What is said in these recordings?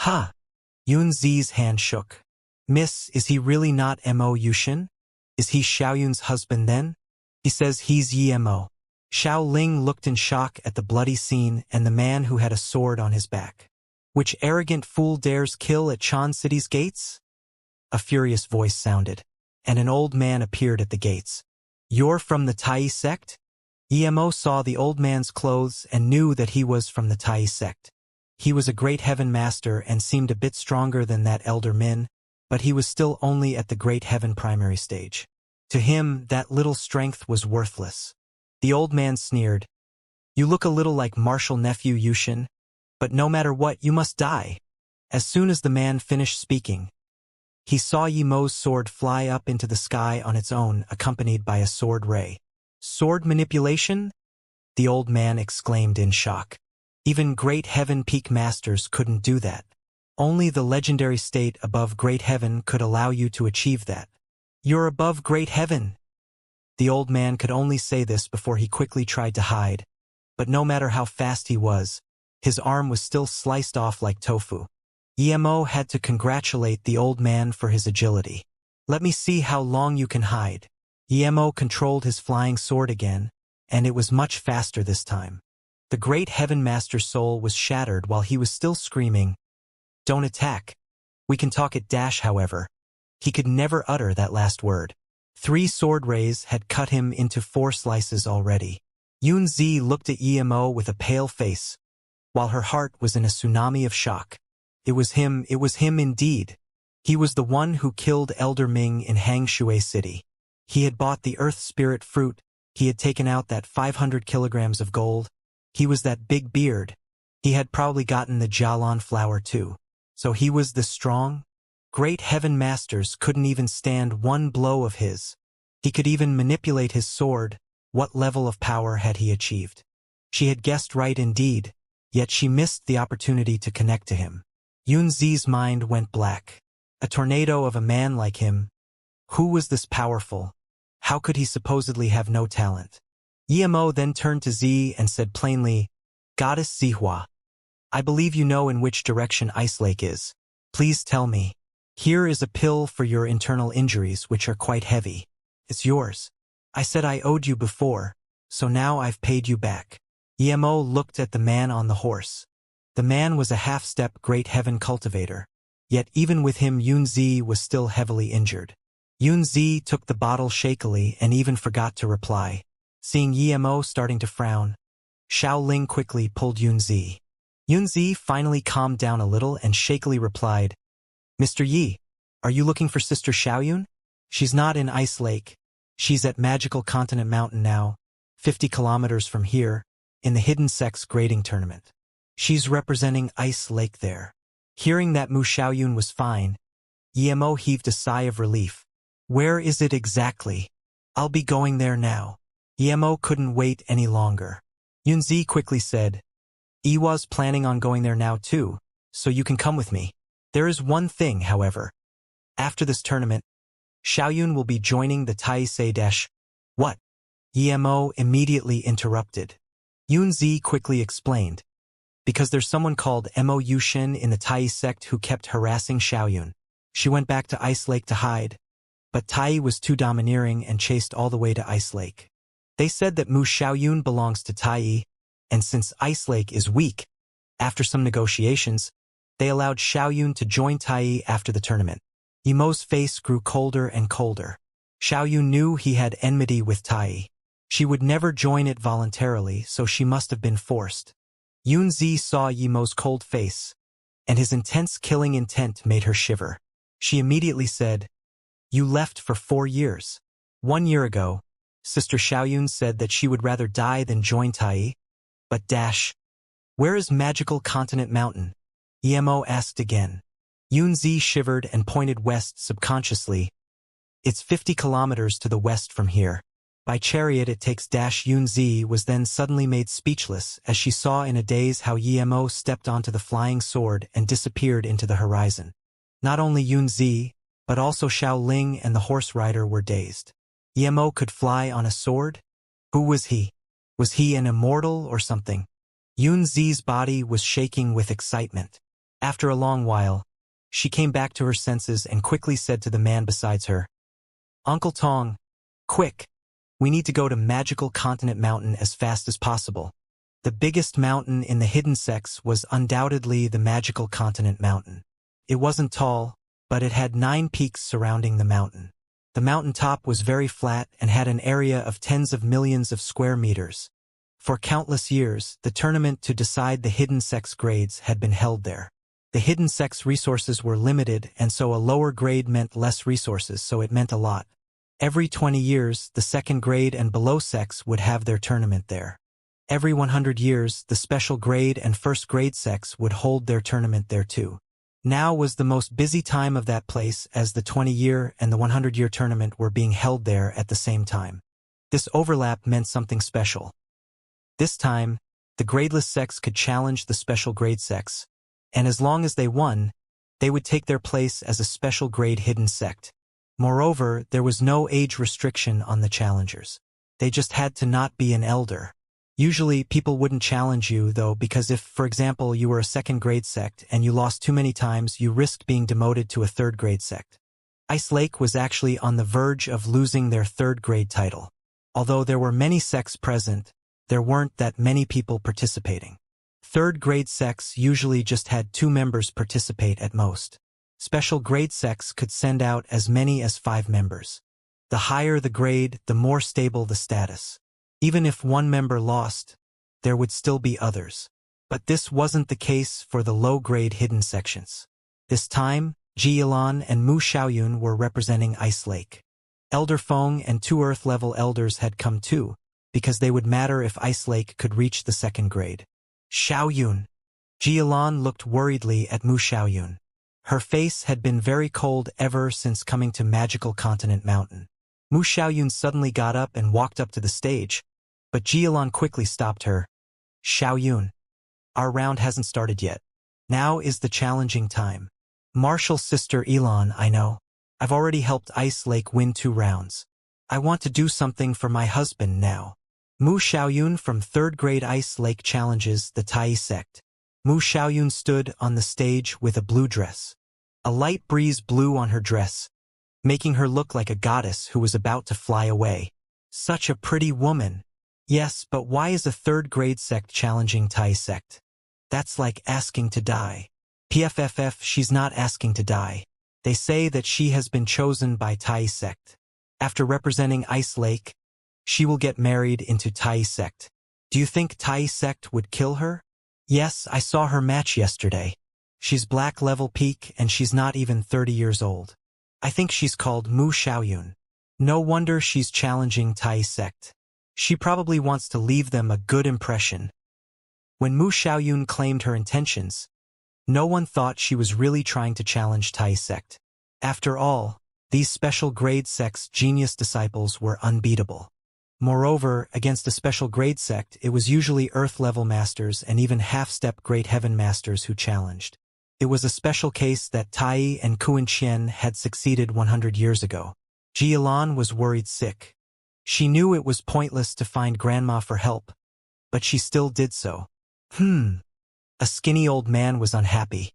Ha! Yunzi's hand shook. Miss, is he really not Mo Yushin? Is he Xiaoyun's husband then? He says he's Mo. Xiao Ling looked in shock at the bloody scene and the man who had a sword on his back. Which arrogant fool dares kill at Chan City's gates? A furious voice sounded, and an old man appeared at the gates. You're from the Tai sect? Mo saw the old man's clothes and knew that he was from the Tai sect. He was a great heaven master and seemed a bit stronger than that elder Min, but he was still only at the great heaven primary stage. To him, that little strength was worthless. The old man sneered. You look a little like martial nephew Yushin, but no matter what, you must die. As soon as the man finished speaking, he saw Mo's sword fly up into the sky on its own, accompanied by a sword ray. Sword manipulation? The old man exclaimed in shock. Even great heaven peak masters couldn't do that. Only the legendary state above great heaven could allow you to achieve that. You're above great heaven. The old man could only say this before he quickly tried to hide, but no matter how fast he was, his arm was still sliced off like tofu. Mo had to congratulate the old man for his agility. Let me see how long you can hide. Mo controlled his flying sword again, and it was much faster this time. The great heaven master's soul was shattered while he was still screaming, "Don't attack. We can talk at dash." However, he could never utter that last word. 3 sword rays had cut him into 4 slices already. Yunzi looked at Mo with a pale face, while her heart was in a tsunami of shock. It was him indeed. He was the one who killed Elder Ming in Hangshui City. He had bought the Earth Spirit fruit, he had taken out that 500 kilograms of gold. He was that big beard. He had probably gotten the Jialan flower too. So he was the strong? Great heaven masters couldn't even stand one blow of his. He could even manipulate his sword. What level of power had he achieved? She had guessed right indeed, yet she missed the opportunity to connect to him. Yunzi's mind went black. A tornado of a man like him. Who was this powerful? How could he supposedly have no talent? Mo then turned to Z and said plainly, Goddess Zihua, I believe you know in which direction Ice Lake is. Please tell me. Here is a pill for your internal injuries, which are quite heavy. It's yours. I said I owed you before, so now I've paid you back. Mo looked at the man on the horse. The man was a half-step great heaven cultivator, yet even with him Yunzi was still heavily injured. Yunzi took the bottle shakily and even forgot to reply. Seeing Mo starting to frown, Xiao Ling quickly pulled Yunzi. Yunzi finally calmed down a little and shakily replied, Mr. Yi, are you looking for Sister Xiaoyun? She's not in Ice Lake. She's at Magical Continent Mountain now, 50 kilometers from here, in the Hidden Sex grading tournament. She's representing Ice Lake there. Hearing that Mu Xiaoyun was fine, Mo heaved a sigh of relief. Where is it exactly? I'll be going there now. Mo couldn't wait any longer. Yunzi quickly said, Iwa's planning on going there now too, so you can come with me. There is one thing, however. After this tournament, Xiaoyun will be joining the Taisei Dash. What? Mo immediately interrupted. Yunzi quickly explained. Because there's someone called Mo Yushin in the Tai sect who kept harassing Xiaoyun. She went back to Ice Lake to hide, but Tai was too domineering and chased all the way to Ice Lake. They said that Mu Xiaoyun belongs to Tai, and since Ice Lake is weak, after some negotiations, they allowed Xiaoyun to join Tai after the tournament. Mo's face grew colder and colder. Xiaoyun knew he had enmity with Tai. She would never join it voluntarily, so she must have been forced. Yunzi saw Mo's cold face, and his intense killing intent made her shiver. She immediately said, You left for 4 years. 1 year ago, Sister Xiaoyun said that she would rather die than join Tai. But where is Magical Continent Mountain? Mo asked again. Yunzi shivered and pointed west subconsciously. It's 50 kilometers to the west from here. By chariot it takes Yunzi was then suddenly made speechless as she saw in a daze how Mo stepped onto the flying sword and disappeared into the horizon. Not only Yunzi, but also Xiao Ling and the horse rider were dazed. Mo could fly on a sword? Who was he? Was he an immortal or something? Yunzi's body was shaking with excitement. After a long while, she came back to her senses and quickly said to the man beside her, "Uncle Tong, quick! We need to go to Magical Continent Mountain as fast as possible." The biggest mountain in the hidden sects was undoubtedly the Magical Continent Mountain. It wasn't tall, but it had 9 peaks surrounding the mountain. The mountain top was very flat and had an area of tens of millions of square meters. For countless years, the tournament to decide the hidden sects grades had been held there. The hidden sects resources were limited, and so a lower grade meant less resources, so it meant a lot. Every 20 years, the second grade and below sects would have their tournament there. Every 100 years, the special grade and first grade sects would hold their tournament there too. Now was the most busy time of that place, as the 20-year and the 100-year tournament were being held there at the same time. This overlap meant something special. This time, the gradeless sects could challenge the special grade sects, and as long as they won, they would take their place as a special grade hidden sect. Moreover, there was no age restriction on the challengers. They just had to not be an elder. Usually, people wouldn't challenge you, though, because if, for example, you were a second-grade sect and you lost too many times, you risked being demoted to a third-grade sect. Ice Lake was actually on the verge of losing their third-grade title. Although there were many sects present, there weren't that many people participating. Third-grade sects usually just had 2 members participate at most. Special grade sects could send out as many as 5 members. The higher the grade, the more stable the status. Even if one member lost, there would still be others. But this wasn't the case for the low-grade hidden sections. This time, Ji Yilan and Mu Xiaoyun were representing Ice Lake. Elder Feng and 2 Earth-level elders had come too, because they would matter if Ice Lake could reach the second grade. Xiaoyun. Ji Yilan looked worriedly at Mu Xiaoyun. Her face had been very cold ever since coming to Magical Continent Mountain. Mu Xiaoyun suddenly got up and walked up to the stage, but Ji Yilan quickly stopped her. "Xiaoyun, our round hasn't started yet. Now is the challenging time. Martial sister Yilan, I know. I've already helped Ice Lake win 2 rounds. I want to do something for my husband now." Mu Xiaoyun from 3rd grade Ice Lake challenges the Tai sect. Mu Xiaoyun stood on the stage with a blue dress. A light breeze blew on her dress, making her look like a goddess who was about to fly away. Such a pretty woman. Yes, but why is a 3rd grade sect challenging Tai sect? That's like asking to die. PFFF, she's not asking to die. They say that she has been chosen by Tai sect. After representing Ice Lake, she will get married into Tai sect. Do you think Tai sect would kill her? Yes, I saw her match yesterday. She's black level peak and she's not even 30 years old. I think she's called Mu Xiaoyun. No wonder she's challenging Tai sect. She probably wants to leave them a good impression. When Mu Xiaoyun claimed her intentions, no one thought she was really trying to challenge Tai sect. After all, these special grade sect's genius disciples were unbeatable. Moreover, against a special grade sect, it was usually Earth-level masters and even half-step Great Heaven masters who challenged. It was a special case that Tai and Kuan Qian had succeeded 100 years ago. Ji Yilan was worried sick. She knew it was pointless to find Grandma for help, but she still did so. A skinny old man was unhappy.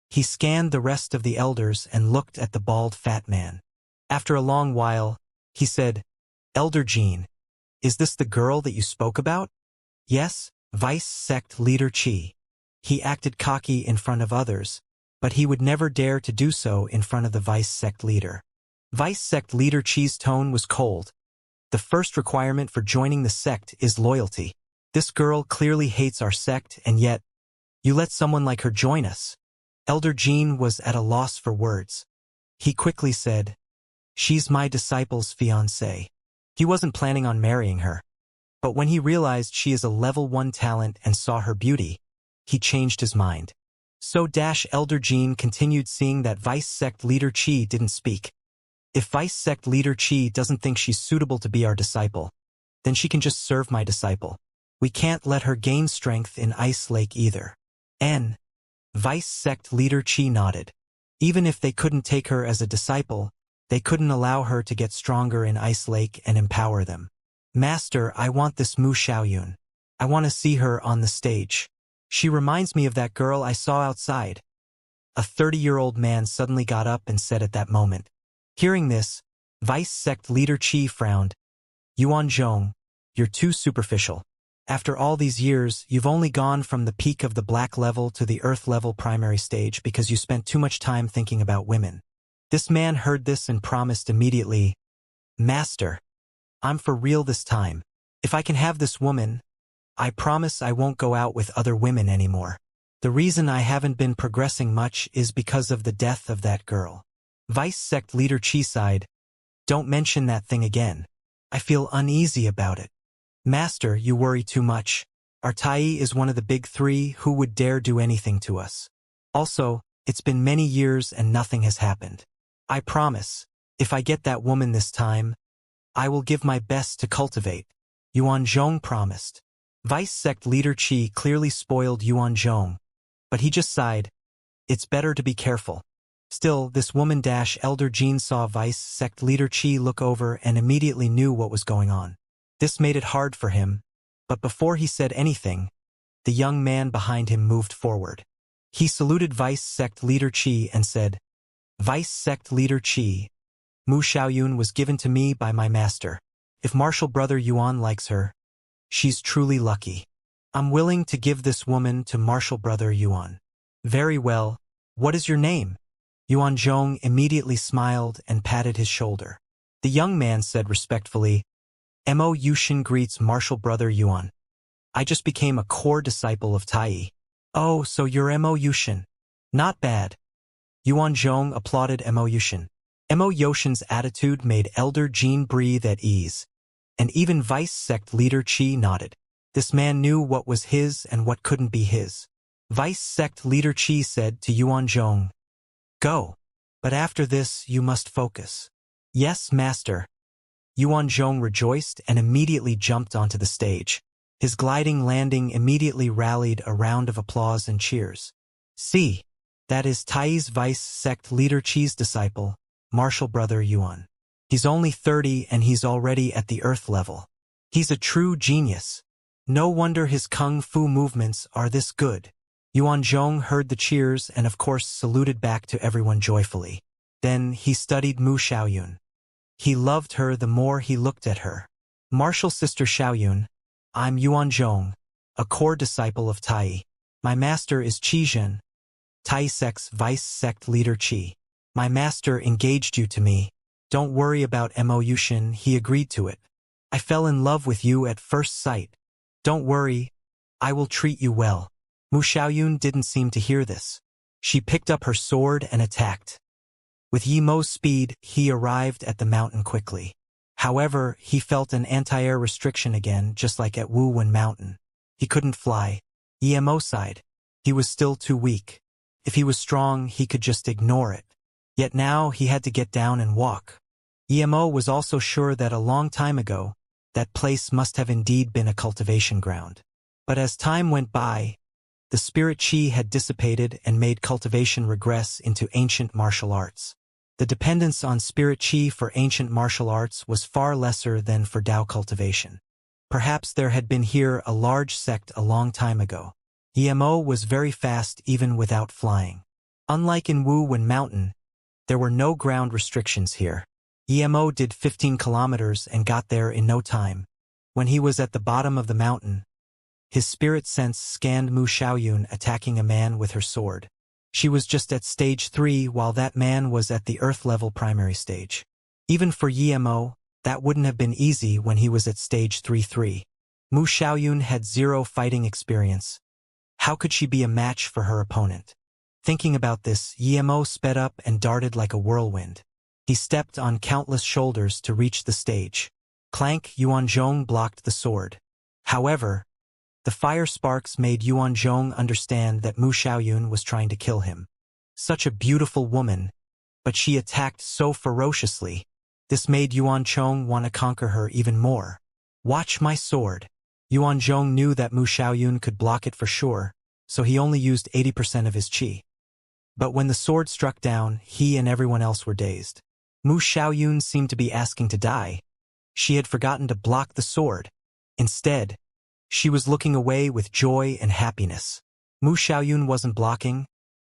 He scanned the rest of the elders and looked at the bald fat man. After a long while, he said, "Elder Jean, is this the girl that you spoke about?" "Yes, Vice Sect Leader Qi." He acted cocky in front of others, but he would never dare to do so in front of the Vice Sect Leader. Vice Sect Leader Qi's tone was cold. "The first requirement for joining the sect is loyalty. This girl clearly hates our sect, and yet, you let someone like her join us." Elder Jean was at a loss for words. He quickly said, "She's my disciple's fiancée." He wasn't planning on marrying her. But when he realized she is a level 1 talent and saw her beauty, he changed his mind. So Elder Jean continued, seeing that Vice Sect Leader Qi didn't speak. "If Vice Sect Leader Qi doesn't think she's suitable to be our disciple, then she can just serve my disciple. We can't let her gain strength in Ice Lake either." Vice Sect Leader Qi nodded. Even if they couldn't take her as a disciple, they couldn't allow her to get stronger in Ice Lake and empower them. "Master, I want this Mu Xiaoyun. I want to see her on the stage. She reminds me of that girl I saw outside." A 30-year-old man suddenly got up and said at that moment. Hearing this, Vice Sect Leader Qi frowned. Yuan Zhong, you're too superficial. After all these years, you've only gone from the peak of the black level to the earth level primary stage because you spent too much time thinking about women. This man heard this and promised immediately, Master, I'm for real this time. If I can have this woman, I promise I won't go out with other women anymore. The reason I haven't been progressing much is because of the death of that girl. Vice Sect Leader Qi sighed. Don't mention that thing again. I feel uneasy about it. Master, you worry too much. Our Tai is one of the big three who would dare do anything to us. Also, it's been many years and nothing has happened. I promise, if I get that woman this time, I will give my best to cultivate. Yuan Zhong promised. Vice Sect Leader Qi clearly spoiled Yuan Zhong, but he just sighed. It's better to be careful. Still, this woman-Elder Jean saw Vice Sect Leader Qi look over and immediately knew what was going on. This made it hard for him, but before he said anything, the young man behind him moved forward. He saluted Vice Sect Leader Qi and said, Vice Sect Leader Qi, Mu Xiaoyun was given to me by my master. If Martial Brother Yuan likes her, she's truly lucky. I'm willing to give this woman to Martial Brother Yuan. Very well. What is your name? Yuan Zhong immediately smiled and patted his shoulder. The young man said respectfully, Mo Yushin greets Martial Brother Yuan. I just became a core disciple of Tai. Oh, so you're Mo Yushin. Not bad. Yuan Zhong applauded Mo Yushin. Mo Yoshin's attitude made Elder Jean breathe at ease, and even Vice Sect Leader Qi nodded. This man knew what was his and what couldn't be his. Vice Sect Leader Qi said to Yuan Zhong, Go, but after this you must focus. Yes, Master. Yuan Zhong rejoiced and immediately jumped onto the stage. His gliding landing immediately rallied a round of applause and cheers. See, that is Tai's Vice Sect Leader Qi's disciple, Martial Brother Yuan. He's only 30 and he's already at the earth level. He's a true genius. No wonder his kung fu movements are this good. Yuan Zhong heard the cheers and of course saluted back to everyone joyfully. Then he studied Mu Xiaoyun. He loved her the more he looked at her. Martial Sister Xiaoyun, I'm Yuan Zhong, a core disciple of Tai. My master is Qi Zhen, Tai Sect's Vice Sect Leader Qi. My master engaged you to me. Don't worry about Mo Yushin, he agreed to it. I fell in love with you at first sight. Don't worry, I will treat you well. Mu Xiaoyun didn't seem to hear this. She picked up her sword and attacked. With Yimo's speed, he arrived at the mountain quickly. However, he felt an anti-air restriction again, just like at Wuwen Mountain. He couldn't fly. Yimo sighed. He was still too weak. If he was strong, he could just ignore it. Yet now he had to get down and walk. Yimo was also sure that a long time ago, that place must have indeed been a cultivation ground. But as time went by, the spirit Qi had dissipated and made cultivation regress into ancient martial arts. The dependence on spirit Qi for ancient martial arts was far lesser than for Dao cultivation. Perhaps there had been here a large sect a long time ago. Yimo was very fast even without flying. Unlike in Wuwen Mountain, there were no ground restrictions here. Yimo did 15 kilometers and got there in no time. When he was at the bottom of the mountain, his spirit sense scanned Mu Xiaoyun attacking a man with her sword. She was just at stage 3 while that man was at the earth-level primary stage. Even for Yimo, that wouldn't have been easy when he was at stage 3-3. Mu Xiaoyun had 0 fighting experience. How could she be a match for her opponent? Thinking about this, Yimo sped up and darted like a whirlwind. He stepped on countless shoulders to reach the stage. Clank, Yuan Zhong blocked the sword. However, the fire sparks made Yuan Zhong understand that Mu Xiaoyun was trying to kill him. Such a beautiful woman, but she attacked so ferociously. This made Yuan Zhong want to conquer her even more. Watch my sword. Yuan Zhong knew that Mu Xiaoyun could block it for sure, so he only used 80% of his qi. But when the sword struck down, he and everyone else were dazed. Mu Xiaoyun seemed to be asking to die. She had forgotten to block the sword. Instead, she was looking away with joy and happiness. Mu Xiaoyun wasn't blocking.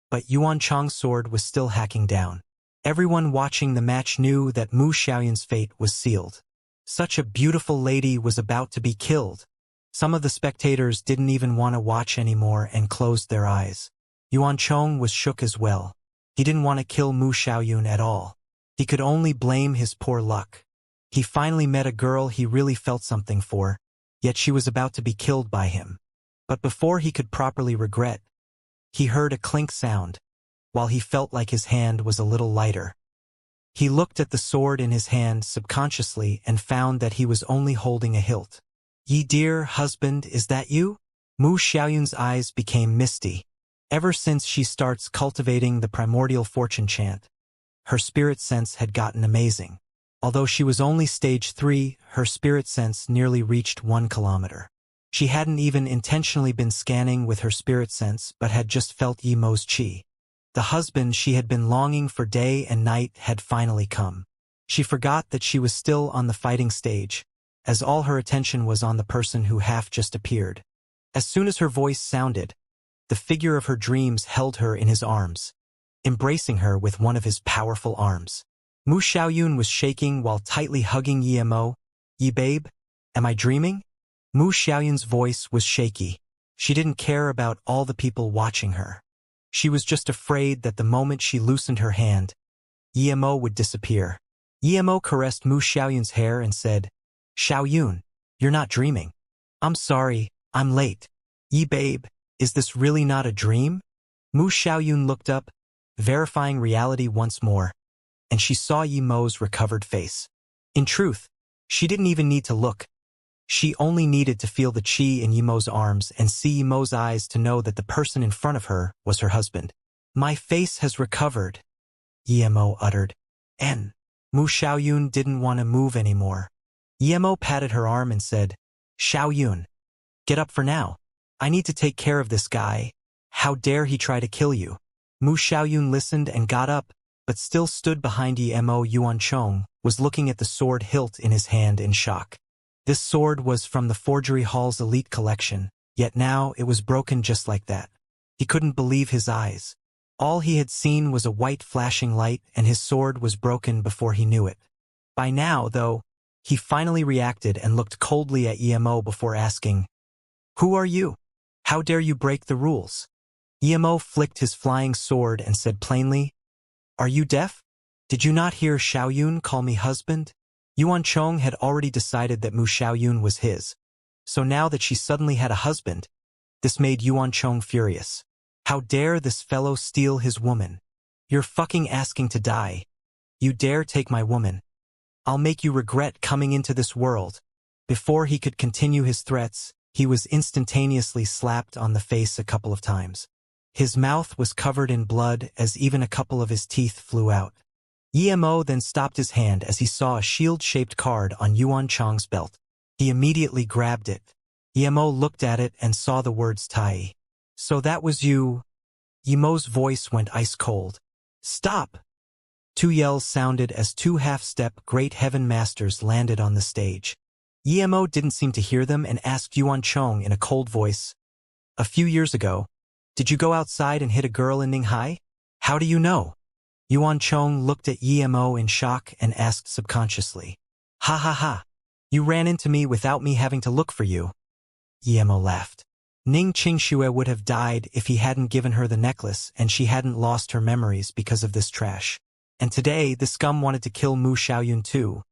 but Yuan Chong's sword was still hacking down. Everyone watching the match knew that Mu Xiaoyun's fate was sealed. Such a beautiful lady was about to be killed. Some of the spectators didn't even want to watch anymore and closed their eyes. Yuan Chong was shook as well. He didn't want to kill Mu Xiaoyun at all. He could only blame his poor luck. He finally met a girl he really felt something for, yet she was about to be killed by him. But before he could properly regret, he heard a clink sound, while he felt like his hand was a little lighter. He looked at the sword in his hand subconsciously and found that he was only holding a hilt. "Ye dear husband, is that you?" Mu Xiaoyun's eyes became misty. Ever since she starts cultivating the primordial fortune chant, her spirit sense had gotten amazing. Although she was only stage 3, her spirit sense nearly reached 1 kilometer. She hadn't even intentionally been scanning with her spirit sense but had just felt Yi Mo's chi. The husband she had been longing for day and night had finally come. She forgot that she was still on the fighting stage, as all her attention was on the person who half just appeared. As soon as her voice sounded, the figure of her dreams held her in his arms, embracing her with one of his powerful arms. Mu Xiaoyun was shaking while tightly hugging Yi Mo. "Yi babe, am I dreaming?" Mu Xiaoyun's voice was shaky. She didn't care about all the people watching her. She was just afraid that the moment she loosened her hand, Yi Mo would disappear. Yi Mo caressed Mu Xiaoyun's hair and said, "Xiaoyun, you're not dreaming." "I'm sorry, I'm late." "Yi babe, is this really not a dream?" Mu Xiaoyun looked up, verifying reality once more, and she saw Yi Mo's recovered face. In truth, she didn't even need to look. She only needed to feel the chi in Yi Mo's arms and see Yi Mo's eyes to know that the person in front of her was her husband. "My face has recovered," Yi Mo uttered. And Mu Xiaoyun didn't want to move anymore. Yi Mo patted her arm and said, "Xiaoyun, get up for now. I need to take care of this guy. How dare he try to kill you?" Mu Xiaoyun listened and got up, but still stood behind Yi Mo. Yuan Chong was looking at the sword hilt in his hand in shock. This sword was from the Forgery Hall's elite collection, yet now it was broken just like that. He couldn't believe his eyes. All he had seen was a white flashing light, and his sword was broken before he knew it. By now, though, he finally reacted and looked coldly at Yi Mo before asking, "Who are you? How dare you break the rules?" Yi Mo flicked his flying sword and said plainly, "Are you deaf? Did you not hear Xiaoyun call me husband?" Yuan Chong had already decided that Mu Xiaoyun was his, so now that she suddenly had a husband, this made Yuan Chong furious. How dare this fellow steal his woman? "You're fucking asking to die. You dare take my woman. I'll make you regret coming into this world." Before he could continue his threats, he was instantaneously slapped on the face a couple of times. His mouth was covered in blood as even a couple of his teeth flew out. Yi Mo then stopped his hand as he saw a shield-shaped card on Yuan Chong's belt. He immediately grabbed it. Yi Mo looked at it and saw the words Tai. "So that was you?" Yi Mo's voice went ice-cold. "Stop!" Two yells sounded as 2 half-step Great Heaven Masters landed on the stage. Yi Mo didn't seem to hear them and asked Yuan Chong in a cold voice, "A few years ago, did you go outside and hit a girl in Ninghai? How do you know?" Yuan Chong looked at Yi Mo in shock and asked subconsciously, "Ha ha ha. You ran into me without me having to look for you." Yi Mo laughed. Ning Qingxue would have died if he hadn't given her the necklace and she hadn't lost her memories because of this trash. And today, the scum wanted to kill Mu Xiaoyun too.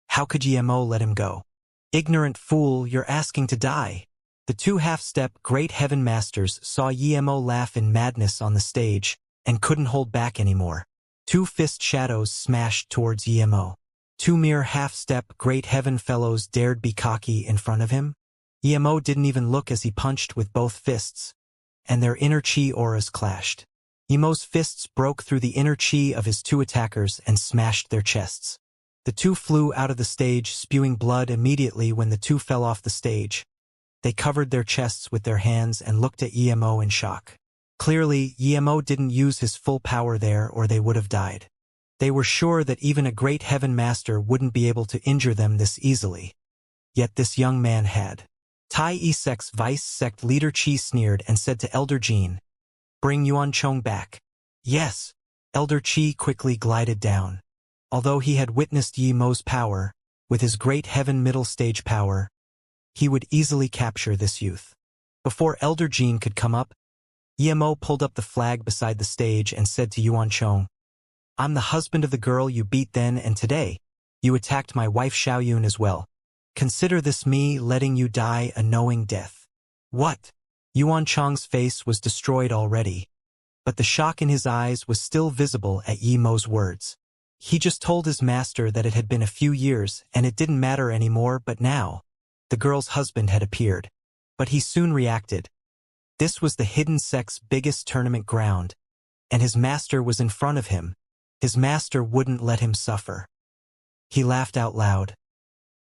How could Yi Mo let him go? "Ignorant fool, you're asking to die." The 2 half-step Great Heaven Masters saw Yi Mo laugh in madness on the stage and couldn't hold back anymore. 2 fist shadows smashed towards Yi Mo. 2 mere half-step Great Heaven Fellows dared be cocky in front of him. Yi Mo didn't even look as he punched with both fists, and their inner chi auras clashed. Yi Mo's fists broke through the inner chi of his 2 attackers and smashed their chests. The 2 flew out of the stage spewing blood immediately when the 2 fell off the stage. They covered their chests with their hands and looked at Yi Mo in shock. Clearly, Yi Mo didn't use his full power there or they would have died. They were sure that even a Great Heaven Master wouldn't be able to injure them this easily. Yet this young man had. Tai Isek's vice sect leader Qi sneered and said to Elder Jean, "Bring Yuan Chong back." Yes. Elder Qi quickly glided down. Although he had witnessed Yi Mo's power, with his great heaven middle stage power, he would easily capture this youth. Before Elder Jin could come up, Yi Mo pulled up the flag beside the stage and said to Yuan Chong, "I'm the husband of the girl you beat then and today. You attacked my wife Xiaoyun as well. Consider this me letting you die a knowing death." What? Yuan Chong's face was destroyed already, but the shock in his eyes was still visible at Yi Mo's words. He just told his master that it had been a few years and it didn't matter anymore, but now, the girl's husband had appeared. But he soon reacted. This was the hidden sect's biggest tournament ground, and his master was in front of him. His master wouldn't let him suffer. He laughed out loud.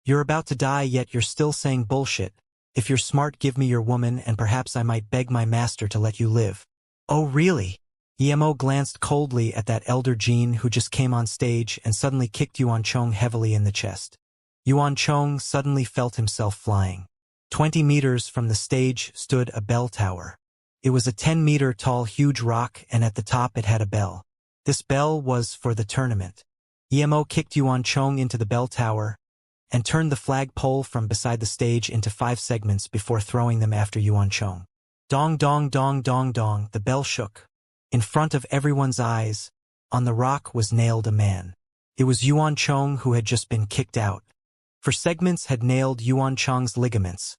"You're about to die, yet you're still saying bullshit. If you're smart, give me your woman and perhaps I might beg my master to let you live." "Oh really?" Emo glanced coldly at that elder Jin who just came on stage and suddenly kicked Yuan Chong heavily in the chest. Yuan Chong suddenly felt himself flying. 20 meters from the stage stood a bell tower. It was a 10-meter tall huge rock, and at the top it had a bell. This bell was for the tournament. Emo kicked Yuan Chong into the bell tower and turned the flagpole from beside the stage into 5 segments before throwing them after Yuan Chong. Dong dong dong dong dong, the bell shook. In front of everyone's eyes, on the rock was nailed a man. It was Yuan Chong who had just been kicked out. For segments had nailed Yuan Chong's ligaments,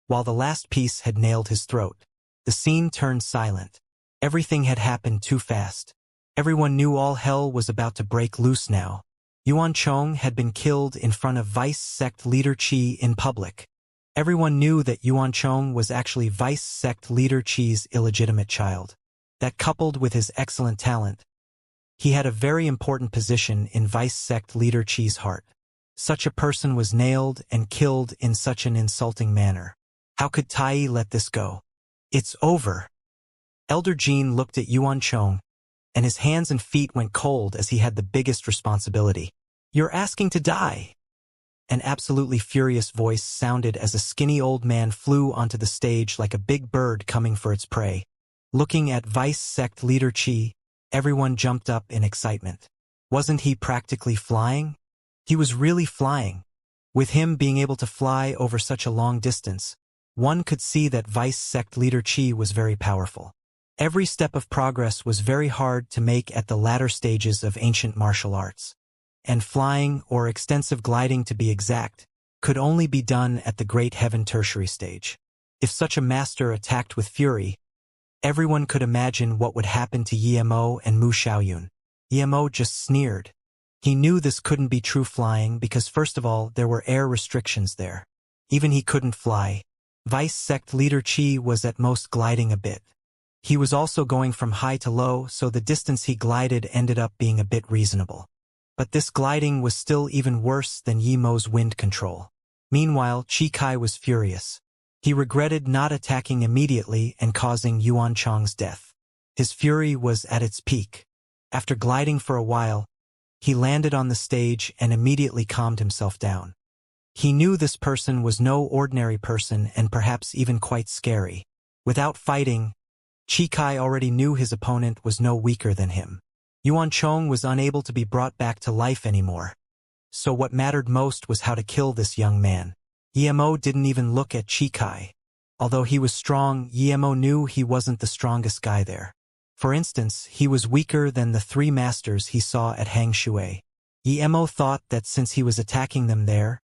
while the last piece had nailed his throat. The scene turned silent. Everything had happened too fast. Everyone knew all hell was about to break loose now. Yuan Chong had been killed in front of Vice Sect Leader Qi in public. Everyone knew that Yuan Chong was actually Vice Sect Leader Qi's illegitimate child. That coupled with his excellent talent, he had a very important position in Vice Sect Leader Qi's heart. Such a person was nailed and killed in such an insulting manner. How could Tai let this go? "It's over." Elder Jin looked at Yuan Chong, and his hands and feet went cold as he had the biggest responsibility. "You're asking to die." An absolutely furious voice sounded as a skinny old man flew onto the stage like a big bird coming for its prey. Looking at Vice Sect Leader Qi, everyone jumped up in excitement. Wasn't he practically flying? He was really flying. With him being able to fly over such a long distance, one could see that Vice Sect Leader Qi was very powerful. Every step of progress was very hard to make at the latter stages of ancient martial arts. And flying, or extensive gliding to be exact, could only be done at the Great Heaven Tertiary stage. If such a master attacked with fury, everyone could imagine what would happen to Emo and Mu Xiaoyun. Emo just sneered. He knew this couldn't be true flying because first of all there were air restrictions there. Even he couldn't fly. Vice Sect Leader Qi was at most gliding a bit. He was also going from high to low, so the distance he glided ended up being a bit reasonable. But this gliding was still even worse than Yemo's wind control. Meanwhile, Qi Kai was furious. He regretted not attacking immediately and causing Yuan Chong's death. His fury was at its peak. After gliding for a while, he landed on the stage and immediately calmed himself down. He knew this person was no ordinary person and perhaps even quite scary. Without fighting, Qi Kai already knew his opponent was no weaker than him. Yuan Chong was unable to be brought back to life anymore. So what mattered most was how to kill this young man. Emo didn't even look at Qi Kai. Although he was strong, Emo knew he wasn't the strongest guy there. For instance, he was weaker than the 3 masters he saw at Hang Shui. Emo thought that since he was attacking them there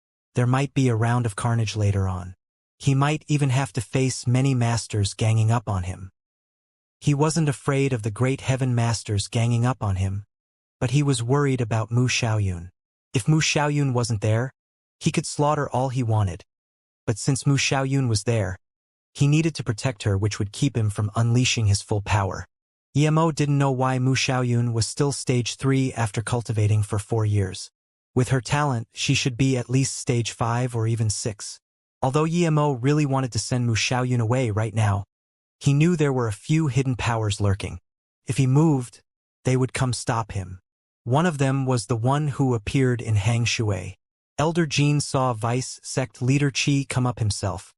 might be a round of carnage later on. He might even have to face many masters ganging up on him. He wasn't afraid of the great heaven masters ganging up on him, but he was worried about Mu Xiaoyun. If Mu Xiaoyun wasn't there, he could slaughter all he wanted. But since Mu Xiaoyun was there, he needed to protect her, which would keep him from unleashing his full power. Emo didn't know why Mu Xiaoyun was still stage 3 after cultivating for 4 years. With her talent, she should be at least stage 5 or even 6. Although Emo really wanted to send Mu Xiaoyun away right now, he knew there were a few hidden powers lurking. If he moved, they would come stop him. One of them was the one who appeared in Hang Shui. Elder Jin saw Vice Sect Leader Qi come up himself,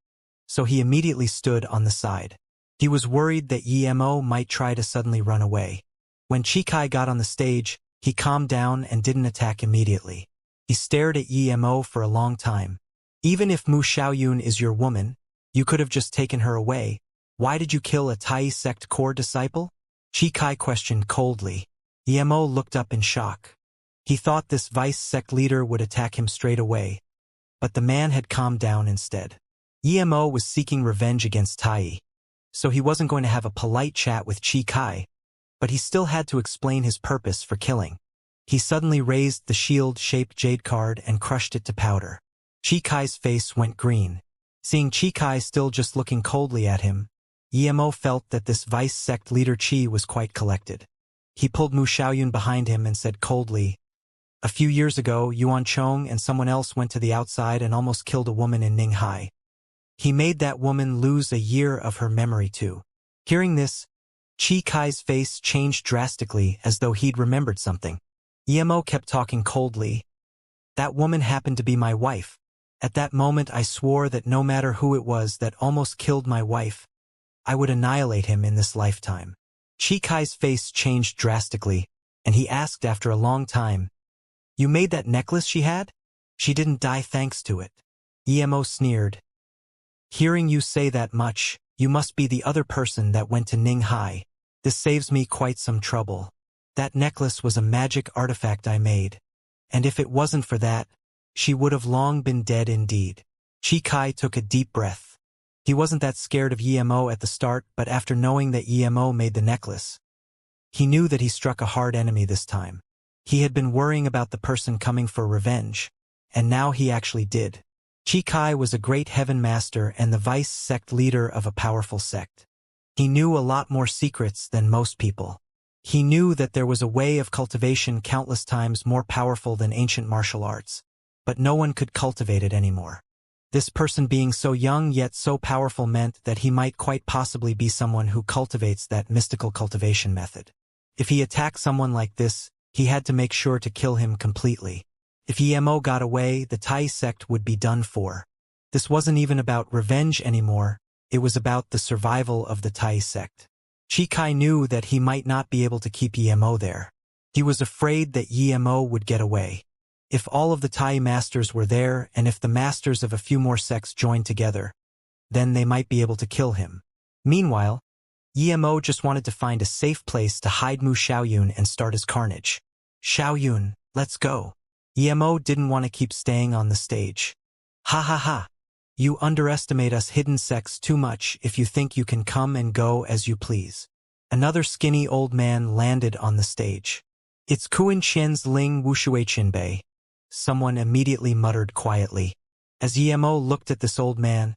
so he immediately stood on the side. He was worried that Emo might try to suddenly run away. When Chikai got on the stage, he calmed down and didn't attack immediately. He stared at Emo for a long time. Even if Mu Xiaoyun is your woman, you could have just taken her away. Why did you kill a Tai sect core disciple? Chikai questioned coldly. Emo looked up in shock. He thought this vice sect leader would attack him straight away, but the man had calmed down instead. Emo was seeking revenge against Tai, so he wasn't going to have a polite chat with Chikai, but he still had to explain his purpose for killing. He suddenly raised the shield-shaped jade card and crushed it to powder. Chikai's face went green. Seeing Chikai still just looking coldly at him, Emo felt that this vice sect leader Chi was quite collected. He pulled Mu Xiaoyun behind him and said coldly, "A few years ago, Yuan Chong and someone else went to the outside and almost killed a woman in Ninghai. He made that woman lose a year of her memory too." Hearing this, Chikai's face changed drastically as though he'd remembered something. Emo kept talking coldly. "That woman happened to be my wife. At that moment I swore that no matter who it was that almost killed my wife, I would annihilate him in this lifetime." Chikai's face changed drastically, and he asked after a long time, "You made that necklace she had? She didn't die thanks to it." Emo sneered. "Hearing you say that much, you must be the other person that went to Ninghai. This saves me quite some trouble. That necklace was a magic artifact I made, and if it wasn't for that, she would have long been dead indeed." Chikai took a deep breath. He wasn't that scared of Emo at the start, but after knowing that Emo made the necklace, he knew that he struck a hard enemy this time. He had been worrying about the person coming for revenge, and now he actually did. Chikai was a great heaven master and the vice sect leader of a powerful sect. He knew a lot more secrets than most people. He knew that there was a way of cultivation countless times more powerful than ancient martial arts, but no one could cultivate it anymore. This person being so young yet so powerful meant that he might quite possibly be someone who cultivates that mystical cultivation method. If he attacked someone like this, he had to make sure to kill him completely. If Emo got away, the Tai sect would be done for. This wasn't even about revenge anymore, it was about the survival of the Tai sect. Chikai knew that he might not be able to keep Emo there. He was afraid that Emo would get away. If all of the Tai masters were there and if the masters of a few more sects joined together, then they might be able to kill him. Meanwhile, Emo just wanted to find a safe place to hide Mu Xiaoyun and start his carnage. "Xiaoyun, let's go." Emo didn't want to keep staying on the stage. "Ha ha ha. You underestimate us hidden sects too much if you think you can come and go as you please." Another skinny old man landed on the stage. "It's Kuan Qian's Ling Wushui Qinbei," someone immediately muttered quietly. As Emo looked at this old man,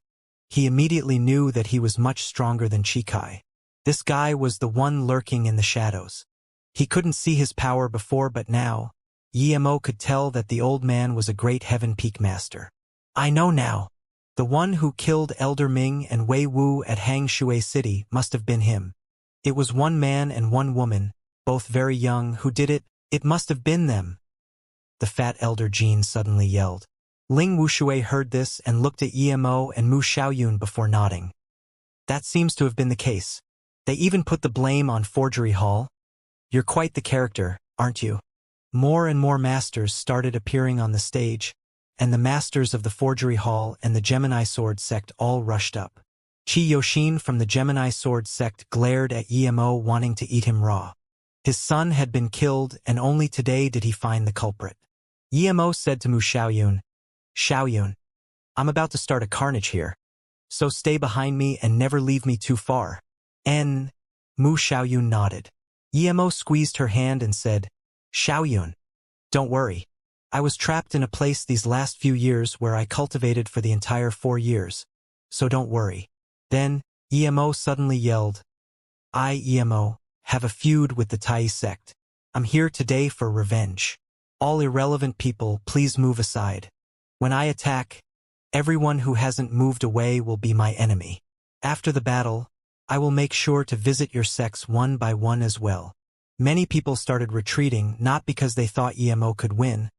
he immediately knew that he was much stronger than Chikai. This guy was the one lurking in the shadows. He couldn't see his power before, but now, Emo could tell that the old man was a great heaven peak master. "I know now. The one who killed Elder Ming and Wei Wu at Hangshui City must have been him. It was one man and one woman, both very young, who did it. It must have been them." The fat Elder Jean suddenly yelled. Ling Wushui heard this and looked at Emo and Mu Xiaoyun before nodding. "That seems to have been the case. They even put the blame on Forgery Hall. You're quite the character, aren't you?" More and more masters started appearing on the stage, and the masters of the Forgery Hall and the Gemini Sword sect all rushed up. Qi Yoshin from the Gemini Sword sect glared at Emo, wanting to eat him raw. His son had been killed, and only today did he find the culprit. Emo said to Mu Xiaoyun, "Xiaoyun, I'm about to start a carnage here, so stay behind me and never leave me too far." Mu Xiaoyun nodded. Emo squeezed her hand and said, "Xiaoyun, don't worry. I was trapped in a place these last few years where I cultivated for the entire 4 years, so don't worry." Then, Emo suddenly yelled, "I, Emo, have a feud with the Tai sect. I'm here today for revenge. All irrelevant people, please move aside. When I attack, everyone who hasn't moved away will be my enemy. After the battle, I will make sure to visit your sects one by one as well." Many people started retreating, not because they thought Emo could win,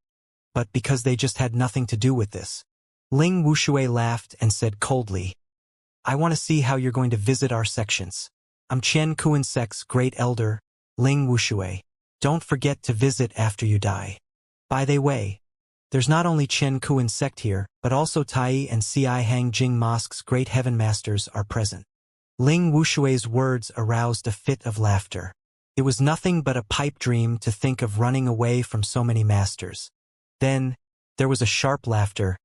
but because they just had nothing to do with this. Ling Wushui laughed and said coldly, "I want to see how you're going to visit our sections. I'm Qian Kuan Sect's Great Elder, Ling Wushui. Don't forget to visit after you die. By the way, there's not only Chen Kuan sect here, but also Tai and Ci Hang Jing Mosque's great heaven masters are present. Ling Wushui's words aroused a fit of laughter. It was nothing but a pipe dream to think of running away from so many masters. Then, there was a sharp laughter.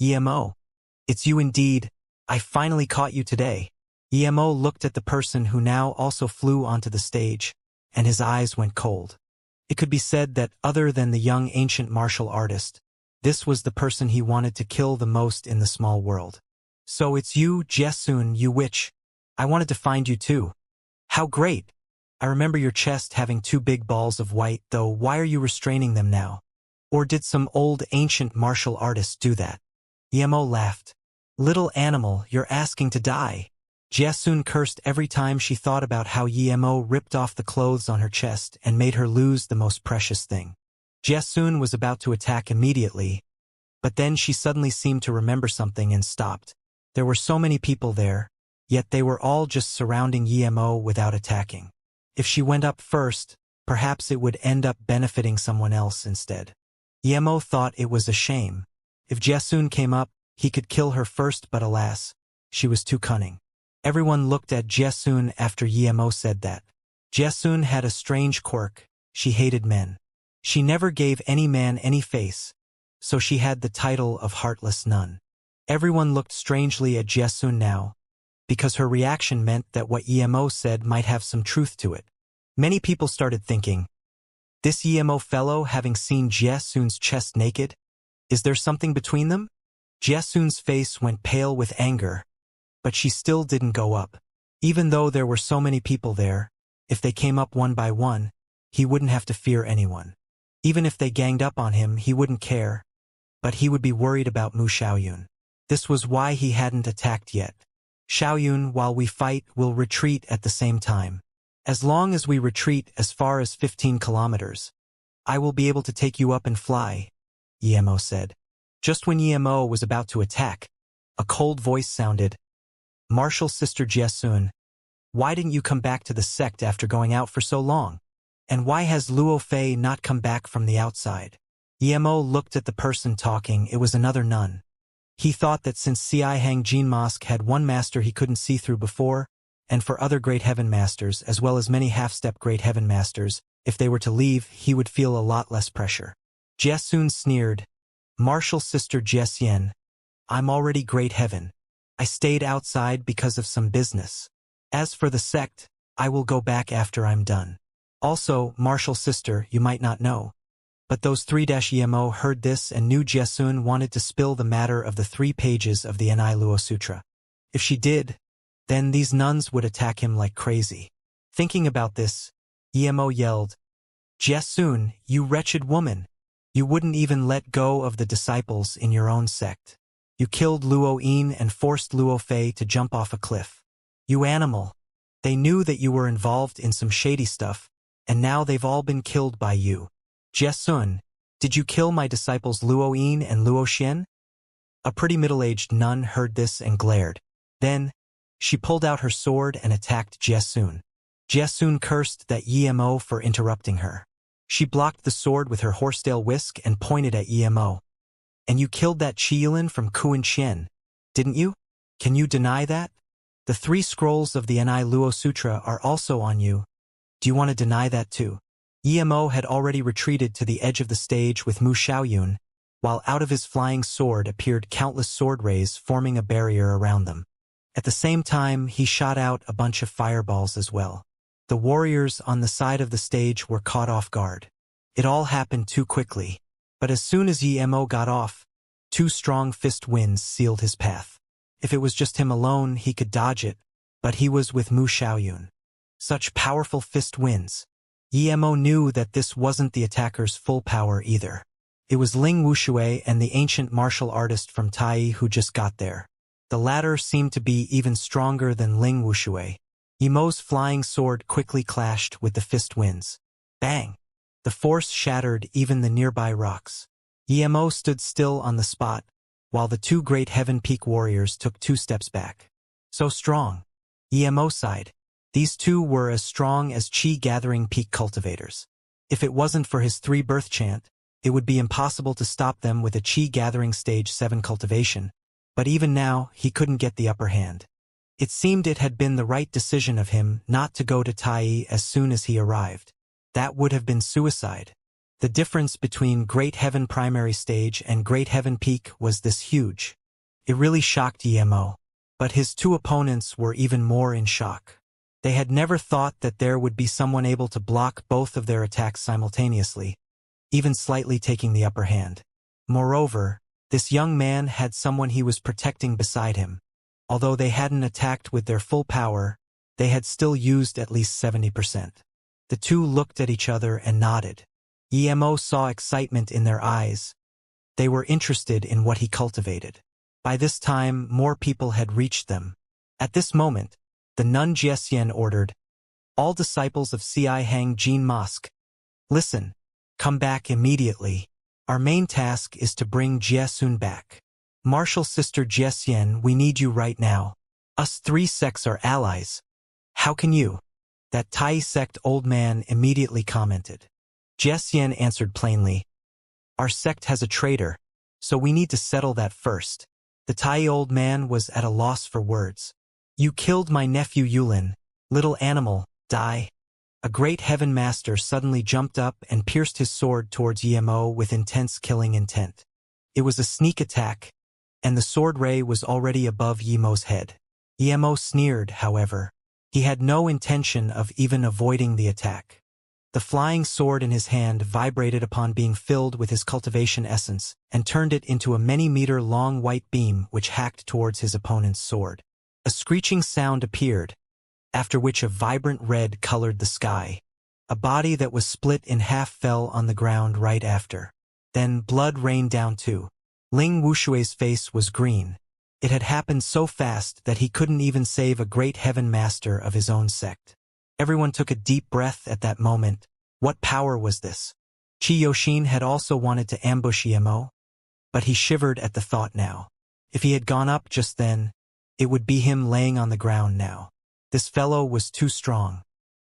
EMO. It's you indeed. I finally caught you today. EMO looked at the person who now also flew onto the stage, and his eyes went cold. It could be said that other than the young ancient martial artist, this was the person he wanted to kill the most in the small world. So it's you, Jesun, you witch. I wanted to find you too. How great! I remember your chest having two big balls of white, though why are you restraining them now? Or did some old ancient martial artist do that? Yemo laughed. Little animal, you're asking to die. Jesun cursed every time she thought about how Yemo ripped off the clothes on her chest and made her lose the most precious thing. Jesun was about to attack immediately, but then she suddenly seemed to remember something and stopped. There were so many people there, yet they were all just surrounding Yemo without attacking. If she went up first, perhaps it would end up benefiting someone else instead. Yemo thought it was a shame. If Jesun came up, he could kill her first, but alas, she was too cunning. Everyone looked at Jesun after Yemo said that. Jesun had a strange quirk. She hated men. She never gave any man any face, so she had the title of Heartless Nun. Everyone looked strangely at Jesun now, because her reaction meant that what Yemo said might have some truth to it. Many people started thinking, this Yemo fellow having seen Jesun's chest naked? Is there something between them? Jesun's face went pale with anger, but she still didn't go up. Even though there were so many people there, if they came up one by one, he wouldn't have to fear anyone. Even if they ganged up on him, he wouldn't care, but he would be worried about Mu Xiaoyun. This was why he hadn't attacked yet. Xiaoyun, while we fight, will retreat at the same time. As long as we retreat as far as 15 kilometers, I will be able to take you up and fly, Yemo said. Just when Yemo was about to attack, a cold voice sounded. Martial Sister Jesun, why didn't you come back to the sect after going out for so long? And why has Luo Fei not come back from the outside? Yemo looked at the person talking. It was another nun. He thought that since Ci Hang Jin Mosque had one master he couldn't see through before, and for other great heaven masters as well as many half-step great heaven masters, if they were to leave, he would feel a lot less pressure. Jesun sneered. Martial Sister Jesien, I'm already great heaven. I stayed outside because of some business. As for the sect, I will go back after I'm done. Also, Martial Sister, you might not know, but those 3-Yemo heard this and knew Jesun wanted to spill the matter of the 3 pages of the Enai Luo Sutra. If she did, then these nuns would attack him like crazy. Thinking about this, Yemo yelled, Jesun, you wretched woman! You wouldn't even let go of the disciples in your own sect. You killed Luo Yin and forced Luo Fei to jump off a cliff. You animal! They knew that you were involved in some shady stuff, and now they've all been killed by you. Jesun, did you kill my disciples Luo Yin and Luo Xian? A pretty middle-aged nun heard this and glared. Then, she pulled out her sword and attacked Jesun. Jesun cursed that Yemo for interrupting her. She blocked the sword with her horsetail whisk and pointed at Yemo. And you killed that Qiyulin from Kuan Qian, didn't you? Can you deny that? The 3 scrolls of the Enai Luo Sutra are also on you. Do you want to deny that too? Yemo had already retreated to the edge of the stage with Mu Xiaoyun, while out of his flying sword appeared countless sword rays forming a barrier around them. At the same time, he shot out a bunch of fireballs as well. The warriors on the side of the stage were caught off guard. It all happened too quickly, but as soon as Yemo got off, 2 strong fist winds sealed his path. If it was just him alone, he could dodge it, but he was with Mu Xiaoyun. Such powerful fist winds. Yemo knew that this wasn't the attacker's full power either. It was Ling Wushui and the ancient martial artist from Tai who just got there. The latter seemed to be even stronger than Ling Wushui. Yemo's flying sword quickly clashed with the fist winds. Bang! The force shattered even the nearby rocks. Yemo stood still on the spot, while the 2 great Heaven Peak warriors took 2 steps back. So strong. Yemo sighed. These two were as strong as chi-gathering peak cultivators. If it wasn't for his 3-birth chant, it would be impossible to stop them with a chi-gathering stage 7 cultivation. But even now, he couldn't get the upper hand. It seemed it had been the right decision of him not to go to Tai as soon as he arrived. That would have been suicide. The difference between Great Heaven Primary Stage and Great Heaven Peak was this huge. It really shocked Emo. But his two opponents were even more in shock. They had never thought that there would be someone able to block both of their attacks simultaneously, even slightly taking the upper hand. Moreover, this young man had someone he was protecting beside him. Although they hadn't attacked with their full power, they had still used at least 70%. The two looked at each other and nodded. Emo saw excitement in their eyes. They were interested in what he cultivated. By this time, more people had reached them. At this moment, the nun Jiesian ordered, "All disciples of Ci Hang Jin Mosque, listen, come back immediately. Our main task is to bring Jiesun back. Martial Sister Jiesian, we need you right now. Us 3 sects are allies. How can you?" That Tai sect old man immediately commented. Jiesian answered plainly, "Our sect has a traitor, so we need to settle that first." The Tai old man was at a loss for words. "You killed my nephew Yulin, little animal, die." A great heaven master suddenly jumped up and pierced his sword towards Emo with intense killing intent. It was a sneak attack, and the sword ray was already above Yemo's head. Emo sneered, however. He had no intention of even avoiding the attack. The flying sword in his hand vibrated upon being filled with his cultivation essence and turned it into a many-meter-long white beam which hacked towards his opponent's sword. A screeching sound appeared, after which a vibrant red colored the sky. A body that was split in half fell on the ground right after. Then blood rained down too. Ling Wushui's face was green. It had happened so fast that he couldn't even save a great heaven master of his own sect. Everyone took a deep breath at that moment. What power was this? Chi Yoshin had also wanted to ambush Emo, but he shivered at the thought now. If he had gone up just then, it would be him laying on the ground now. This fellow was too strong.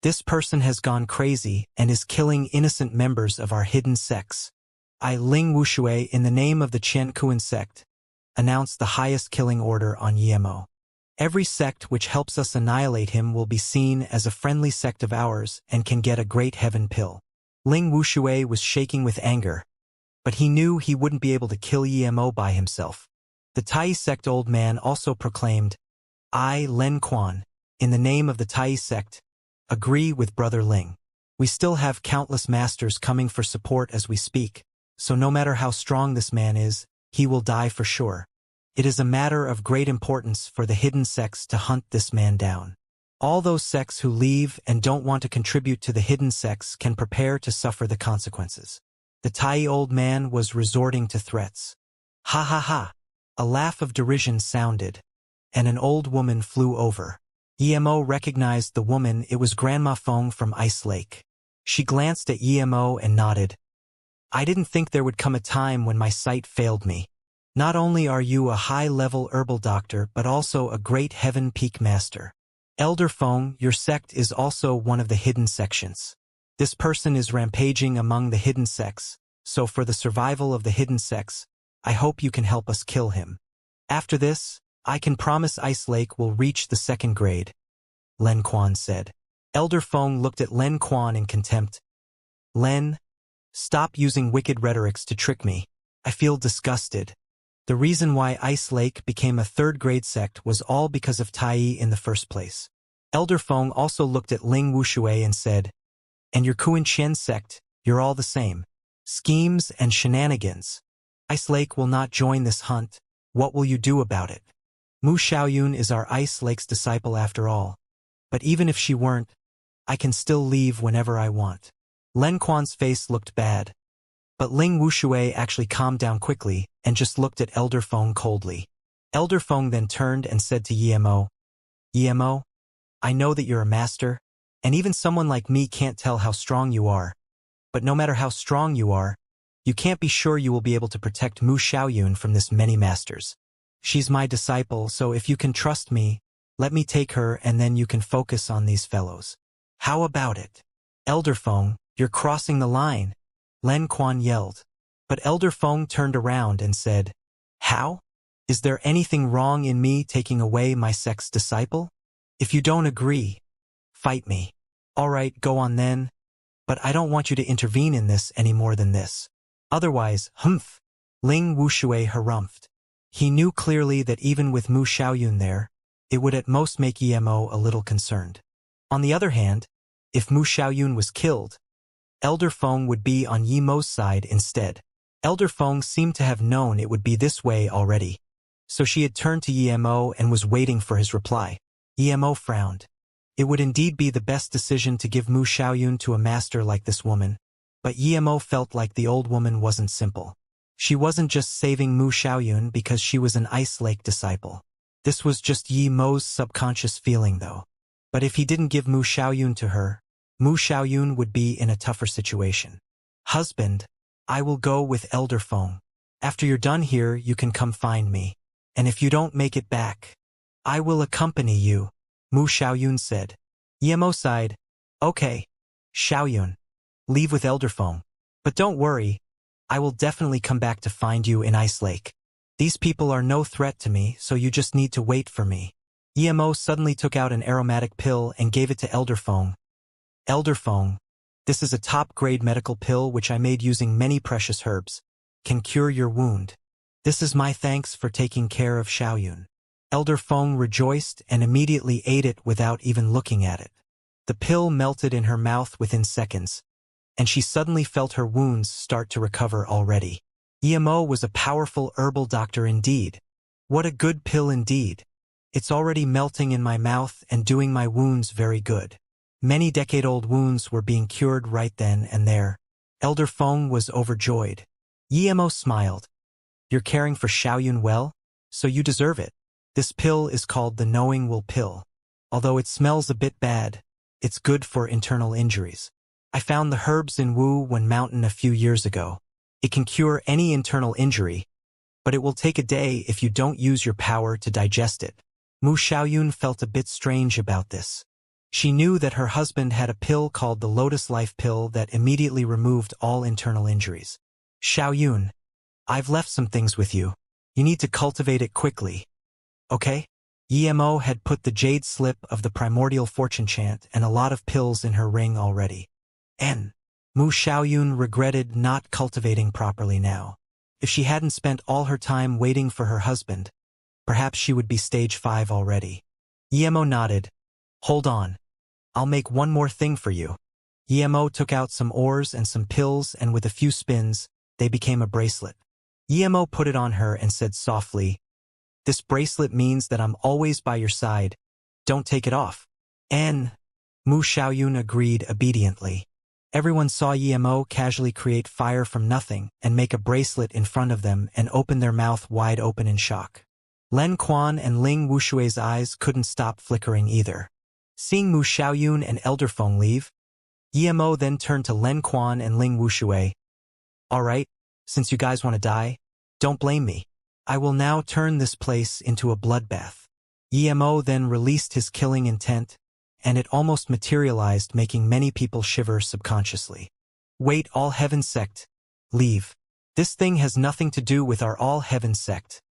This person has gone crazy and is killing innocent members of our hidden sects. I, Ling Wushui, in the name of the Qiankuan sect, announced the highest killing order on Emo. Every sect which helps us annihilate him will be seen as a friendly sect of ours and can get a great heaven pill. Ling Wushui was shaking with anger, but he knew he wouldn't be able to kill Emo by himself. The Tai sect old man also proclaimed, "I, Len Quan, in the name of the Tai sect, agree with Brother Ling. We still have countless masters coming for support as we speak, so no matter how strong this man is, he will die for sure. It is a matter of great importance for the hidden sects to hunt this man down. All those sects who leave and don't want to contribute to the hidden sects can prepare to suffer the consequences." The Tai old man was resorting to threats. Ha ha ha! A laugh of derision sounded, and an old woman flew over. Emo recognized the woman. It was Grandma Feng from Ice Lake. She glanced at Emo and nodded. "I didn't think there would come a time when my sight failed me. Not only are you a high-level herbal doctor but also a great heaven peak master. Elder Feng, your sect is also one of the hidden sections. This person is rampaging among the hidden sects, so for the survival of the hidden sects, I hope you can help us kill him. After this, I can promise Ice Lake will reach the 2nd grade, Len Quan said. Elder Feng looked at Len Quan in contempt. "Len, stop using wicked rhetorics to trick me. I feel disgusted. The reason why Ice Lake became a 3rd grade sect was all because of Tai in the first place." Elder Feng also looked at Ling Wushui and said, "And your Kuan Chen sect, you're all the same. Schemes and shenanigans. Ice Lake will not join this hunt. What will you do about it? Mu Xiaoyun is our Ice Lake's disciple after all. But even if she weren't, I can still leave whenever I want." Len Quan's face looked bad, but Ling Wushui actually calmed down quickly and just looked at Elder Feng coldly. Elder Feng then turned and said to Emo, "Emo, I know that you're a master, and even someone like me can't tell how strong you are. But no matter how strong you are, you can't be sure you will be able to protect Mu Xiaoyun from this many masters. She's my disciple, so if you can trust me, Let me take her and then you can focus on these fellows. How about it? Elder Feng, you're crossing the line, Len Quan yelled. But Elder Feng turned around and said, How? Is there anything wrong in me taking away my sect's disciple? If you don't agree, fight me. All right, go on then. But I don't want you to intervene in this any more than this. Otherwise, humph. Ling Wushui harumphed. He knew clearly that even with Mu Xiaoyun there, it would at most make Emo a little concerned. On the other hand, if Mu Xiaoyun was killed, Elder Feng would be on Yemo's side instead. Elder Feng seemed to have known it would be this way already. So she had turned to Emo and was waiting for his reply. Emo frowned. It would indeed be the best decision to give Mu Xiaoyun to a master like this woman. But Emo felt like the old woman wasn't simple. She wasn't just saving Mu Xiaoyun because she was an Ice Lake disciple. This was just Yemo's subconscious feeling though. But if he didn't give Mu Xiaoyun to her, Mu Xiaoyun would be in a tougher situation. Husband, I will go with Elder Feng. After you're done here, you can come find me. And if you don't make it back, I will accompany you, Mu Xiaoyun said. Emo sighed. Okay, Xiaoyun. Leave with Elder Feng. But don't worry, I will definitely come back to find you in Ice Lake. These people are no threat to me, so you just need to wait for me. Emo suddenly took out an aromatic pill and gave it to Elder Feng. Elder Feng, this is a top-grade medical pill which I made using many precious herbs. Can cure your wound. This is my thanks for taking care of Xiaoyun. Elder Feng rejoiced and immediately ate it without even looking at it. The pill melted in her mouth within seconds, and she suddenly felt her wounds start to recover already. Emo was a powerful herbal doctor indeed. What a good pill indeed. It's already melting in my mouth and doing my wounds very good. Many decade-old wounds were being cured right then and there. Elder Feng was overjoyed. Emo smiled. You're caring for Xiaoyun well? So you deserve it. This pill is called the Knowing Will pill. Although it smells a bit bad, it's good for internal injuries. I found the herbs in Wu Wen Mountain a few years ago. It can cure any internal injury, but it will take a day if you don't use your power to digest it. Mu Xiaoyun felt a bit strange about this. She knew that her husband had a pill called the Lotus Life pill that immediately removed all internal injuries. Xiaoyun, I've left some things with you. You need to cultivate it quickly. Okay? Emo had put the jade slip of the primordial fortune chant and a lot of pills in her ring already. Mu Xiaoyun regretted not cultivating properly now. If she hadn't spent all her time waiting for her husband, perhaps she would be stage 5 already. Emo nodded. Hold on. I'll make one more thing for you. Emo took out some ores and some pills, and with a few spins, they became a bracelet. Emo put it on her and said softly, This bracelet means that I'm always by your side. Don't take it off. Mu Xiaoyun agreed obediently. Everyone saw Emo casually create fire from nothing and make a bracelet in front of them and open their mouth wide open in shock. Len Quan and Ling Wushui's eyes couldn't stop flickering either. Seeing Mu Xiaoyun and Elder Feng leave, Emo then turned to Len Quan and Ling Wushui. All right, since you guys want to die, don't blame me. I will now turn this place into a bloodbath. Emo then released his killing intent, and it almost materialized, making many people shiver subconsciously. Wait, All Heaven sect, leave. This thing has nothing to do with our All Heaven sect.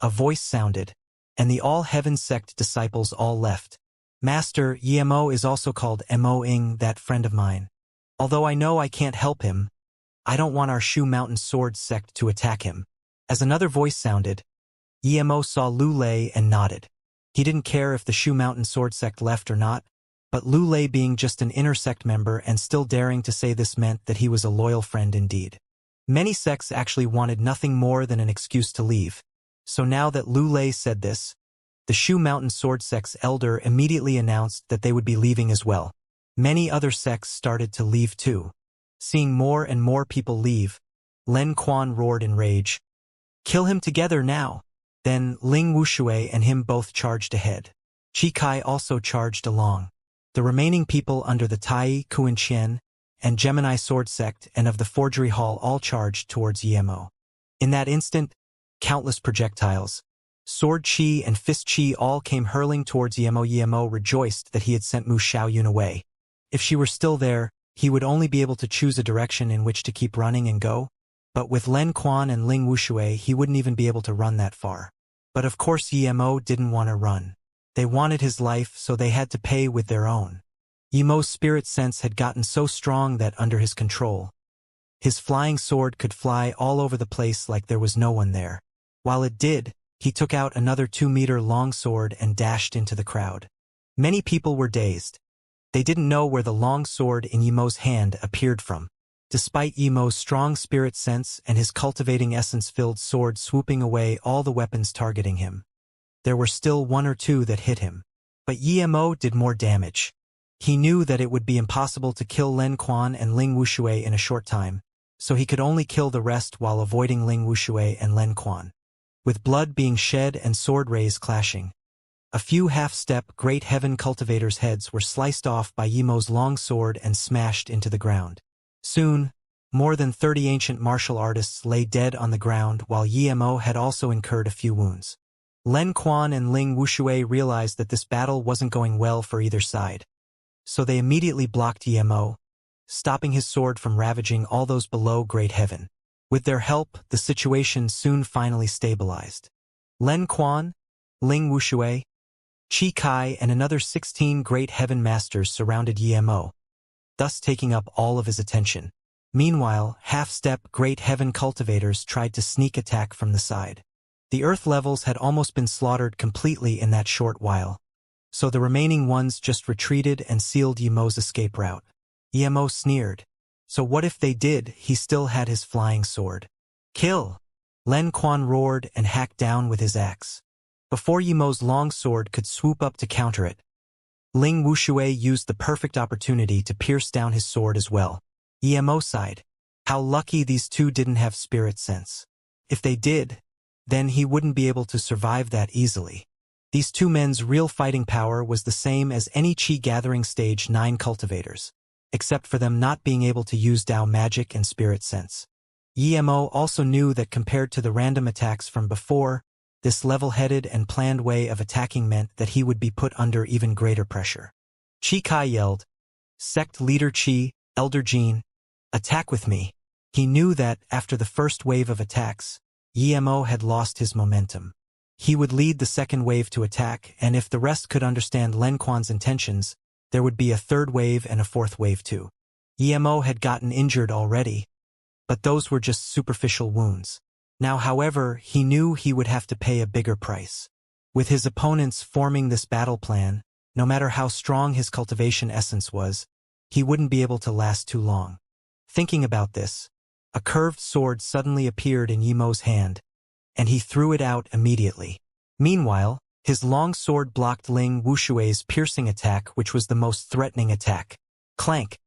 A voice sounded, and the All Heaven sect disciples all left. Master, Emo is also called Mo-ing, that friend of mine. Although I know I can't help him, I don't want our Shu Mountain Sword sect to attack him. As another voice sounded, Emo saw Lu Lei and nodded. He didn't care if the Shu Mountain Sword sect left or not, but Lu Lei being just an inner sect member and still daring to say this meant that he was a loyal friend indeed. Many sects actually wanted nothing more than an excuse to leave. So now that Lu Lei said this, the Shu Mountain Sword sect's elder immediately announced that they would be leaving as well. Many other sects started to leave too. Seeing more and more people leave, Len Quan roared in rage. Kill him together now. Then Ling Wushui and him both charged ahead. Chi Kai also charged along. The remaining people under the Tai Kuan Qian and Gemini Sword sect and of the Forgery Hall all charged towards Emo. In that instant, countless projectiles, Sword chi and fist chi all came hurling towards Yemo. Yemo rejoiced that he had sent Mu Xiaoyun away. If she were still there, he would only be able to choose a direction in which to keep running and go. But with Len Quan and Ling Wushui, he wouldn't even be able to run that far. But of course Yemo didn't want to run. They wanted his life, so they had to pay with their own. Yemo's spirit sense had gotten so strong that under his control, his flying sword could fly all over the place like there was no one there. While it did, he took out another 2-meter-long sword and dashed into the crowd. Many people were dazed. They didn't know where the long sword in Yemo's hand appeared from. Despite Yemo's strong spirit sense and his cultivating essence-filled sword swooping away all the weapons targeting him, there were still 1 or 2 that hit him. But Yemo did more damage. He knew that it would be impossible to kill Len Quan and Ling Wushui in a short time, so he could only kill the rest while avoiding Ling Wushui and Len Quan. With blood being shed and sword rays clashing, a few half-step Great Heaven cultivators' heads were sliced off by Yemo's long sword and smashed into the ground. Soon, more than 30 ancient martial artists lay dead on the ground while Yemo had also incurred a few wounds. Len Quan and Ling Wushui realized that this battle wasn't going well for either side, so they immediately blocked Yemo, stopping his sword from ravaging all those below Great Heaven. With their help, the situation soon finally stabilized. Len Quan, Ling Wushui, Chi Kai and another 16 Great Heaven Masters surrounded Yemo, thus taking up all of his attention. Meanwhile, half-step Great Heaven cultivators tried to sneak attack from the side. The Earth levels had almost been slaughtered completely in that short while, so the remaining ones just retreated and sealed Yemo's escape route. Yemo sneered. So what if they did? He still had his flying sword. Kill! Len Quan roared and hacked down with his axe. Before Yemo's long sword could swoop up to counter it, Ling Wushui used the perfect opportunity to pierce down his sword as well. Yemo sighed. How lucky these two didn't have spirit sense. If they did, then he wouldn't be able to survive that easily. These two men's real fighting power was the same as any Qi gathering stage 9 cultivators, except for them not being able to use Dao magic and spirit sense. Yemo also knew that compared to the random attacks from before, this level-headed and planned way of attacking meant that he would be put under even greater pressure. Chi Kai yelled, "Sect Leader Chi, Elder Jean, attack with me." He knew that, after the first wave of attacks, Yemo had lost his momentum. He would lead the second wave to attack, and if the rest could understand Len Quan's intentions, there would be a third wave and a fourth wave too. Yemo had gotten injured already, but those were just superficial wounds. Now, however, he knew he would have to pay a bigger price. With his opponents forming this battle plan, no matter how strong his cultivation essence was, he wouldn't be able to last too long. Thinking about this, a curved sword suddenly appeared in Yemo's hand, and he threw it out immediately. Meanwhile, his long sword blocked Ling Wushui's piercing attack, which was the most threatening attack. Clank!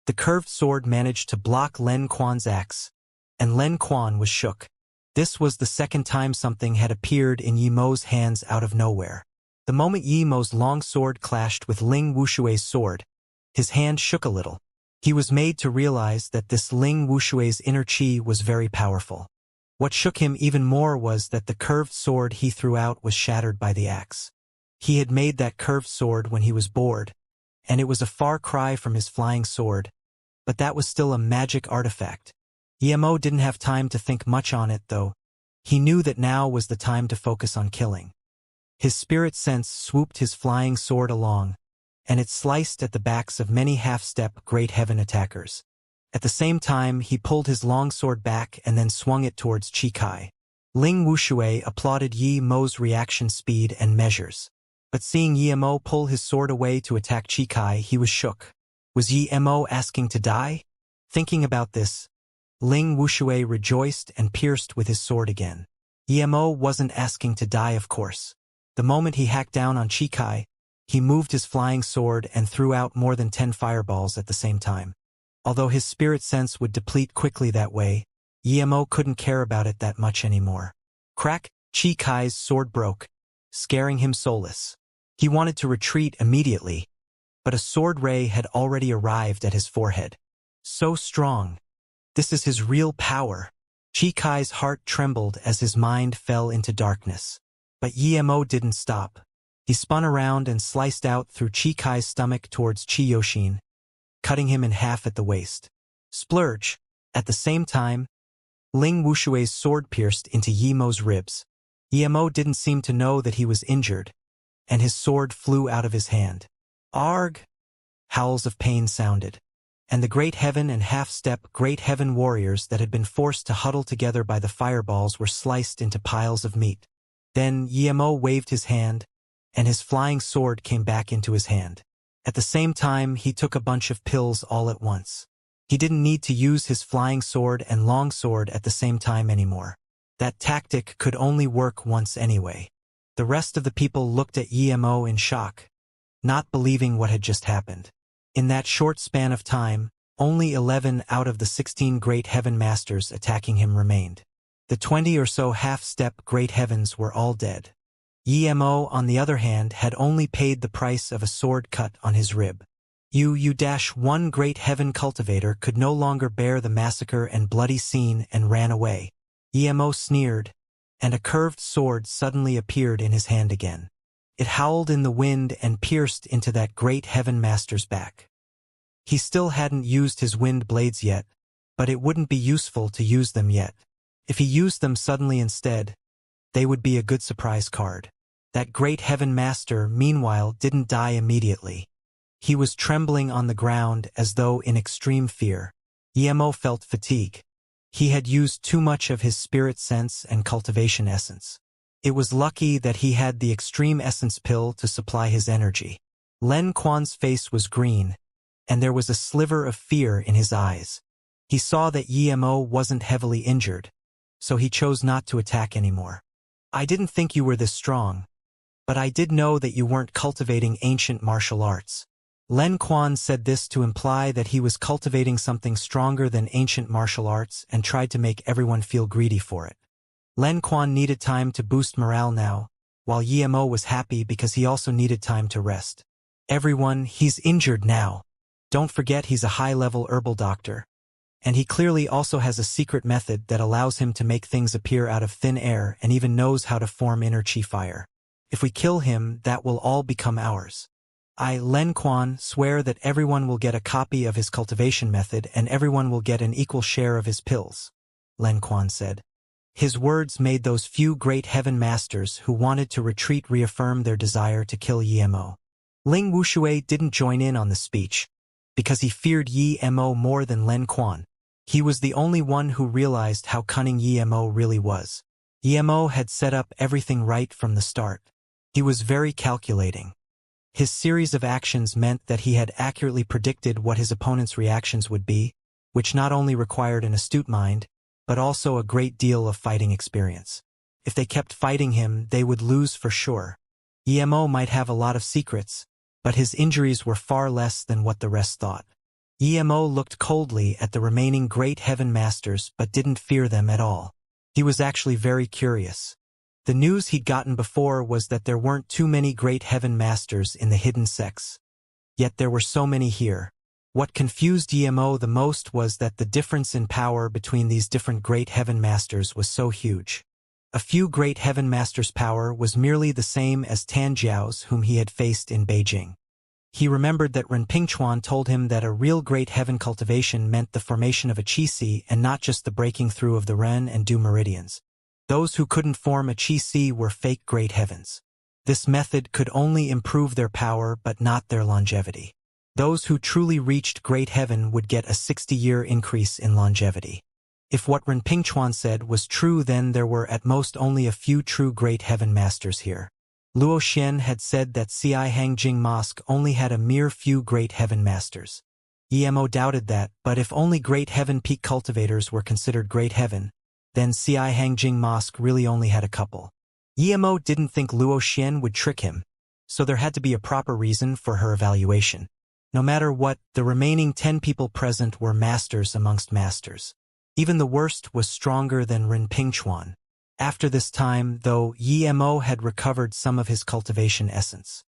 The curved sword managed to block Len Quan's axe, and Len Quan was shook. This was the second time something had appeared in Yemo's hands out of nowhere. The moment Yemo's long sword clashed with Ling Wushui's sword, his hand shook a little. He was made to realize that this Ling Wushui's inner chi was very powerful. What shook him even more was that the curved sword he threw out was shattered by the axe. He had made that curved sword when he was bored, and it was a far cry from his flying sword, but that was still a magic artifact. Yemo didn't have time to think much on it, though. He knew that now was the time to focus on killing. His spirit sense swooped his flying sword along, and it sliced at the backs of many half-step Great Heaven attackers. At the same time, he pulled his long sword back and then swung it towards Chi Kai. Ling Wushui applauded Yemo's reaction speed and measures. But seeing Yemo pull his sword away to attack Chi Kai, he was shook. Was Yemo asking to die? Thinking about this, Ling Wushui rejoiced and pierced with his sword again. Yemo wasn't asking to die, of course. The moment he hacked down on Chi Kai, he moved his flying sword and threw out more than 10 fireballs at the same time. Although his spirit sense would deplete quickly that way, Yemo couldn't care about it that much anymore. Crack! Chi Kai's sword broke, scaring him soulless. He wanted to retreat immediately, but a sword ray had already arrived at his forehead. So strong. This is his real power. Chi Kai's heart trembled as his mind fell into darkness. But Yemo didn't stop. He spun around and sliced out through Chi Kai's stomach towards Chi Yoshin, cutting him in half at the waist. Splurge! At the same time, Ling Wushui's sword pierced into Yemo's ribs. Yemo didn't seem to know that he was injured, and his sword flew out of his hand. Arg! Howls of pain sounded, and the Great Heaven and half-step Great Heaven warriors that had been forced to huddle together by the fireballs were sliced into piles of meat. Then Yemo waved his hand, and his flying sword came back into his hand. At the same time, he took a bunch of pills all at once. He didn't need to use his flying sword and long sword at the same time anymore. That tactic could only work once anyway. The rest of the people looked at Yemo in shock, not believing what had just happened. In that short span of time, only 11 out of the 16 Great Heaven Masters attacking him remained. The 20 or so half-step Great Heavens were all dead. Yemo, on the other hand, had only paid the price of a sword cut on his rib. One Great Heaven cultivator could no longer bear the massacre and bloody scene and ran away. Yemo sneered, and a curved sword suddenly appeared in his hand again. It howled in the wind and pierced into that Great Heaven Master's back. He still hadn't used his wind blades yet, but it wouldn't be useful to use them yet. If he used them suddenly instead, they would be a good surprise card. That Great Heaven Master, meanwhile, didn't die immediately. He was trembling on the ground as though in extreme fear. Yemo felt fatigue. He had used too much of his spirit sense and cultivation essence. It was lucky that he had the extreme essence pill to supply his energy. Len Quan's face was green, and there was a sliver of fear in his eyes. He saw that Yemo wasn't heavily injured, so he chose not to attack anymore. I didn't think you were this strong, but I did know that you weren't cultivating ancient martial arts. Len Quan said this to imply that he was cultivating something stronger than ancient martial arts and tried to make everyone feel greedy for it. Len Quan needed time to boost morale now, while Yemo was happy because he also needed time to rest. Everyone, he's injured now. Don't forget he's a high-level herbal doctor. And he clearly also has a secret method that allows him to make things appear out of thin air and even knows how to form inner chi fire. If we kill him, that will all become ours. I, Len Quan, swear that everyone will get a copy of his cultivation method and everyone will get an equal share of his pills, Len Quan said. His words made those few Great Heaven Masters who wanted to retreat reaffirm their desire to kill Yemo. Ling Wushui didn't join in on the speech, because he feared Yemo more than Len Quan. He was the only one who realized how cunning Yemo really was. Yemo had set up everything right from the start. He was very calculating. His series of actions meant that he had accurately predicted what his opponent's reactions would be, which not only required an astute mind, but also a great deal of fighting experience. If they kept fighting him, they would lose for sure. Yemo might have a lot of secrets, but his injuries were far less than what the rest thought. Yemo looked coldly at the remaining Great Heaven Masters but didn't fear them at all. He was actually very curious. The news he'd gotten before was that there weren't too many Great Heaven Masters in the hidden sects. Yet there were so many here. What confused Yemo the most was that the difference in power between these different Great Heaven Masters was so huge. A few Great Heaven Masters' power was merely the same as Tan Jiao's whom he had faced in Beijing. He remembered that Ren Pingchuan told him that a real Great Heaven cultivation meant the formation of a Qi-Si and not just the breaking through of the Ren and Du meridians. Those who couldn't form a Qi-Si were fake Great Heavens. This method could only improve their power but not their longevity. Those who truly reached Great Heaven would get a 60-year increase in longevity. If what Ren Pingchuan said was true, then there were at most only a few true Great Heaven Masters here. Luo Xian had said that Xianxia Mosque only had a mere few Great Heaven Masters. Yemo doubted that, but if only Great Heaven Peak cultivators were considered Great Heaven, then Xianxia Mosque really only had a couple. Yemo didn't think Luo Xian would trick him, so there had to be a proper reason for her evaluation. No matter what, the remaining 10 people present were masters amongst masters. Even the worst was stronger than Ren Pingchuan. After this time, though, Yemo had recovered some of his cultivation essence.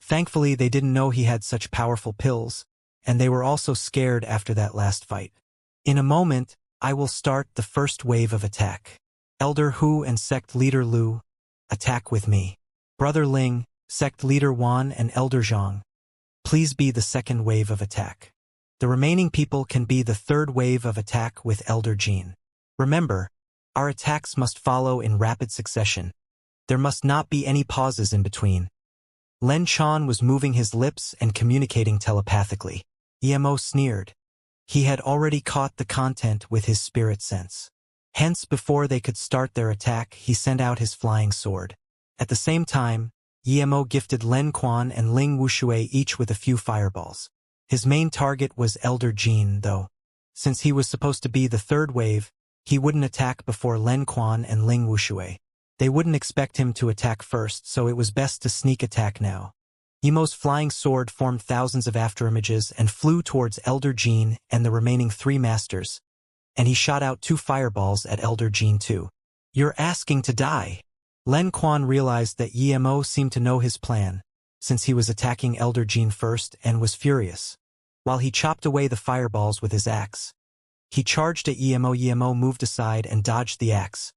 Thankfully, they didn't know he had such powerful pills, and they were also scared after that last fight. In a moment, I will start the first wave of attack. Elder Hu and sect leader Lu, attack with me. Brother Ling, sect leader Wan and Elder Zhang, please be the second wave of attack. The remaining people can be the third wave of attack with Elder Jean. Remember, our attacks must follow in rapid succession. There must not be any pauses in between. Len Chan was moving his lips and communicating telepathically. Emo sneered. He had already caught the content with his spirit sense. Hence, before they could start their attack, he sent out his flying sword. At the same time, Emo gifted Len Quan and Ling Wushui each with a few fireballs. His main target was Elder Jean, though. Since he was supposed to be the third wave, he wouldn't attack before Len Quan and Ling Wushui. They wouldn't expect him to attack first, so it was best to sneak attack now. Emo's flying sword formed thousands of afterimages and flew towards Elder Jean and the remaining 3 masters, and he shot out 2 fireballs at Elder Jean too. You're asking to die. Len Quan realized that Emo seemed to know his plan, since he was attacking Elder Jean first and was furious. While he chopped away the fireballs with his axe, he charged at Emo. Emo moved aside and dodged the axe,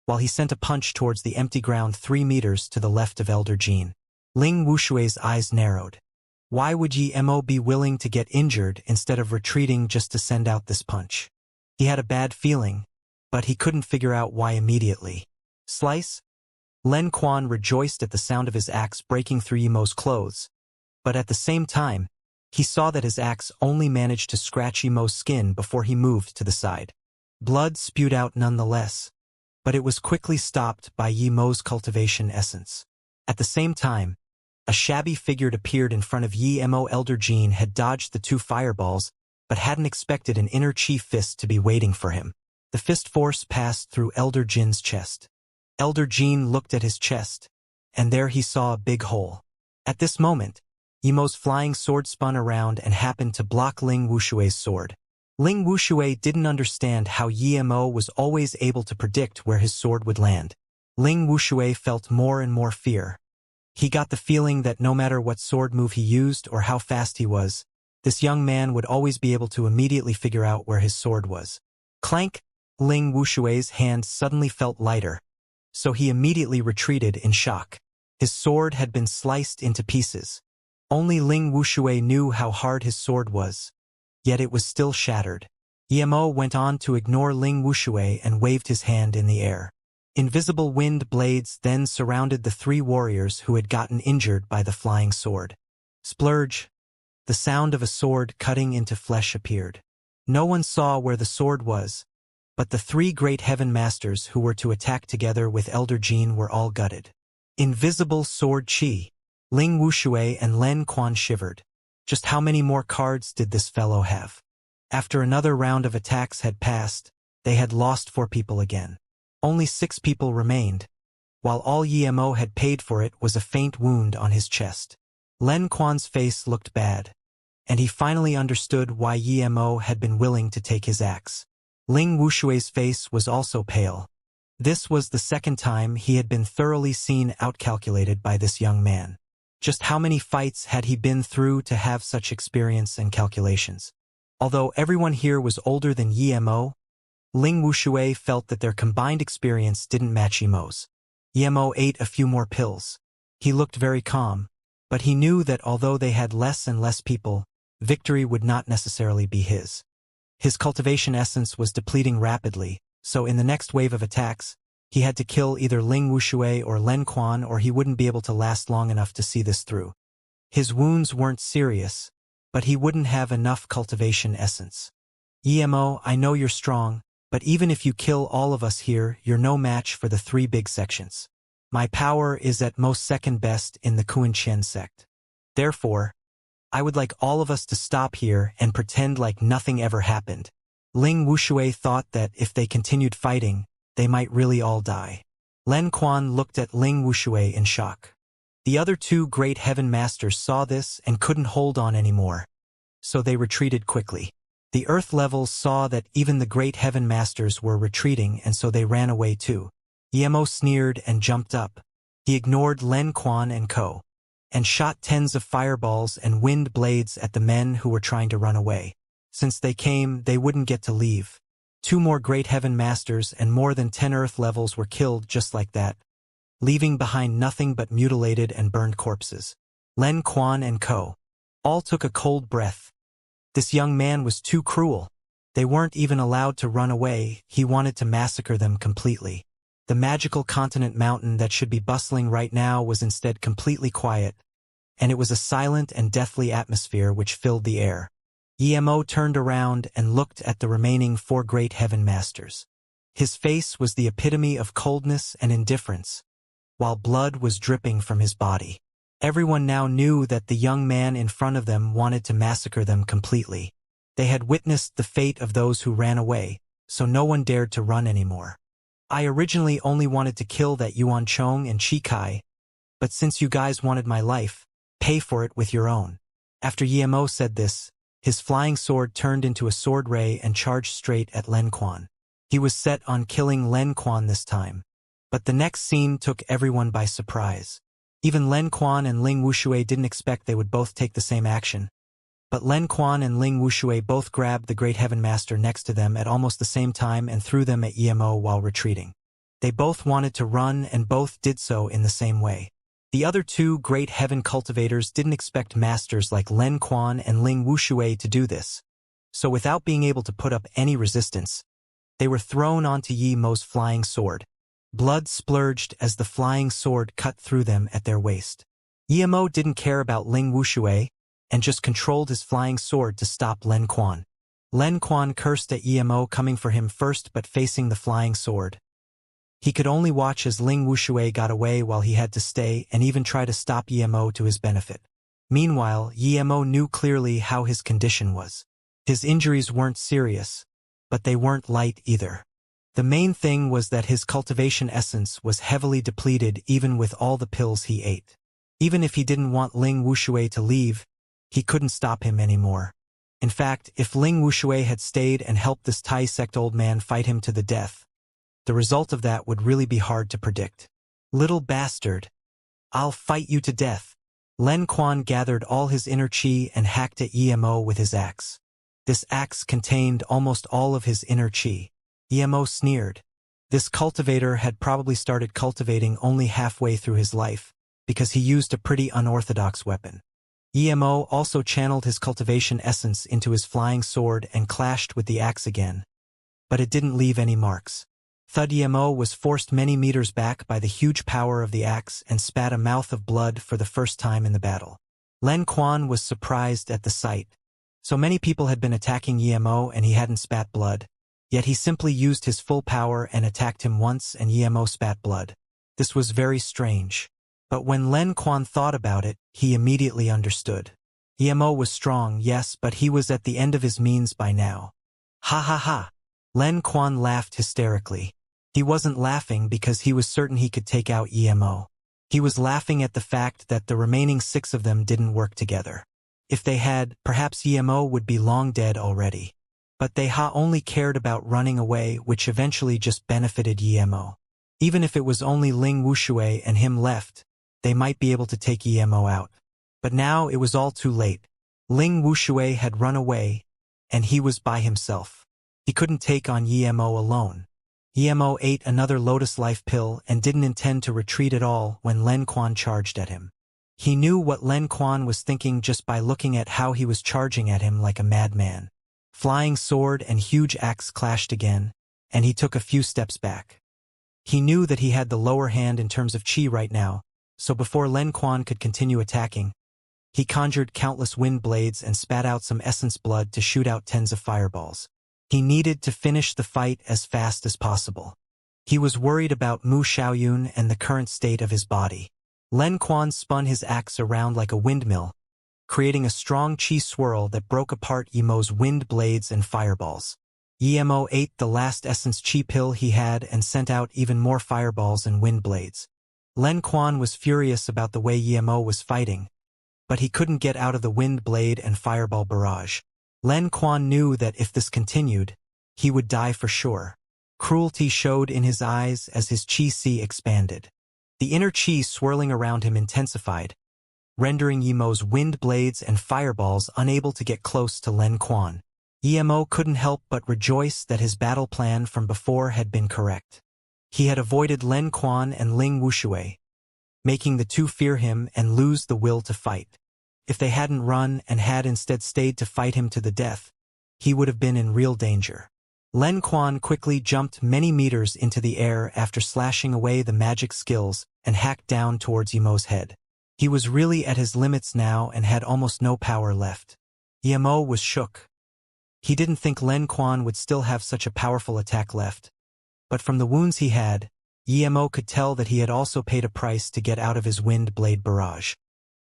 while he sent a punch towards the empty ground 3 meters to the left of Elder Jean. Ling Wushui's eyes narrowed. Why would Emo be willing to get injured instead of retreating just to send out this punch? He had a bad feeling, but he couldn't figure out why immediately. Slice? Len Quan rejoiced at the sound of his axe breaking through Emo's clothes, but at the same time, he saw that his axe only managed to scratch Emo's skin before he moved to the side. Blood spewed out nonetheless, but it was quickly stopped by Emo's cultivation essence. At the same time, a shabby figure appeared in front of Emo. Elder Jean had dodged the 2 fireballs, but hadn't expected an inner chi fist to be waiting for him. The fist force passed through Elder Jin's chest. Elder Jean looked at his chest, and there he saw a big hole. At this moment, Emo's flying sword spun around and happened to block Ling Wushui's sword. Ling Wushui didn't understand how Emo was always able to predict where his sword would land. Ling Wushui felt more and more fear. He got the feeling that no matter what sword move he used or how fast he was, this young man would always be able to immediately figure out where his sword was. Clank! Ling Wushui's hand suddenly felt lighter, so he immediately retreated in shock. His sword had been sliced into pieces. Only Ling Wushui knew how hard his sword was, yet it was still shattered. Emo went on to ignore Ling Wushui and waved his hand in the air. Invisible wind blades then surrounded the 3 warriors who had gotten injured by the flying sword. Splurge! The sound of a sword cutting into flesh appeared. No one saw where the sword was, but the 3 great heaven masters who were to attack together with Elder Jean were all gutted. Invisible sword chi! Ling Wushui and Len Quan shivered. Just how many more cards did this fellow have? After another round of attacks had passed, they had lost 4 people again. Only 6 people remained, while all Emo had paid for it was a faint wound on his chest. Len Quan's face looked bad, and he finally understood why Emo had been willing to take his axe. Ling Wushui's face was also pale. This was the second time he had been thoroughly seen outcalculated by this young man. Just how many fights had he been through to have such experience and calculations? Although everyone here was older than Emo, Ling Wushui felt that their combined experience didn't match Emo's. Emo ate a few more pills. He looked very calm, but he knew that although they had less and less people, victory would not necessarily be his. His cultivation essence was depleting rapidly, so in the next wave of attacks, he had to kill either Ling Wushui or Len Quan or he wouldn't be able to last long enough to see this through. His wounds weren't serious, but he wouldn't have enough cultivation essence. Emo, I know you're strong, but even if you kill all of us here, you're no match for the 3 big sections. My power is at most second best in the Kuan-Chen sect. Therefore, I would like all of us to stop here and pretend like nothing ever happened. Ling Wushui thought that if they continued fighting, they might really all die. Len Quan looked at Ling Wushui in shock. The other 2 great heaven masters saw this and couldn't hold on anymore, so they retreated quickly. The earth levels saw that even the great heaven masters were retreating and so they ran away too. Emo sneered and jumped up. He ignored Len Quan and co. and shot tens of fireballs and wind blades at the men who were trying to run away. Since they came, they wouldn't get to leave. 2 more great heaven masters and more than 10 earth levels were killed just like that. leaving behind nothing but mutilated and burned corpses. Len Quan and Co. all took a cold breath. This young man was too cruel. They weren't even allowed to run away, he wanted to massacre them completely. The magical continent mountain that should be bustling right now was instead completely quiet, and it was a silent and deathly atmosphere which filled the air. Emo turned around and looked at the remaining 4 great heaven masters. His face was the epitome of coldness and indifference, while blood was dripping from his body. Everyone now knew that the young man in front of them wanted to massacre them completely. They had witnessed the fate of those who ran away, so no one dared to run anymore. I originally only wanted to kill that Yuan Chong and Chi Kai, but since you guys wanted my life, pay for it with your own. After Emo said this, his flying sword turned into a sword ray and charged straight at Len Quan. He was set on killing Len Quan this time. But the next scene took everyone by surprise. Even Len Quan and Ling Wushui didn't expect they would both take the same action. But Len Quan and Ling Wushui both grabbed the Great Heaven Master next to them at almost the same time and threw them at Emo while retreating. They both wanted to run and both did so in the same way. The other 2 Great Heaven cultivators didn't expect masters like Len Quan and Ling Wushui to do this. So without being able to put up any resistance, they were thrown onto Yemo's flying sword. Blood splurged as the flying sword cut through them at their waist. Emo didn't care about Ling Wushui and just controlled his flying sword to stop Len Quan. Len Quan cursed at Emo coming for him first but facing the flying sword. He could only watch as Ling Wushui got away while he had to stay and even try to stop Emo to his benefit. Meanwhile, Emo knew clearly how his condition was. His injuries weren't serious, but they weren't light either. The main thing was that his cultivation essence was heavily depleted even with all the pills he ate. Even if he didn't want Ling Wushui to leave, he couldn't stop him anymore. In fact, if Ling Wushui had stayed and helped this Tai sect old man fight him to the death, the result of that would really be hard to predict. Little bastard. I'll fight you to death. Len Quan gathered all his inner chi and hacked at Emo with his axe. This axe contained almost all of his inner chi. Emo sneered. This cultivator had probably started cultivating only halfway through his life, because he used a pretty unorthodox weapon. Emo also channeled his cultivation essence into his flying sword and clashed with the axe again. But it didn't leave any marks. Thud Emo was forced many meters back by the huge power of the axe and spat a mouth of blood for the first time in the battle. Len Quan was surprised at the sight. So many people had been attacking Emo and he hadn't spat blood. Yet he simply used his full power and attacked him once and Emo spat blood. This was very strange. But when Len Quan thought about it, he immediately understood. Emo was strong, yes, but he was at the end of his means by now. Ha ha ha. Len Quan laughed hysterically. He wasn't laughing because he was certain he could take out Emo. He was laughing at the fact that the remaining 6 of them didn't work together. If they had, perhaps Emo would be long dead already. But they only cared about running away, which eventually just benefited Emo. Even if it was only Ling Wushui and him left, they might be able to take Emo out. But now it was all too late. Ling Wushui had run away, and he was by himself. He couldn't take on Emo alone. Emo ate another Lotus Life pill and didn't intend to retreat at all when Len Quan charged at him. He knew what Len Quan was thinking just by looking at how he was charging at him like a madman. Flying sword and huge axe clashed again, and he took a few steps back. He knew that he had the lower hand in terms of chi right now, so before Len Quan could continue attacking, he conjured countless wind blades and spat out some essence blood to shoot out tens of fireballs. He needed to finish the fight as fast as possible. He was worried about Mu Xiaoyun and the current state of his body. Len Quan spun his axe around like a windmill, creating a strong chi swirl that broke apart Emo's wind blades and fireballs. Emo ate the last essence chi pill he had and sent out even more fireballs and wind blades. Len Quan was furious about the way Emo was fighting, but he couldn't get out of the wind blade and fireball barrage. Len Quan knew that if this continued, he would die for sure. Cruelty showed in his eyes as his chi-si expanded. The inner chi swirling around him intensified, rendering Emo's wind blades and fireballs unable to get close to Len Quan. Emo couldn't help but rejoice that his battle plan from before had been correct. He had avoided Len Quan and Ling Wuxia, making the two fear him and lose the will to fight. If they hadn't run and had instead stayed to fight him to the death, he would have been in real danger. Len Quan quickly jumped many meters into the air after slashing away the magic skills and hacked down towards Yemo's head. He was really at his limits now and had almost no power left. Yemo was shook. He didn't think Len Quan would still have such a powerful attack left. But from the wounds he had, Yemo could tell that he had also paid a price to get out of his wind blade barrage.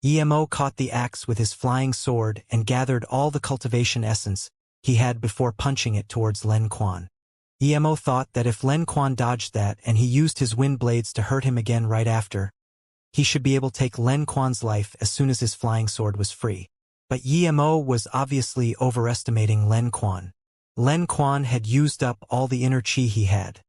Yemo caught the axe with his flying sword and gathered all the cultivation essence he had before punching it towards Len Quan. Yemo thought that if Len Quan dodged that and he used his wind blades to hurt him again right after, he should be able to take Len Quan's life as soon as his flying sword was free. But Yemo was obviously overestimating Len Quan. Len Quan had used up all the inner chi he had.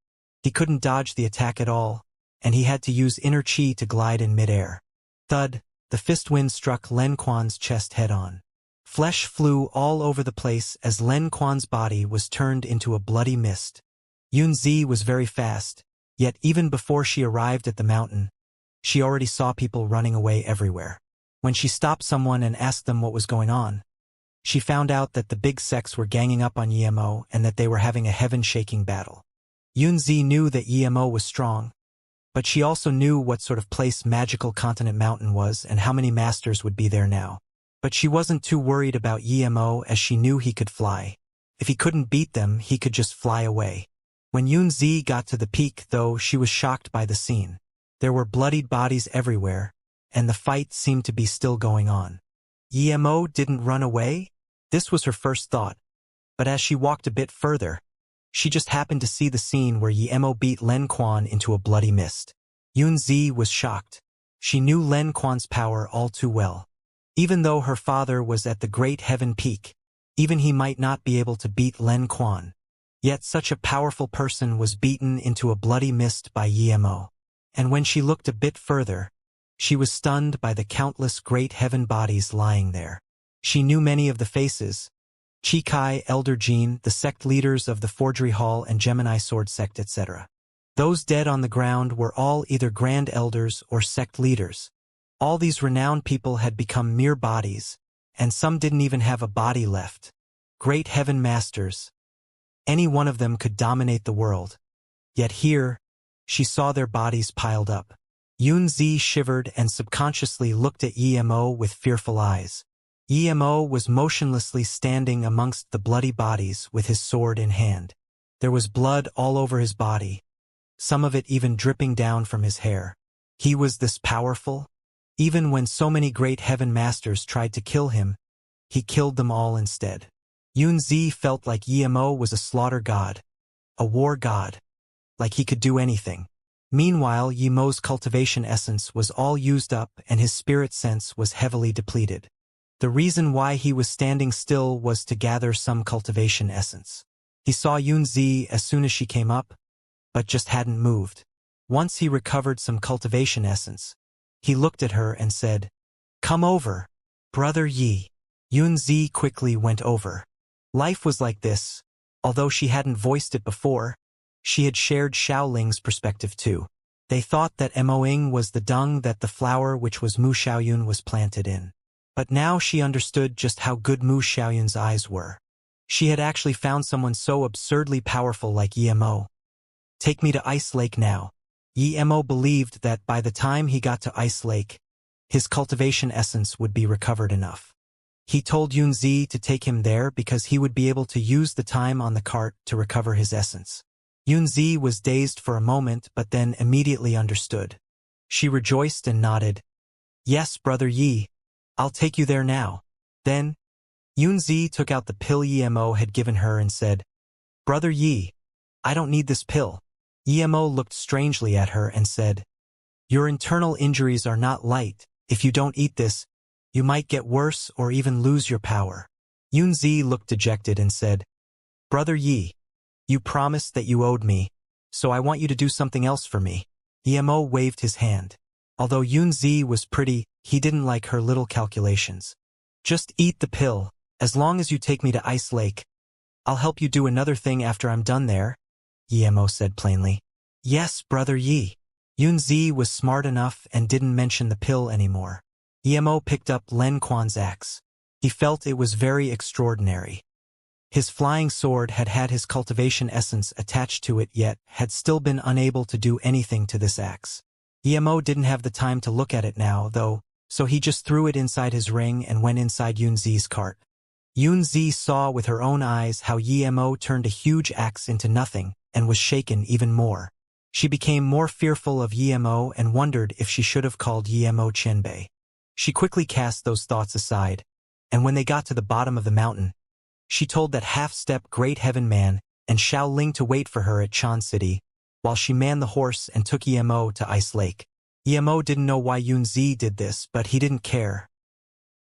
He couldn't dodge the attack at all, and he had to use inner chi to glide in midair. Thud, the fist wind struck Len Quan's chest head-on. Flesh flew all over the place as Len Quan's body was turned into a bloody mist. Yunzi was very fast, yet even before she arrived at the mountain, she already saw people running away everywhere. When she stopped someone and asked them what was going on, she found out that the big sects were ganging up on Yemo and that they were having a heaven-shaking battle. Yunzi knew that Yemo was strong, but she also knew what sort of place Magical Continent Mountain was and how many masters would be there now. But she wasn't too worried about Yemo as she knew he could fly. If he couldn't beat them, he could just fly away. When Yunzi got to the peak, though, she was shocked by the scene. There were bloodied bodies everywhere, and the fight seemed to be still going on. Yemo didn't run away? This was her first thought. But as she walked a bit further, she just happened to see the scene where Yemo beat Len Quan into a bloody mist. Yunzi was shocked. She knew Len Quan's power all too well. Even though her father was at the Great Heaven Peak, even he might not be able to beat Len Quan. Yet such a powerful person was beaten into a bloody mist by Yemo. And when she looked a bit further, she was stunned by the countless Great Heaven bodies lying there. She knew many of the faces: Chikai, Elder Jean, the sect leaders of the Forgery Hall and Gemini Sword Sect, etc. Those dead on the ground were all either Grand Elders or sect leaders. All these renowned people had become mere bodies, and some didn't even have a body left. Great Heaven Masters. Any one of them could dominate the world. Yet here, she saw their bodies piled up. Yunzi shivered and subconsciously looked at Yemo with fearful eyes. Yemo was motionlessly standing amongst the bloody bodies with his sword in hand. There was blood all over his body, some of it even dripping down from his hair. He was this powerful? Even when so many Great Heaven Masters tried to kill him, he killed them all instead. Yunzi felt like Yemo was a slaughter god, a war god, like he could do anything. Meanwhile, Yemo's cultivation essence was all used up and his spirit sense was heavily depleted. The reason why he was standing still was to gather some cultivation essence. He saw Yunzi as soon as she came up, but just hadn't moved. Once he recovered some cultivation essence, he looked at her and said, "Come over, Brother Yi." Yunzi quickly went over. Life was like this. Although she hadn't voiced it before, she had shared Xiaoling's perspective too. They thought that Moing was the dung that the flower which was Mu Xiaoyun was planted in. But now she understood just how good Mu Xiaoyun's eyes were. She had actually found someone so absurdly powerful like Yemo. Take me to Ice Lake now. Yemo believed that by the time he got to Ice Lake, his cultivation essence would be recovered enough. He told Yunzi to take him there because he would be able to use the time on the cart to recover his essence. Yunzi was dazed for a moment but then immediately understood. She rejoiced and nodded. "Yes, Brother Yi, I'll take you there now." Then, Yunzi took out the pill Yemo had given her and said, "Brother Yi, I don't need this pill." Yemo looked strangely at her and said, "Your internal injuries are not light. If you don't eat this, you might get worse or even lose your power." Yunzi looked dejected and said, "Brother Yi, you promised that you owed me, so I want you to do something else for me." Yemo waved his hand. Although Yunzi was pretty, he didn't like her little calculations. "Just eat the pill. As long as you take me to Ice Lake, I'll help you do another thing after I'm done there," Yemo said plainly. Yes, brother Yi. Yunzi was smart enough and didn't mention the pill anymore. Emo picked up Len Quan's axe. He felt it was very extraordinary. His flying sword had had his cultivation essence attached to it yet had still been unable to do anything to this axe. Emo didn't have the time to look at it now, though, so he just threw it inside his ring and went inside Yunzi's cart. Yunzi saw with her own eyes how Emo turned a huge axe into nothing and was shaken even more. She became more fearful of Emo and wondered if she should have called Emo Chenbei. She quickly cast those thoughts aside, and when they got to the bottom of the mountain, she told that half-step Great Heaven Man and Xiao Ling to wait for her at Chan City, while she manned the horse and took Emo to Ice Lake. Emo didn't know why Yunzi did this, but he didn't care.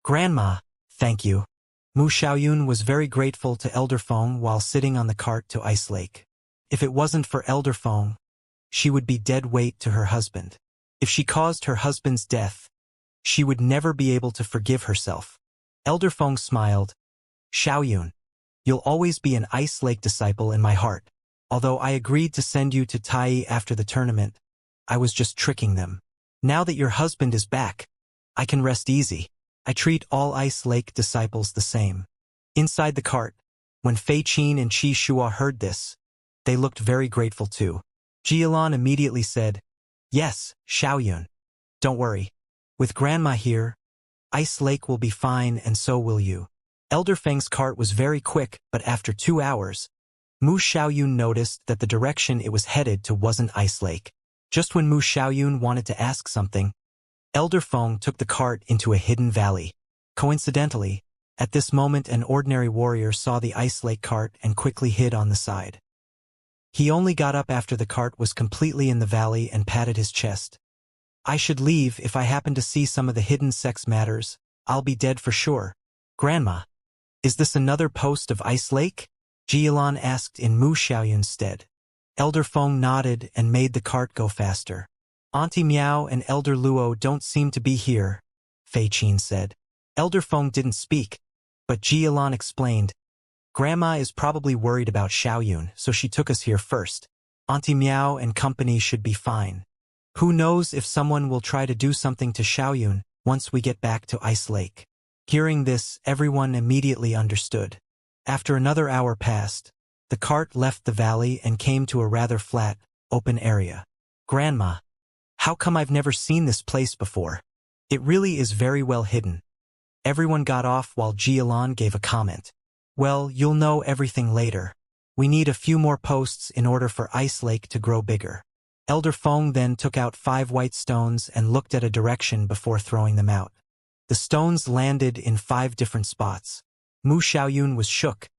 Grandma, thank you. Mu Xiaoyun was very grateful to Elder Feng while sitting on the cart to Ice Lake. If it wasn't for Elder Feng, she would be dead weight to her husband. If she caused her husband's death, she would never be able to forgive herself. Elder Feng smiled. Xiaoyun, you'll always be an Ice Lake disciple in my heart. Although I agreed to send you to Tai after the tournament, I was just tricking them. Now that your husband is back, I can rest easy. I treat all Ice Lake disciples the same. Inside the cart, when Fei Qin and Qi Shua heard this, they looked very grateful too. Jialan immediately said, Yes, Xiaoyun. Don't worry. With Grandma here, Ice Lake will be fine and so will you. Elder Feng's cart was very quick, but after 2 hours, Mu Xiaoyun noticed that the direction it was headed to wasn't Ice Lake. Just when Mu Xiaoyun wanted to ask something, Elder Feng took the cart into a hidden valley. Coincidentally, at this moment an ordinary warrior saw the Ice Lake cart and quickly hid on the side. He only got up after the cart was completely in the valley and patted his chest. I should leave if I happen to see some of the hidden sex matters. I'll be dead for sure. Grandma, is this another post of Ice Lake? Jialan asked in Mu Xiaoyun's stead. Elder Feng nodded and made the cart go faster. Auntie Miao and Elder Luo don't seem to be here, Fei Qin said. Elder Feng didn't speak, but Jialan explained. Grandma is probably worried about Xiaoyun, so she took us here first. Auntie Miao and company should be fine. Who knows if someone will try to do something to Xiaoyun once we get back to Ice Lake. Hearing this, everyone immediately understood. After another hour passed, the cart left the valley and came to a rather flat, open area. Grandma, how come I've never seen this place before? It really is very well hidden. Everyone got off while Jialan gave a comment. Well, you'll know everything later. We need a few more posts in order for Ice Lake to grow bigger. Elder Feng then took out 5 white stones and looked at a direction before throwing them out. The stones landed in 5 different spots. Mu Xiaoyun was shook.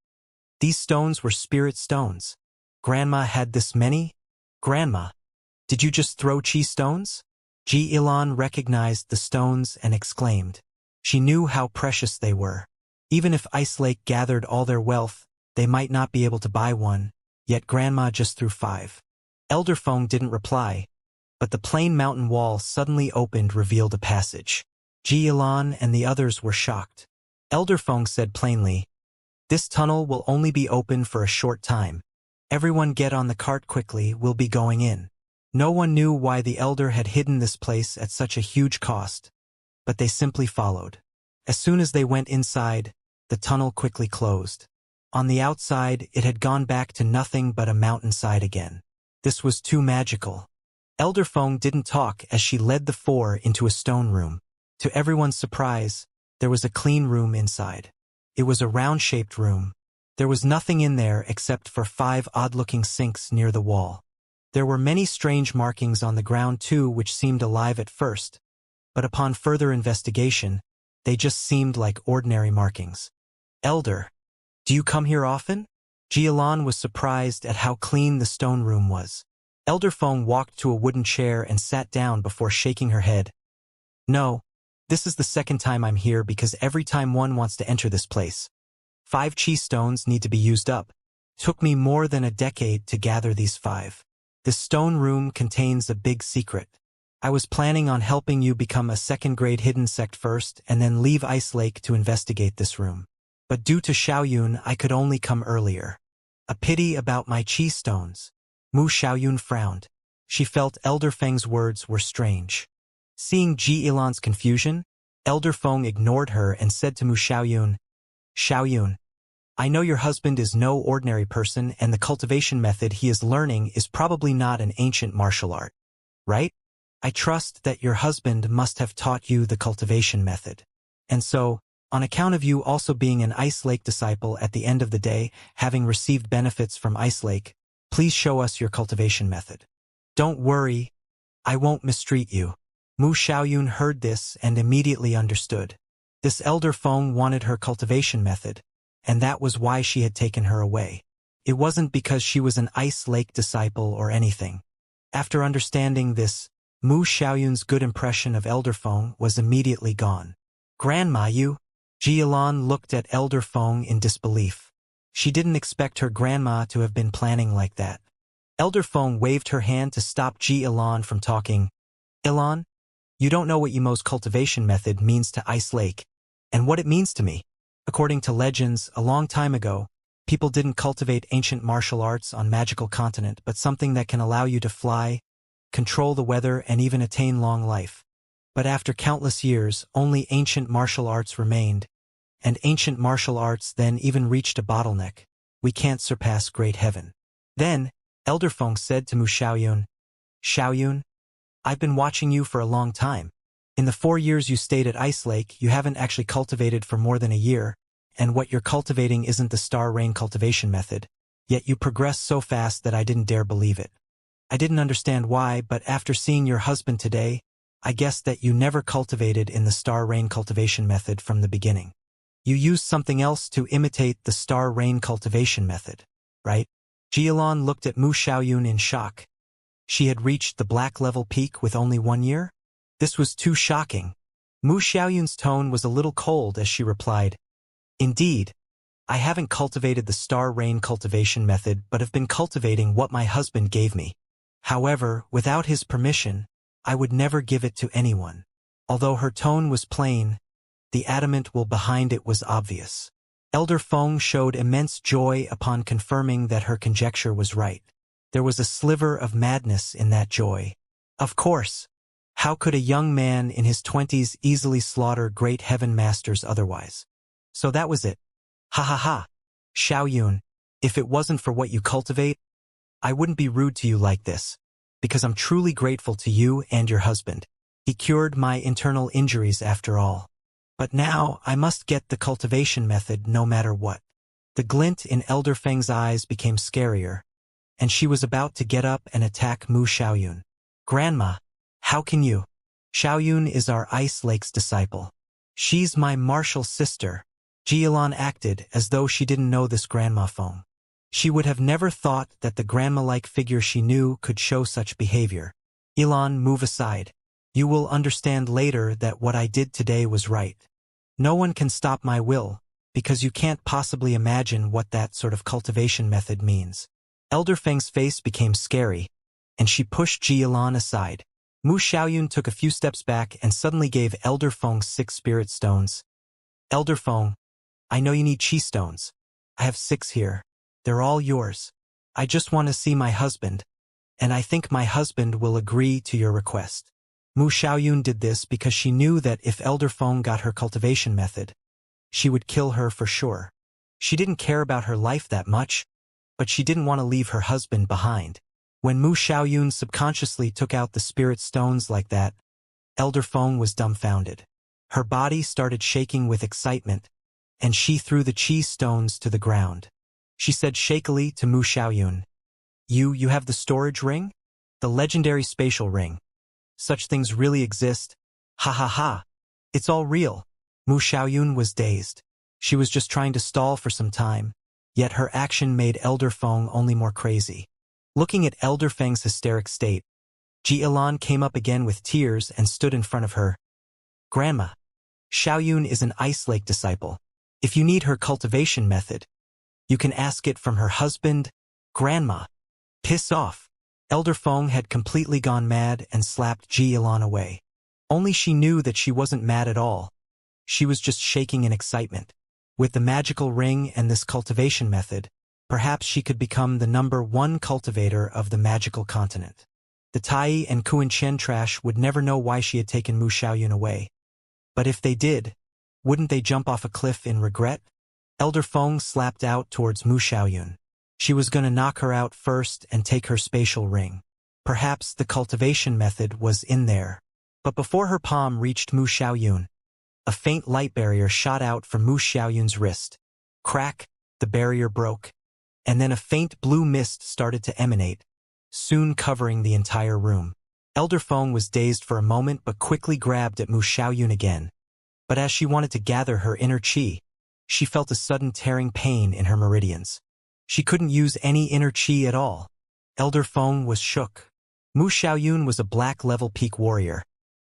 These stones were spirit stones. Grandma had this many? Grandma, did you just throw chi stones? Ji Ilan recognized the stones and exclaimed. She knew how precious they were. Even if Ice Lake gathered all their wealth, they might not be able to buy one, yet Grandma just threw 5. Elder Feng didn't reply, but the plain mountain wall suddenly opened revealed a passage. Ji Ilan and the others were shocked. Elder Feng said plainly, This tunnel will only be open for a short time. Everyone get on the cart quickly, we'll be going in. No one knew why the elder had hidden this place at such a huge cost, but they simply followed. As soon as they went inside, the tunnel quickly closed. On the outside, it had gone back to nothing but a mountainside again. This was too magical. Elder Feng didn't talk as she led the 4 into a stone room. To everyone's surprise, there was a clean room inside. It was a round-shaped room. There was nothing in there except for 5 odd-looking sinks near the wall. There were many strange markings on the ground too which seemed alive at first, but upon further investigation, they just seemed like ordinary markings. Elder, do you come here often? Jialan was surprised at how clean the stone room was. Elder Feng walked to a wooden chair and sat down before shaking her head. No, this is the second time I'm here because every time one wants to enter this place, 5 chi stones need to be used up. Took me more than a decade to gather these 5. This stone room contains a big secret. I was planning on helping you become a 2nd-grade hidden sect first and then leave Ice Lake to investigate this room. But due to Xiaoyun, I could only come earlier. A pity about my chi stones. Mu Xiaoyun frowned. She felt Elder Feng's words were strange. Seeing Ji Ilan's confusion, Elder Feng ignored her and said to Mu Xiaoyun, Xiaoyun, I know your husband is no ordinary person and the cultivation method he is learning is probably not an ancient martial art, right? I trust that your husband must have taught you the cultivation method. And so, on account of you also being an Ice Lake disciple at the end of the day, having received benefits from Ice Lake, please show us your cultivation method. Don't worry, I won't mistreat you. Mu Xiaoyun heard this and immediately understood. This Elder Feng wanted her cultivation method, and that was why she had taken her away. It wasn't because she was an Ice Lake disciple or anything. After understanding this, Mu Xiaoyun's good impression of Elder Feng was immediately gone. Grandma, you? Ji Ilan looked at Elder Feng in disbelief. She didn't expect her grandma to have been planning like that. Elder Feng waved her hand to stop Ji Ilan from talking. Ilan, you don't know what Yumo's cultivation method means to Ice Lake, and what it means to me. According to legends, a long time ago, people didn't cultivate ancient martial arts on magical continent, but something that can allow you to fly, control the weather, and even attain long life. But after countless years, only ancient martial arts remained, and ancient martial arts then even reached a bottleneck. We can't surpass great heaven. Then, Elder Feng said to Mu Xiaoyun, Xiaoyun, I've been watching you for a long time. In the 4 years you stayed at Ice Lake, you haven't actually cultivated for more than a year, and what you're cultivating isn't the Star Rain cultivation method. Yet you progressed so fast that I didn't dare believe it. I didn't understand why, but after seeing your husband today, I guessed that you never cultivated in the Star Rain cultivation method from the beginning. You used something else to imitate the Star Rain cultivation method, right? Ji Ilan looked at Mu Xiaoyun in shock. She had reached the black level peak with only 1 year? This was too shocking. Mu Xiaoyun's tone was a little cold as she replied, Indeed, I haven't cultivated the Star Rain cultivation method but have been cultivating what my husband gave me. However, without his permission, I would never give it to anyone. Although her tone was plain, the adamant will behind it was obvious. Elder Feng showed immense joy upon confirming that her conjecture was right. There was a sliver of madness in that joy. Of course. How could a young man in his 20s easily slaughter great heaven masters otherwise? So that was it. Ha ha ha. Xiaoyun, if it wasn't for what you cultivate, I wouldn't be rude to you like this, because I'm truly grateful to you and your husband. He cured my internal injuries after all. But now I must get the cultivation method no matter what. The glint in Elder Feng's eyes became scarier, and she was about to get up and attack Mu Xiaoyun. Grandma, how can you? Xiaoyun is our Ice Lake's disciple. She's my martial sister. Ji Ilan acted as though she didn't know this Grandma Feng. She would have never thought that the grandma-like figure she knew could show such behavior. Ilan, move aside. You will understand later that what I did today was right. No one can stop my will, because you can't possibly imagine what that sort of cultivation method means. Elder Feng's face became scary, and she pushed Ji Ilan aside. Mu Xiaoyun took a few steps back and suddenly gave Elder Feng 6 spirit stones. Elder Feng, I know you need chi stones. I have 6 here. They're all yours. I just want to see my husband, and I think my husband will agree to your request. Mu Xiaoyun did this because she knew that if Elder Feng got her cultivation method, she would kill her for sure. She didn't care about her life that much, but she didn't want to leave her husband behind. When Mu Xiaoyun subconsciously took out the spirit stones like that, Elder Feng was dumbfounded. Her body started shaking with excitement, and she threw the chi stones to the ground. She said shakily to Mu Xiaoyun, You have the storage ring? The legendary spatial ring. Such things really exist? Ha ha ha. It's all real. Mu Xiaoyun was dazed. She was just trying to stall for some time, yet her action made Elder Feng only more crazy. Looking at Elder Feng's hysteric state, Ji Ilan came up again with tears and stood in front of her. Grandma, Xiaoyun is an Ice Lake disciple. If you need her cultivation method, you can ask it from her husband, Grandma. Piss off. Elder Feng had completely gone mad and slapped Ji Ilan away. Only she knew that she wasn't mad at all. She was just shaking in excitement. With the magical ring and this cultivation method, perhaps she could become the #1 cultivator of the magical continent. The Tai and Kuan Chen trash would never know why she had taken Mu Xiaoyun away. But if they did, wouldn't they jump off a cliff in regret? Elder Feng slapped out towards Mu Xiaoyun. She was gonna knock her out first and take her spatial ring. Perhaps the cultivation method was in there. But before her palm reached Mu Xiaoyun, a faint light barrier shot out from Mu Xiaoyun's wrist. Crack, the barrier broke. And then a faint blue mist started to emanate, soon covering the entire room. Elder Feng was dazed for a moment but quickly grabbed at Mu Xiaoyun again. But as she wanted to gather her inner qi, she felt a sudden tearing pain in her meridians. She couldn't use any inner qi at all. Elder Feng was shook. Mu Xiaoyun was a black-level peak warrior.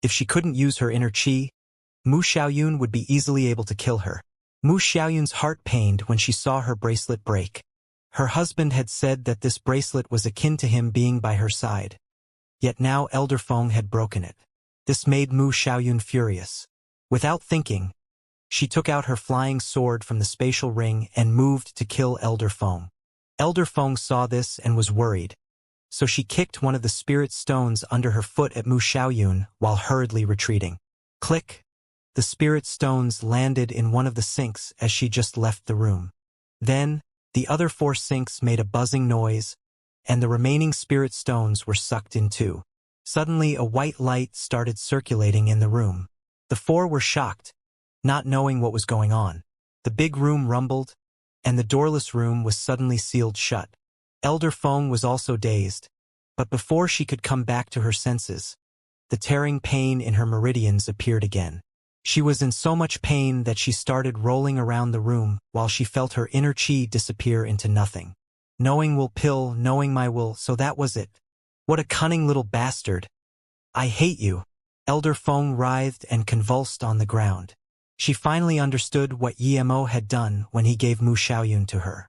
If she couldn't use her inner qi, Mu Xiaoyun would be easily able to kill her. Mu Xiaoyun's heart pained when she saw her bracelet break. Her husband had said that this bracelet was akin to him being by her side. Yet now Elder Feng had broken it. This made Mu Xiaoyun furious. Without thinking, she took out her flying sword from the spatial ring and moved to kill Elder Feng. Elder Feng saw this and was worried, so she kicked one of the spirit stones under her foot at Mu Xiaoyun while hurriedly retreating. Click! The spirit stones landed in one of the sinks as she just left the room. Then, the other 4 sinks made a buzzing noise, and the remaining spirit stones were sucked in too. Suddenly a white light started circulating in the room. The 4 were shocked, not knowing what was going on. The big room rumbled, and the doorless room was suddenly sealed shut. Elder Feng was also dazed, but before she could come back to her senses, the tearing pain in her meridians appeared again. She was in so much pain that she started rolling around the room while she felt her inner qi disappear into nothing. Knowing will pill, knowing my will, so that was it. What a cunning little bastard. I hate you. Elder Feng writhed and convulsed on the ground. She finally understood what Yemo had done when he gave Mu Xiaoyun to her.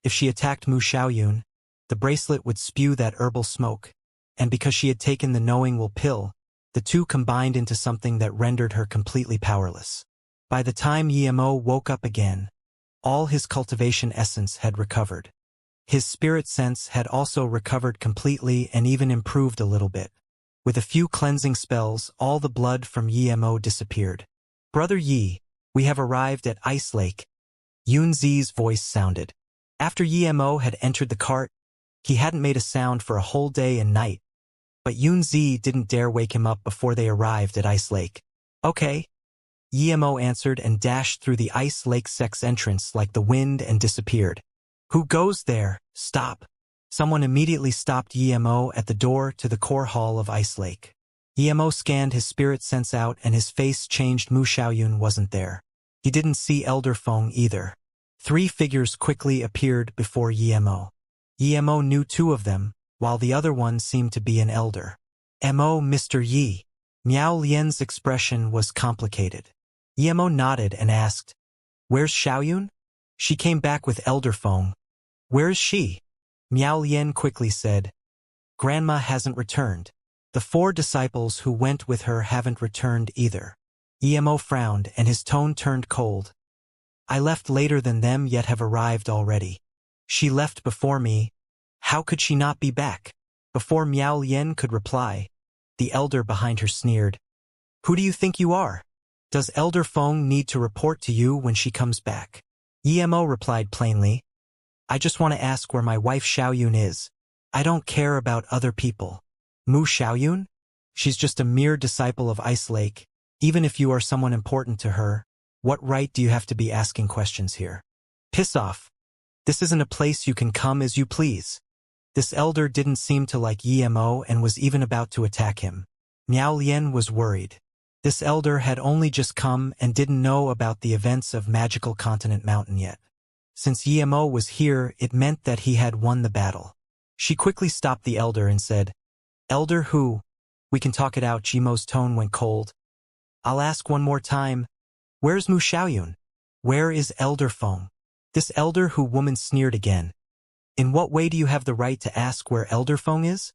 If she attacked Mu Xiaoyun, the bracelet would spew that herbal smoke, and because she had taken the knowing will pill, the two combined into something that rendered her completely powerless. By the time Yemo woke up again, all his cultivation essence had recovered. His spirit sense had also recovered completely and even improved a little bit. With a few cleansing spells, all the blood from Yemo disappeared. Brother Yi, we have arrived at Ice Lake. Yunzi's voice sounded. After Yemo had entered the cart, he hadn't made a sound for a whole day and night. But Yunzi didn't dare wake him up before they arrived at Ice Lake. Okay. Yemo answered and dashed through the Ice Lake sex entrance like the wind and disappeared. Who goes there? Stop. Someone immediately stopped Yemo at the door to the core hall of Ice Lake. Yemo scanned his spirit sense out and his face changed. Mu Xiaoyun wasn't there. He didn't see Elder Feng either. 3 figures quickly appeared before Yemo. Yemo knew 2 of them, while the other one seemed to be an elder. Mo, Mr. Yi. Miao Lian's expression was complicated. Yemo nodded and asked, Where's Xiaoyun? She came back with Elder Feng. Where's she? Miao Lian quickly said, Grandma hasn't returned. The 4 disciples who went with her haven't returned either. Yemo frowned and his tone turned cold. I left later than them yet have arrived already. She left before me. How could she not be back? Before Miao Lian could reply, the elder behind her sneered. Who do you think you are? Does Elder Feng need to report to you when she comes back? Yemo replied plainly. I just want to ask where my wife Xiaoyun is. I don't care about other people. Mu Xiaoyun? She's just a mere disciple of Ice Lake. Even if you are someone important to her, what right do you have to be asking questions here? Piss off. This isn't a place you can come as you please. This elder didn't seem to like Yemo and was even about to attack him. Miao Lian was worried. This elder had only just come and didn't know about the events of Magical Continent Mountain yet. Since Yemo was here, it meant that he had won the battle. She quickly stopped the elder and said, Elder who? We can talk it out. Yemo's tone went cold. I'll ask one more time. Where's Mu Xiaoyun? Where is Elder Feng? This elder who woman sneered again. In what way do you have the right to ask where Elder Feng is?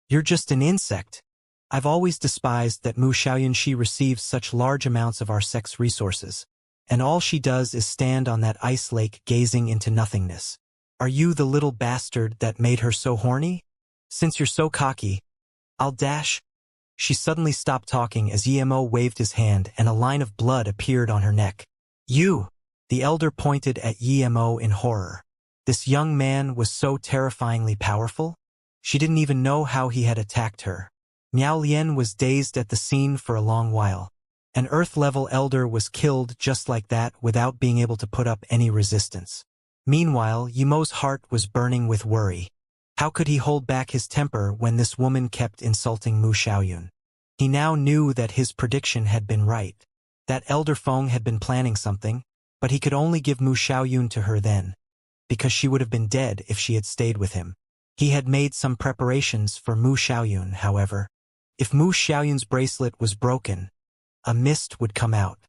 You're just an insect. I've always despised that Mu Xiaoyun she receives such large amounts of our sex resources, and all she does is stand on that ice lake gazing into nothingness. Are you the little bastard that made her so horny? Since you're so cocky, I'll dash. She suddenly stopped talking as Emo waved his hand and a line of blood appeared on her neck. You! The elder pointed at Emo in horror. This young man was so terrifyingly powerful? She didn't even know how he had attacked her. Miao Lian was dazed at the scene for a long while. An Earth-level elder was killed just like that without being able to put up any resistance. Meanwhile, Yemo's heart was burning with worry. How could he hold back his temper when this woman kept insulting Mu Xiaoyun? He now knew that his prediction had been right. That Elder Feng had been planning something, but he could only give Mu Xiaoyun to her then, because she would have been dead if she had stayed with him. He had made some preparations for Mu Xiaoyun, however. If Mu Xiaoyun's bracelet was broken, a mist would come out.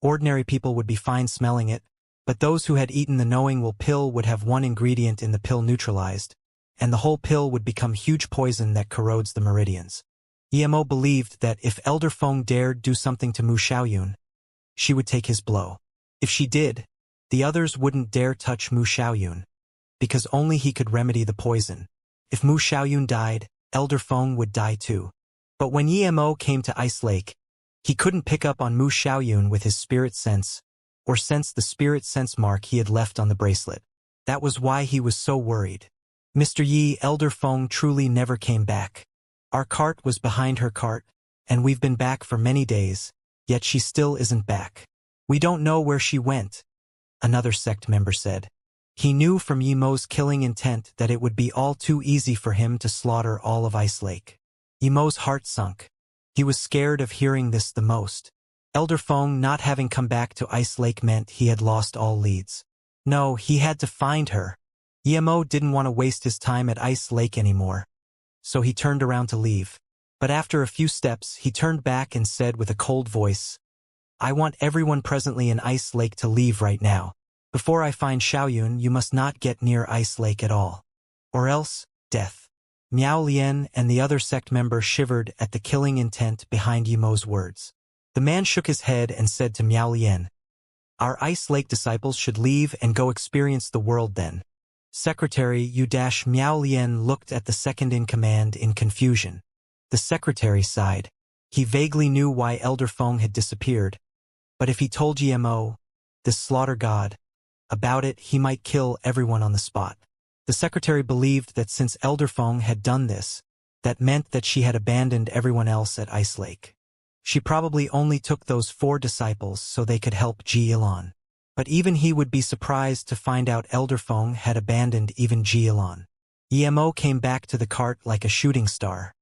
Ordinary people would be fine smelling it, but those who had eaten the knowing will pill would have one ingredient in the pill neutralized, and the whole pill would become huge poison that corrodes the meridians. Emo believed that if Elder Feng dared do something to Mu Xiaoyun, she would take his blow. If she did, the others wouldn't dare touch Mu Xiaoyun, because only he could remedy the poison. If Mu Xiaoyun died, Elder Feng would die too. But when Emo came to Ice Lake, he couldn't pick up on Mu Xiaoyun with his spirit sense, or sense the spirit sense mark he had left on the bracelet. That was why he was so worried. Mr. Yi, Elder Feng truly never came back. Our cart was behind her cart, and we've been back for many days, yet she still isn't back. We don't know where she went, another sect member said. He knew from Yemo's killing intent that it would be all too easy for him to slaughter all of Ice Lake. Yemo's heart sunk. He was scared of hearing this the most. Elder Feng not having come back to Ice Lake meant he had lost all leads. No, he had to find her. Yemo didn't want to waste his time at Ice Lake anymore, so he turned around to leave. But after a few steps, he turned back and said with a cold voice, I want everyone presently in Ice Lake to leave right now. Before I find Xiaoyun, you must not get near Ice Lake at all. Or else, death. Miao Lian and the other sect member shivered at the killing intent behind Yemo's words. The man shook his head and said to Miao Lian, Our Ice Lake disciples should leave and go experience the world then. Secretary Miao Lian looked at the second-in-command in confusion. The secretary sighed. He vaguely knew why Elder Feng had disappeared, but if he told Yemo, this slaughter god, about it, he might kill everyone on the spot. The secretary believed that since Elder Feng had done this, that meant that she had abandoned everyone else at Ice Lake. She probably only took those 4 disciples so they could help Ji Ilan. But even he would be surprised to find out Elder Feng had abandoned even Ji Ilan. Yemo came back to the cart like a shooting star.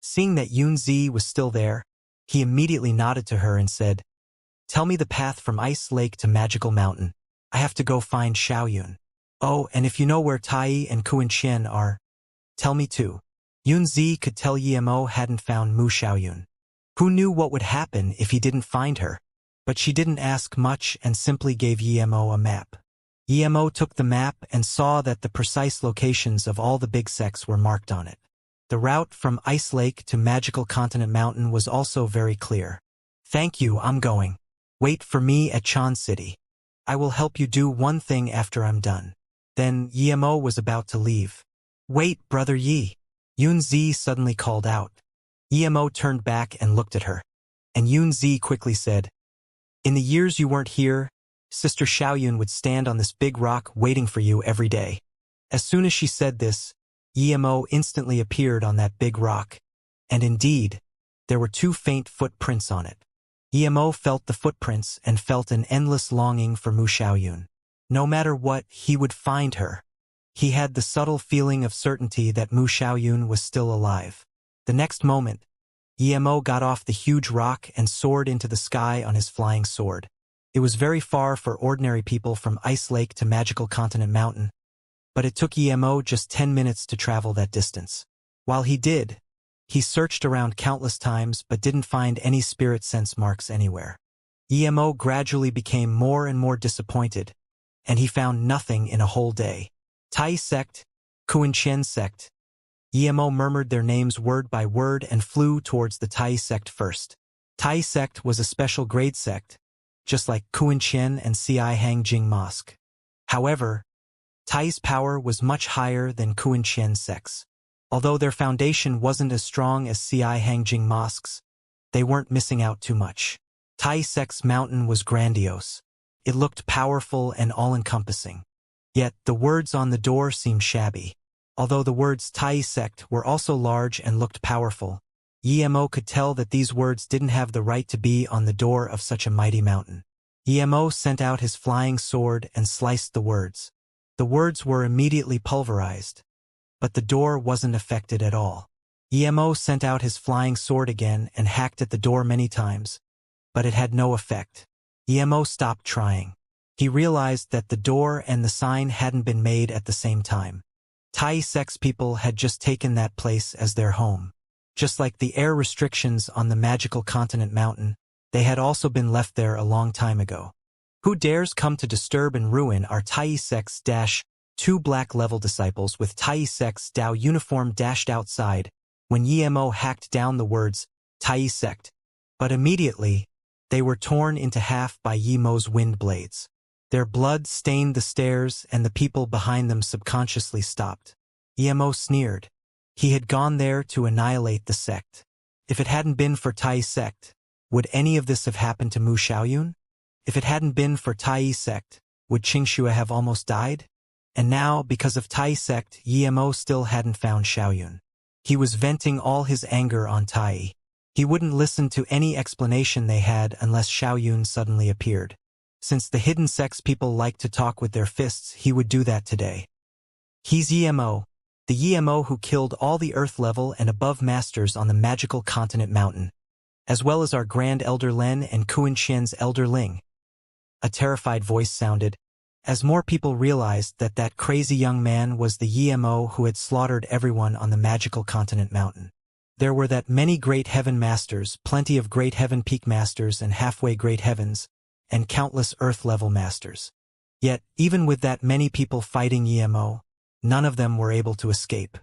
Seeing that Yunzi was still there, he immediately nodded to her and said, Tell me the path from Ice Lake to Magical Mountain. I have to go find Xiaoyun. Oh, and if you know where Tai and Kuan-Qian are, tell me too. Yunzi could tell Yemo hadn't found Mu Xiaoyun. Who knew what would happen if he didn't find her? But she didn't ask much and simply gave Yemo a map. Yemo took the map and saw that the precise locations of all the big sects were marked on it. The route from Ice Lake to Magical Continent Mountain was also very clear. Thank you, I'm going. Wait for me at Chan City. I will help you do one thing after I'm done. Then Yemo was about to leave. Wait, Brother Yi. Yunzi suddenly called out. Yemo turned back and looked at her. And Yunzi quickly said, In the years you weren't here, Sister Xiaoyun would stand on this big rock waiting for you every day. As soon as she said this, Yemo instantly appeared on that big rock. And indeed, there were 2 faint footprints on it. Yemo felt the footprints and felt an endless longing for Mu Xiaoyun. No matter what, he would find her. He had the subtle feeling of certainty that Mu Xiaoyun was still alive. The next moment, Yemo got off the huge rock and soared into the sky on his flying sword. It was very far for ordinary people from Ice Lake to Magical Continent Mountain, but it took Yemo just 10 minutes to travel that distance. While he did, he searched around countless times but didn't find any spirit sense marks anywhere. Yemo gradually became more and more disappointed, and he found nothing in a whole day. Tai sect, Kuan-Qian sect. Yemo murmured their names word by word and flew towards the Tai sect first. Tai sect was a special grade sect, just like Kuan-Qian and Ci Hang Jing Mosque. However, Tai's power was much higher than Kuan-Qian sect's. Although their foundation wasn't as strong as CI Hangjing mosques, they weren't missing out too much. Tai Sect's mountain was grandiose. It looked powerful and all-encompassing. Yet, the words on the door seemed shabby. Although the words Tai Sect were also large and looked powerful, Emo could tell that these words didn't have the right to be on the door of such a mighty mountain. Emo sent out his flying sword and sliced the words. The words were immediately pulverized, but the door wasn't affected at all. Emo sent out his flying sword again and hacked at the door many times, but it had no effect. Emo stopped trying. He realized that the door and the sign hadn't been made at the same time. Tai Sect's people had just taken that place as their home. Just like the air restrictions on the magical continent mountain, they had also been left there a long time ago. Who dares come to disturb and ruin our Tai Sect's two black-level disciples with Tai Sect's Dao uniform dashed outside when Emo hacked down the words Tai Sect, but immediately, they were torn into half by Emo's wind blades. Their blood stained the stairs and the people behind them subconsciously stopped. Emo sneered. He had gone there to annihilate the sect. If it hadn't been for Tai Sect, would any of this have happened to Mu Xiaoyun? If it hadn't been for Tai Sect, would Xianxia have almost died? And now, because of Tai Sect, Emo still hadn't found Xiaoyun. He was venting all his anger on Tai. He wouldn't listen to any explanation they had unless Xiaoyun suddenly appeared. Since the hidden sect's people like to talk with their fists, he would do that today. He's Emo, the Emo who killed all the Earth-level and above masters on the magical continent mountain, as well as our Grand Elder Len and Kuan Qian's Elder Ling. A terrified voice sounded, as more people realized that that crazy young man was the Emo who had slaughtered everyone on the magical continent mountain. There were that many great heaven masters, plenty of great heaven peak masters and halfway great heavens, and countless Earth-level masters. Yet, even with that many people fighting Emo, none of them were able to escape.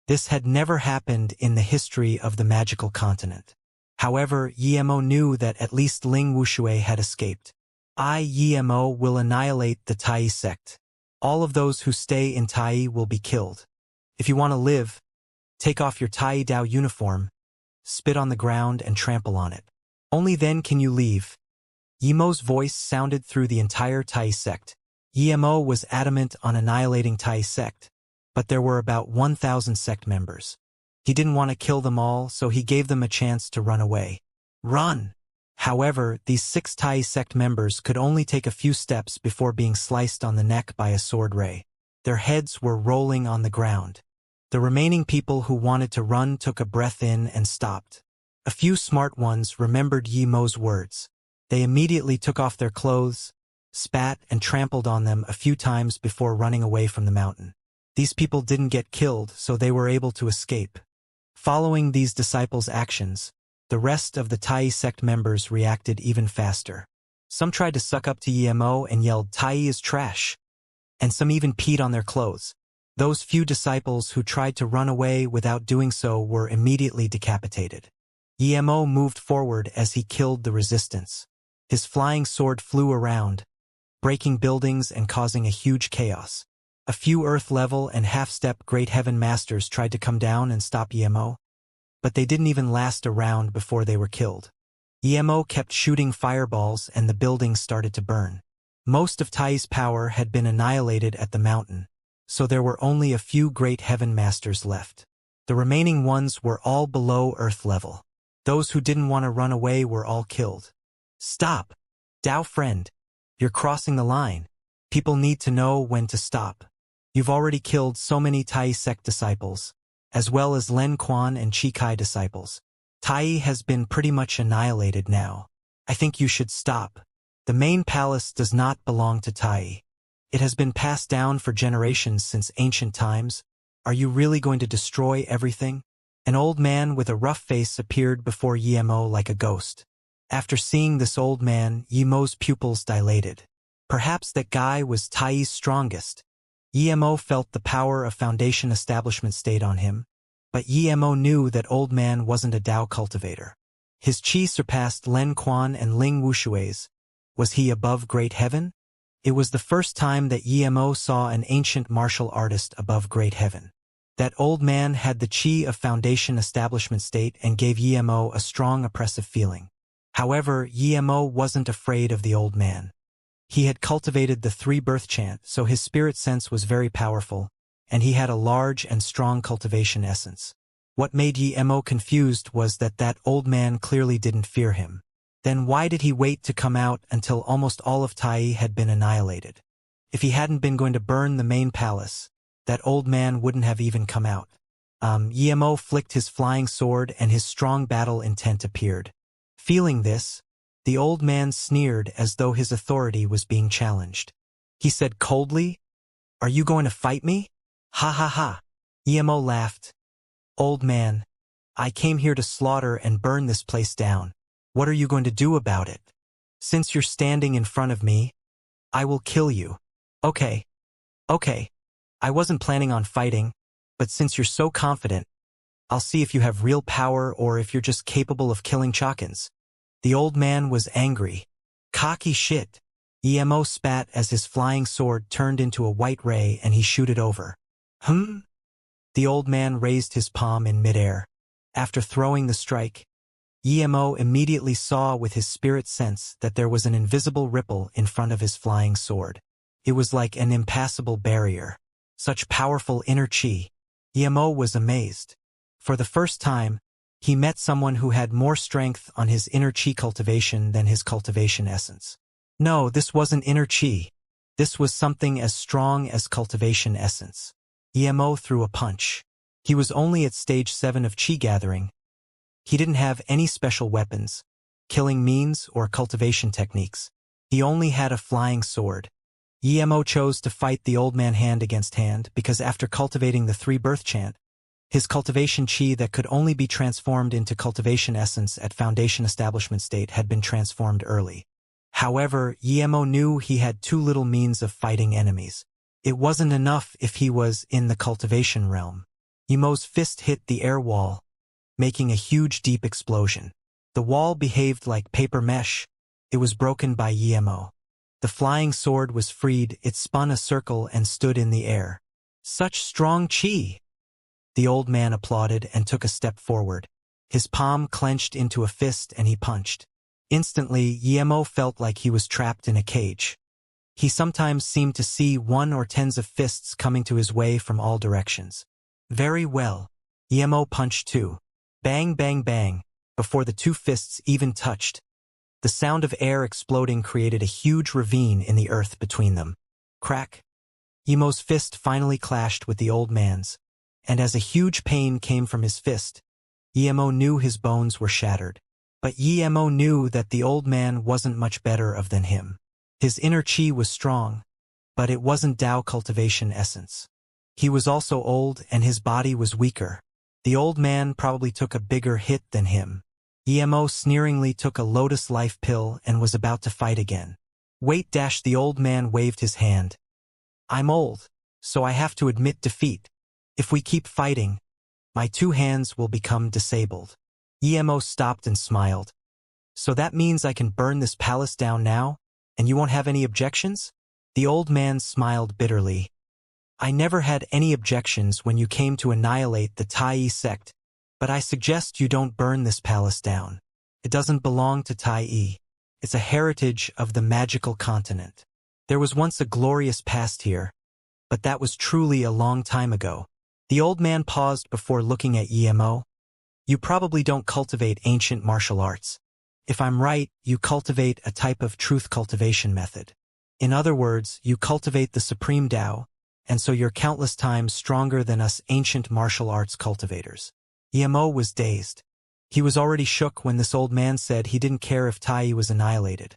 This had never happened in the history of the magical continent. However, Emo knew that at least Ling Wuxia had escaped. Emo will annihilate the Tai sect. All of those who stay in Tai will be killed. If you want to live, take off your Tai Dao uniform, spit on the ground and trample on it. Only then can you leave. Emo's voice sounded through the entire Tai sect. Emo was adamant on annihilating Tai sect, but there were about 1,000 sect members. He didn't want to kill them all, so he gave them a chance to run away. Run! However, these 6 Tai sect members could only take a few steps before being sliced on the neck by a sword ray. Their heads were rolling on the ground. The remaining people who wanted to run took a breath in and stopped. A few smart ones remembered Emo's words. They immediately took off their clothes, spat and trampled on them a few times before running away from the mountain. These people didn't get killed, so they were able to escape. Following these disciples' actions, the rest of the Tai sect members reacted even faster. Some tried to suck up to Emo and yelled, "Tai is trash," and some even peed on their clothes. Those few disciples who tried to run away without doing so were immediately decapitated. Emo moved forward as he killed the resistance. His flying sword flew around, breaking buildings and causing a huge chaos. A few Earth-level and half-step Great Heaven Masters tried to come down and stop Emo, but they didn't even last a round before they were killed. Emo kept shooting fireballs and the buildings started to burn. Most of Tai's power had been annihilated at the mountain, so there were only a few Great Heaven Masters left. The remaining ones were all below Earth level. Those who didn't want to run away were all killed. Stop! Dao friend, you're crossing the line. People need to know when to stop. You've already killed so many Tai sect disciples, as well as Len Quan and Chi Kai disciples. Tai has been pretty much annihilated now. I think you should stop. The main palace does not belong to Tai. It has been passed down for generations since ancient times. Are you really going to destroy everything? An old man with a rough face appeared before Emo like a ghost. After seeing this old man, Emo's pupils dilated. Perhaps that guy was Tai's strongest. Emo felt the power of foundation establishment stayed on him, but Emo knew that old man wasn't a Dao cultivator. His chi surpassed Len Quan and Ling Wushui's. Was he above Great Heaven? It was the first time that Emo saw an ancient martial artist above Great Heaven. That old man had the chi of foundation establishment state and gave Yemo a strong oppressive feeling. However, Yemo wasn't afraid of the old man. He had cultivated the three-birth chant, so his spirit sense was very powerful, and he had a large and strong cultivation essence. What made Yemo confused was that old man clearly didn't fear him. Then why did he wait to come out until almost all of Tai had been annihilated? If he hadn't been going to burn the main palace, that old man wouldn't have even come out. Yemo flicked his flying sword and his strong battle intent appeared. Feeling this, the old man sneered as though his authority was being challenged. He said coldly, "Are you going to fight me?" "Ha ha ha." Yemo laughed. "Old man, I came here to slaughter and burn this place down. What are you going to do about it? Since you're standing in front of me, I will kill you." Okay. I wasn't planning on fighting, but since you're so confident, I'll see if you have real power or if you're just capable of killing Chakans. The old man was angry. Cocky shit. Yemo spat as his flying sword turned into a white ray and he shot it over. The old man raised his palm in midair. After throwing the strike, Yemo immediately saw with his spirit sense that there was an invisible ripple in front of his flying sword. It was like an impassable barrier. Such powerful inner chi. Yemo was amazed. For the first time, he met someone who had more strength on his inner chi cultivation than his cultivation essence. No, this wasn't inner chi. This was something as strong as cultivation essence. Yemo threw a punch. He was only at stage 7 of chi gathering. He didn't have any special weapons, killing means, or cultivation techniques. He only had a flying sword. Yemo chose to fight the old man hand against hand because after cultivating the three-birth chant, his cultivation chi that could only be transformed into cultivation essence at foundation establishment state had been transformed early. However, Yemo knew he had too little means of fighting enemies. It wasn't enough if he was in the cultivation realm. Yemo's fist hit the air wall, making a huge deep explosion. The wall behaved like paper mesh. It was broken by Yemo. The flying sword was freed, it spun a circle and stood in the air. Such strong chi! The old man applauded and took a step forward. His palm clenched into a fist and he punched. Instantly, Yemo felt like he was trapped in a cage. He sometimes seemed to see one or tens of fists coming to his way from all directions. Very well. Yemo punched too. Bang, bang, bang, before the two fists even touched. The sound of air exploding created a huge ravine in the earth between them. Crack. Yemo's fist finally clashed with the old man's, and as a huge pain came from his fist, Yemo knew his bones were shattered. But Yemo knew that the old man wasn't much better off than him. His inner chi was strong, but it wasn't Tao cultivation essence. He was also old and his body was weaker. The old man probably took a bigger hit than him. Yemo sneeringly took a lotus life pill and was about to fight again. Wait! The old man waved his hand. I'm old, so I have to admit defeat. If we keep fighting, my two hands will become disabled. Yemo stopped and smiled. So that means I can burn this palace down now, and you won't have any objections? The old man smiled bitterly. I never had any objections when you came to annihilate the Tai sect, but I suggest you don't burn this palace down. It doesn't belong to Tai. It's a heritage of the magical continent. There was once a glorious past here, but that was truly a long time ago. The old man paused before looking at Yemo. You probably don't cultivate ancient martial arts. If I'm right, you cultivate a type of truth cultivation method. In other words, you cultivate the supreme Tao, and so you're countless times stronger than us ancient martial arts cultivators. Yemo was dazed. He was already shook when this old man said he didn't care if Tai was annihilated.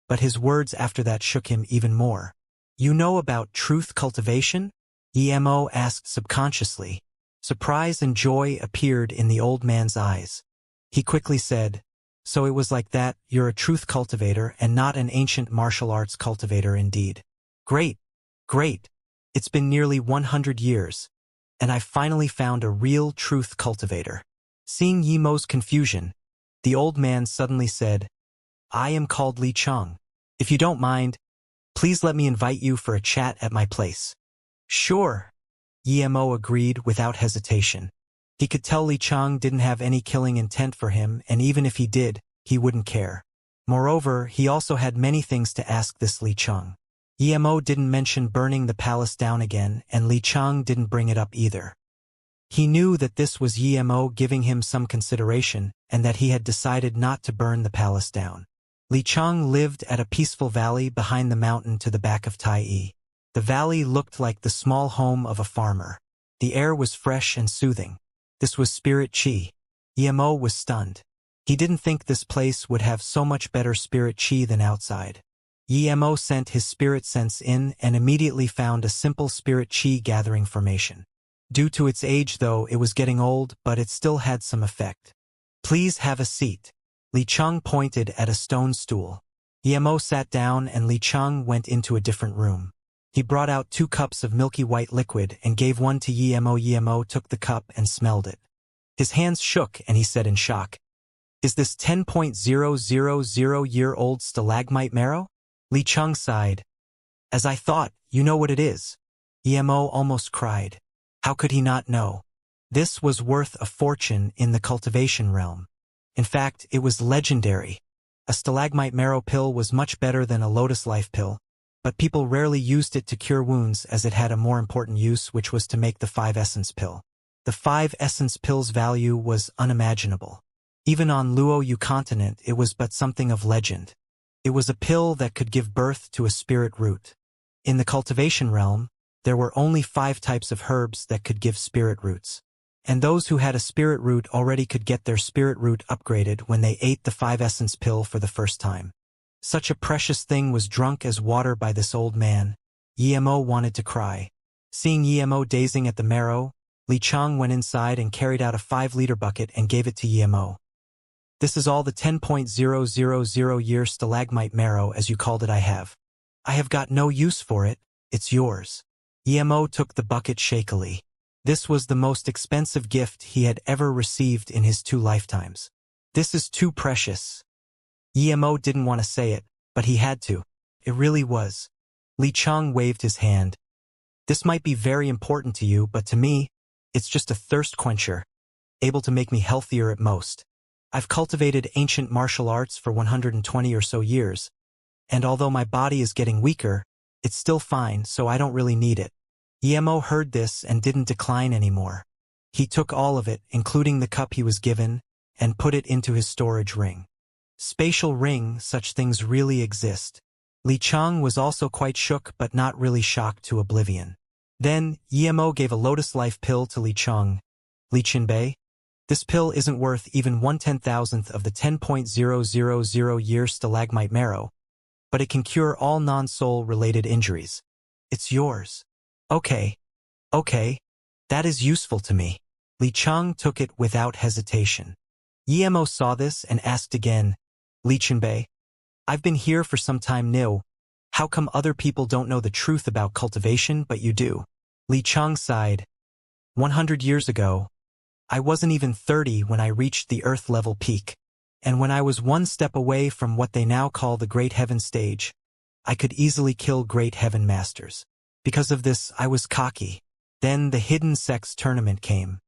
But his words after that shook him even more. You know about truth cultivation? Yemo asked subconsciously. Surprise and joy appeared in the old man's eyes. He quickly said, so it was like that, you're a truth cultivator and not an ancient martial arts cultivator indeed. Great. It's been nearly 100 years, and I finally found a real truth cultivator. Seeing Yemo's confusion, the old man suddenly said, I am called Li Cheng. If you don't mind, please let me invite you for a chat at my place. Sure. Emo agreed without hesitation. He could tell Li Chang didn't have any killing intent for him, and even if he did, he wouldn't care. Moreover, he also had many things to ask this Li Chang. Emo didn't mention burning the palace down again, and Li Chang didn't bring it up either. He knew that this was Emo giving him some consideration, and that he had decided not to burn the palace down. Li Chang lived at a peaceful valley behind the mountain to the back of Tai. The valley looked like the small home of a farmer. The air was fresh and soothing. This was spirit chi. Emo was stunned. He didn't think this place would have so much better spirit chi than outside. Emo sent his spirit sense in and immediately found a simple spirit chi gathering formation. Due to its age though, it was getting old, but it still had some effect. "Please have a seat." Li Chang pointed at a stone stool. Emo sat down and Li Chang went into a different room. He brought out 2 cups of milky white liquid and gave one to Emo. Emo took the cup and smelled it. His hands shook and he said in shock, "Is this 10,000-year-old stalagmite marrow?" Li Chang sighed. "As I thought, you know what it is." Emo almost cried. How could he not know? This was worth a fortune in the cultivation realm. In fact, it was legendary. A stalagmite marrow pill was much better than a lotus life pill, but people rarely used it to cure wounds as it had a more important use, which was to make the 5 essence pill. The 5 essence pill's value was unimaginable. Even on Luo Yu continent, it was but something of legend. It was a pill that could give birth to a spirit root. In the cultivation realm, there were only 5 types of herbs that could give spirit roots. And those who had a spirit root already could get their spirit root upgraded when they ate the 5 essence pill for the first time. Such a precious thing was drunk as water by this old man. Emo wanted to cry. Seeing Emo dazing at the marrow, Li Chang went inside and carried out a 5-liter bucket and gave it to Emo. "This is all the 10,000-year stalagmite marrow, as you called it, I have. I have got no use for it, it's yours." Emo took the bucket shakily. This was the most expensive gift he had ever received in his 2 lifetimes. "This is too precious." Emo didn't want to say it, but he had to. It really was. Li Chang waved his hand. "This might be very important to you, but to me, it's just a thirst quencher, able to make me healthier at most. I've cultivated ancient martial arts for 120 or so years, and although my body is getting weaker, it's still fine, so I don't really need it." Emo heard this and didn't decline anymore. He took all of it, including the cup he was given, and put it into his storage ring. Spatial ring, such things really exist. Li Chang was also quite shook, but not really shocked to oblivion. Then, Emo gave a lotus life pill to Li Chang. "Li Qinbei, this pill isn't worth even 1/10,000th of the 10,000-year stalagmite marrow, but it can cure all non-soul related injuries. It's yours." Okay, that is useful to me." Li Chang took it without hesitation. Emo saw this and asked again, "Li Qinbei, I've been here for some time now. How come other people don't know the truth about cultivation, but you do?" Li Chang sighed. 100 years ago, I wasn't even 30 when I reached the Earth-level peak, and when I was 1 step away from what they now call the Great Heaven stage, I could easily kill Great Heaven Masters. Because of this, I was cocky. Then the Hidden Sects tournament came.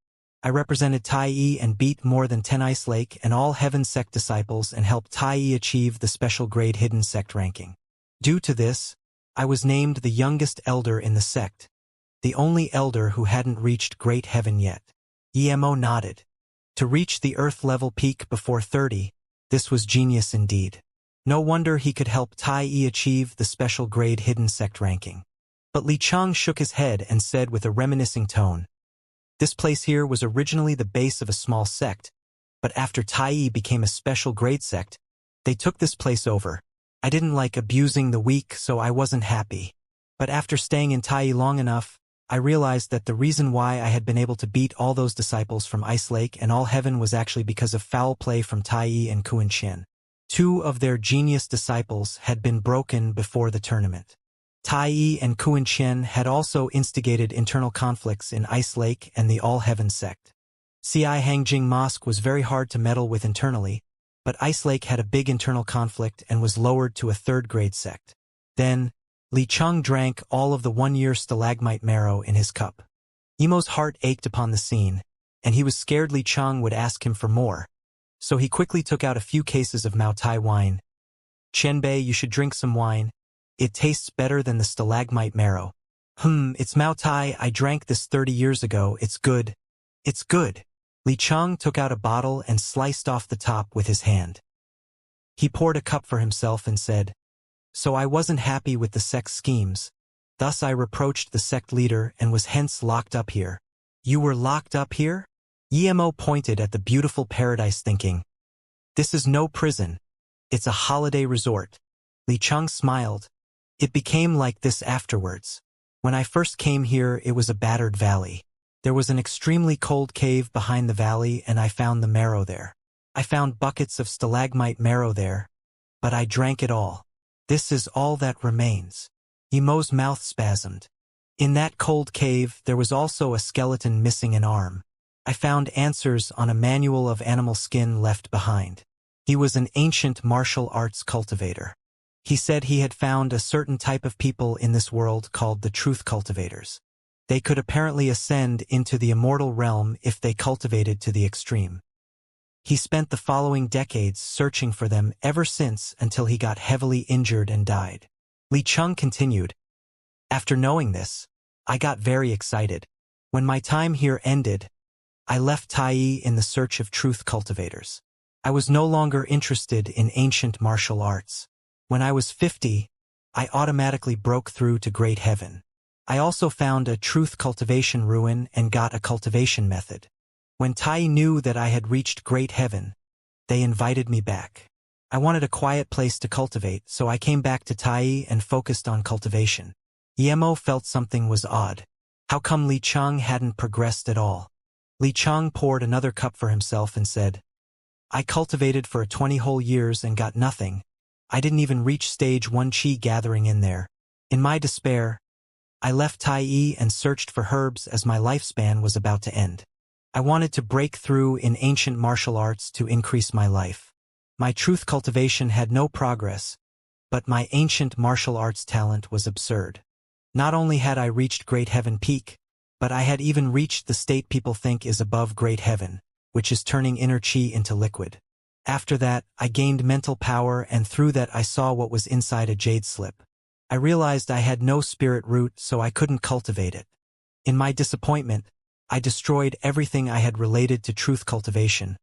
I represented Tai and beat more than 10 Ice Lake and all Heaven Sect disciples and helped Tai achieve the special grade Hidden Sect ranking. Due to this, I was named the youngest elder in the sect, the only elder who hadn't reached Great Heaven yet. Emo nodded. To reach the Earth-level peak before 30, this was genius indeed. No wonder he could help Tai achieve the special grade Hidden Sect ranking. But Li Chang shook his head and said with a reminiscing tone, "This place here was originally the base of a small sect, but after Tai became a special grade sect, they took this place over. I didn't like abusing the weak, so I wasn't happy. But after staying in Tai long enough, I realized that the reason why I had been able to beat all those disciples from Ice Lake and all Heaven was actually because of foul play from Tai and Kuan Qian. 2 of their genius disciples had been broken before the tournament. Tai and Kuan Qian had also instigated internal conflicts in Ice Lake and the All-Heaven sect. Ci Hangjing Mosque was very hard to meddle with internally, but Ice Lake had a big internal conflict and was lowered to a 3rd-grade sect. Then, Li Chang drank all of the 1-year stalagmite marrow in his cup. Emo's heart ached upon the scene, and he was scared Li Chang would ask him for more. So he quickly took out a few cases of Mao Tai wine. "Qianbei, you should drink some wine. It tastes better than the stalagmite marrow." It's Mao Tai, I drank this 30 years ago, it's good. It's good." Li Chang took out a bottle and sliced off the top with his hand. He poured a cup for himself and said, "So I wasn't happy with the sect's schemes. Thus I reproached the sect leader and was hence locked up here." "You were locked up here?" Emo pointed at the beautiful paradise thinking, "This is no prison. It's a holiday resort." Li Chang smiled. "It became like this afterwards. When I first came here, it was a battered valley. There was an extremely cold cave behind the valley and I found the marrow there. I found buckets of stalagmite marrow there, but I drank it all. This is all that remains." Emo's mouth spasmed. "In that cold cave, there was also a skeleton missing an arm. I found answers on a manual of animal skin left behind. He was an ancient martial arts cultivator. He said he had found a certain type of people in this world called the truth cultivators. They could apparently ascend into the immortal realm if they cultivated to the extreme. He spent the following decades searching for them ever since until he got heavily injured and died." Li Chang continued, "After knowing this, I got very excited. When my time here ended, I left Tai in the search of truth cultivators. I was no longer interested in ancient martial arts. When I was 50, I automatically broke through to great heaven. I also found a truth cultivation ruin and got a cultivation method. When Tai knew that I had reached great heaven, they invited me back. I wanted a quiet place to cultivate, so I came back to Tai and focused on cultivation." Emo felt something was odd. How come Li Chang hadn't progressed at all? Li Chang poured another cup for himself and said, "I cultivated for 20 whole years and got nothing. I didn't even reach stage 1 chi gathering in there. In my despair, I left Tai and searched for herbs as my lifespan was about to end. I wanted to break through in ancient martial arts to increase my life. My truth cultivation had no progress, but my ancient martial arts talent was absurd. Not only had I reached Great Heaven Peak, but I had even reached the state people think is above Great Heaven, which is turning inner chi into liquid. After that, I gained mental power, and through that I saw what was inside a jade slip. I realized I had no spirit root, so I couldn't cultivate it. In my disappointment, I destroyed everything I had related to truth cultivation,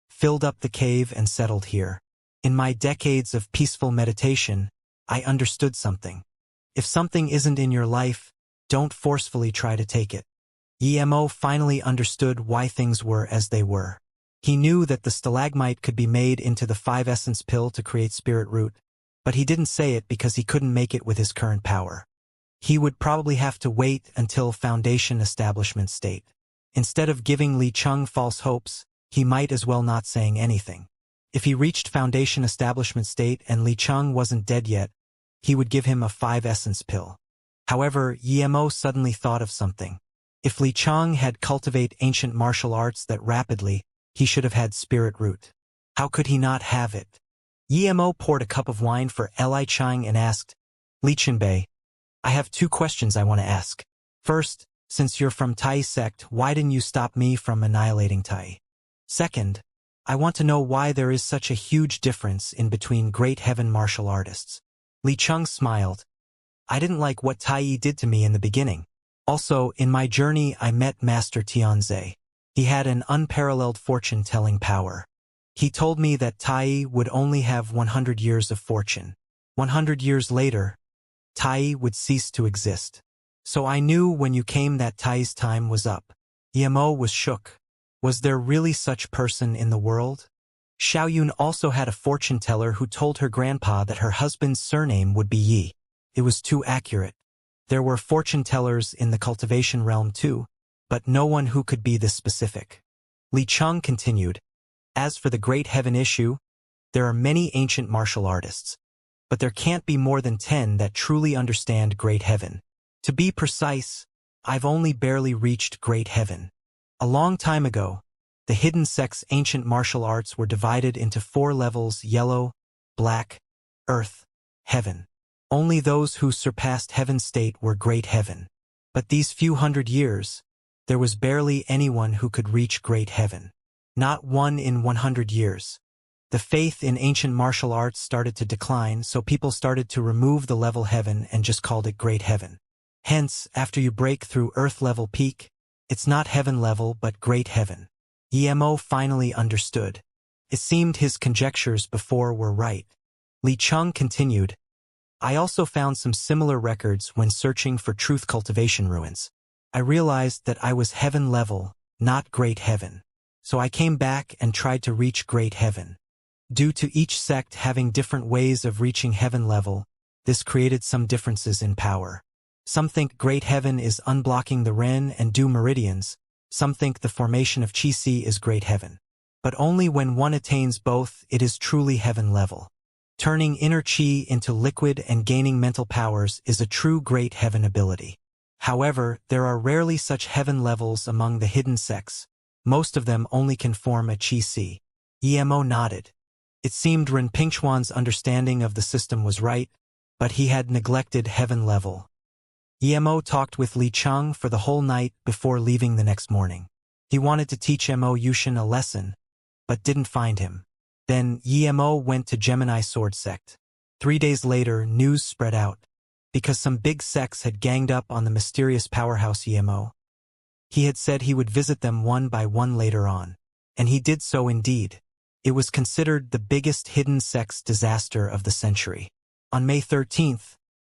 filled up the cave and settled here. In my decades of peaceful meditation, I understood something. If something isn't in your life, don't forcefully try to take it." Emo finally understood why things were as they were. He knew that the stalagmite could be made into the 5-essence pill to create spirit root, but he didn't say it because he couldn't make it with his current power. He would probably have to wait until foundation establishment state. Instead of giving Li Chang false hopes, he might as well not saying anything. If he reached foundation establishment state and Li Chang wasn't dead yet, he would give him a 5-essence pill. However, Emo suddenly thought of something. If Li Chang had cultivate ancient martial arts that rapidly, he should have had spirit root. How could he not have it? Emo poured a cup of wine for Li Chang and asked, "Li Qianbei, I have 2 questions I want to ask. First, since you're from Tai sect, why didn't you stop me from annihilating Tai? Second, I want to know why there is such a huge difference in between great heaven martial artists." Li Chang smiled. "I didn't like what Tai did to me in the beginning. Also, in my journey I met Master Tianze. He had an unparalleled fortune-telling power. He told me that Tai would only have 100 years of fortune. 100 years later, Tai would cease to exist. So I knew when you came that Tai's time was up." Emo was shook. Was there really such person in the world? Xiaoyun also had a fortune teller who told her grandpa that her husband's surname would be Yi. It was too accurate. There were fortune tellers in the cultivation realm too, but no one who could be this specific. Li Chang continued, "As for the great heaven issue, there are many ancient martial artists, but there can't be more than 10 that truly understand great heaven. To be precise, I've only barely reached great heaven. A long time ago, the hidden sect's ancient martial arts were divided into 4 levels: yellow, black, earth, heaven. Only those who surpassed heaven's state were great heaven. But these few hundred years, There was barely anyone who could reach great heaven. Not one in 100 years. The faith in ancient martial arts started to decline, so people started to remove the level heaven and just called it great heaven. Hence, after you break through earth-level peak, it's not heaven level but great heaven. Emo finally understood. It seemed his conjectures before were right. Li Cheng continued, I also found some similar records when searching for truth cultivation ruins. I realized that I was heaven level, not great heaven. So I came back and tried to reach great heaven. Due to each sect having different ways of reaching heaven level, this created some differences in power. Some think great heaven is unblocking the Ren and Du meridians, some think the formation of Qi is great heaven. But only when one attains both it is truly heaven level. Turning inner Qi into liquid and gaining mental powers is a true great heaven ability. However, there are rarely such heaven levels among the hidden sects. Most of them only can form a Qi. Emo nodded. It seemed Ren Pingchuan's understanding of the system was right, but he had neglected heaven level. Emo talked with Li Cheng for the whole night before leaving the next morning. He wanted to teach Mo Yushin a lesson, but didn't find him. Then Emo went to Gemini Sword Sect. 3 days later, news spread out. Because some big sects had ganged up on the mysterious powerhouse Emo. He had said he would visit them one by one later on. And he did so indeed. It was considered the biggest hidden sects disaster of the century. On May 13th,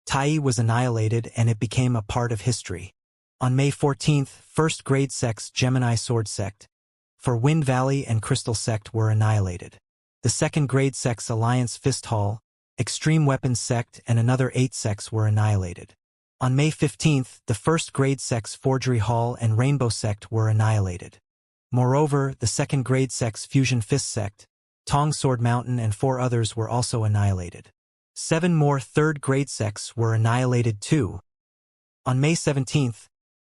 Tai was annihilated and it became a part of history. On May 14th, first-grade sects Gemini Sword Sect, for Wind Valley and Crystal Sect were annihilated. The second-grade sects Alliance Fist Hall, Extreme Weapons Sect and another 8 sects were annihilated. On May 15th, the first-grade sects Forgery Hall and Rainbow Sect were annihilated. Moreover, the second-grade sects Fusion Fist Sect, Tong Sword Mountain and 4 others were also annihilated. 7 more third-grade sects were annihilated too. On May 17th,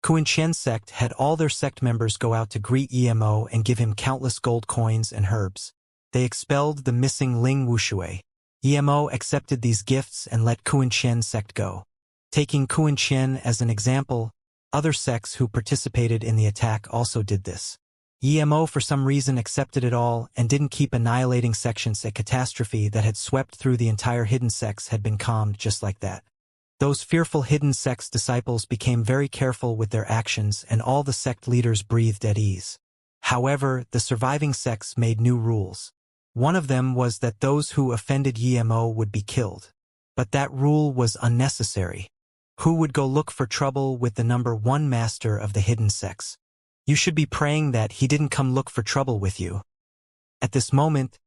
Kuan-Chen Sect had all their sect members go out to greet Emo and give him countless gold coins and herbs. They expelled the missing Ling Wushui. Emo accepted these gifts and let Kuan-Chen Sect go. Taking Kuan-Chen as an example, other sects who participated in the attack also did this. Emo for some reason accepted it all and didn't keep annihilating sections. A catastrophe that had swept through the entire hidden sects had been calmed just like that. Those fearful hidden sects disciples became very careful with their actions and all the sect leaders breathed at ease. However, the surviving sects made new rules. One of them was that those who offended Emo would be killed. But that rule was unnecessary. Who would go look for trouble with the number 1 master of the hidden sects? You should be praying that he didn't come look for trouble with you. At this moment,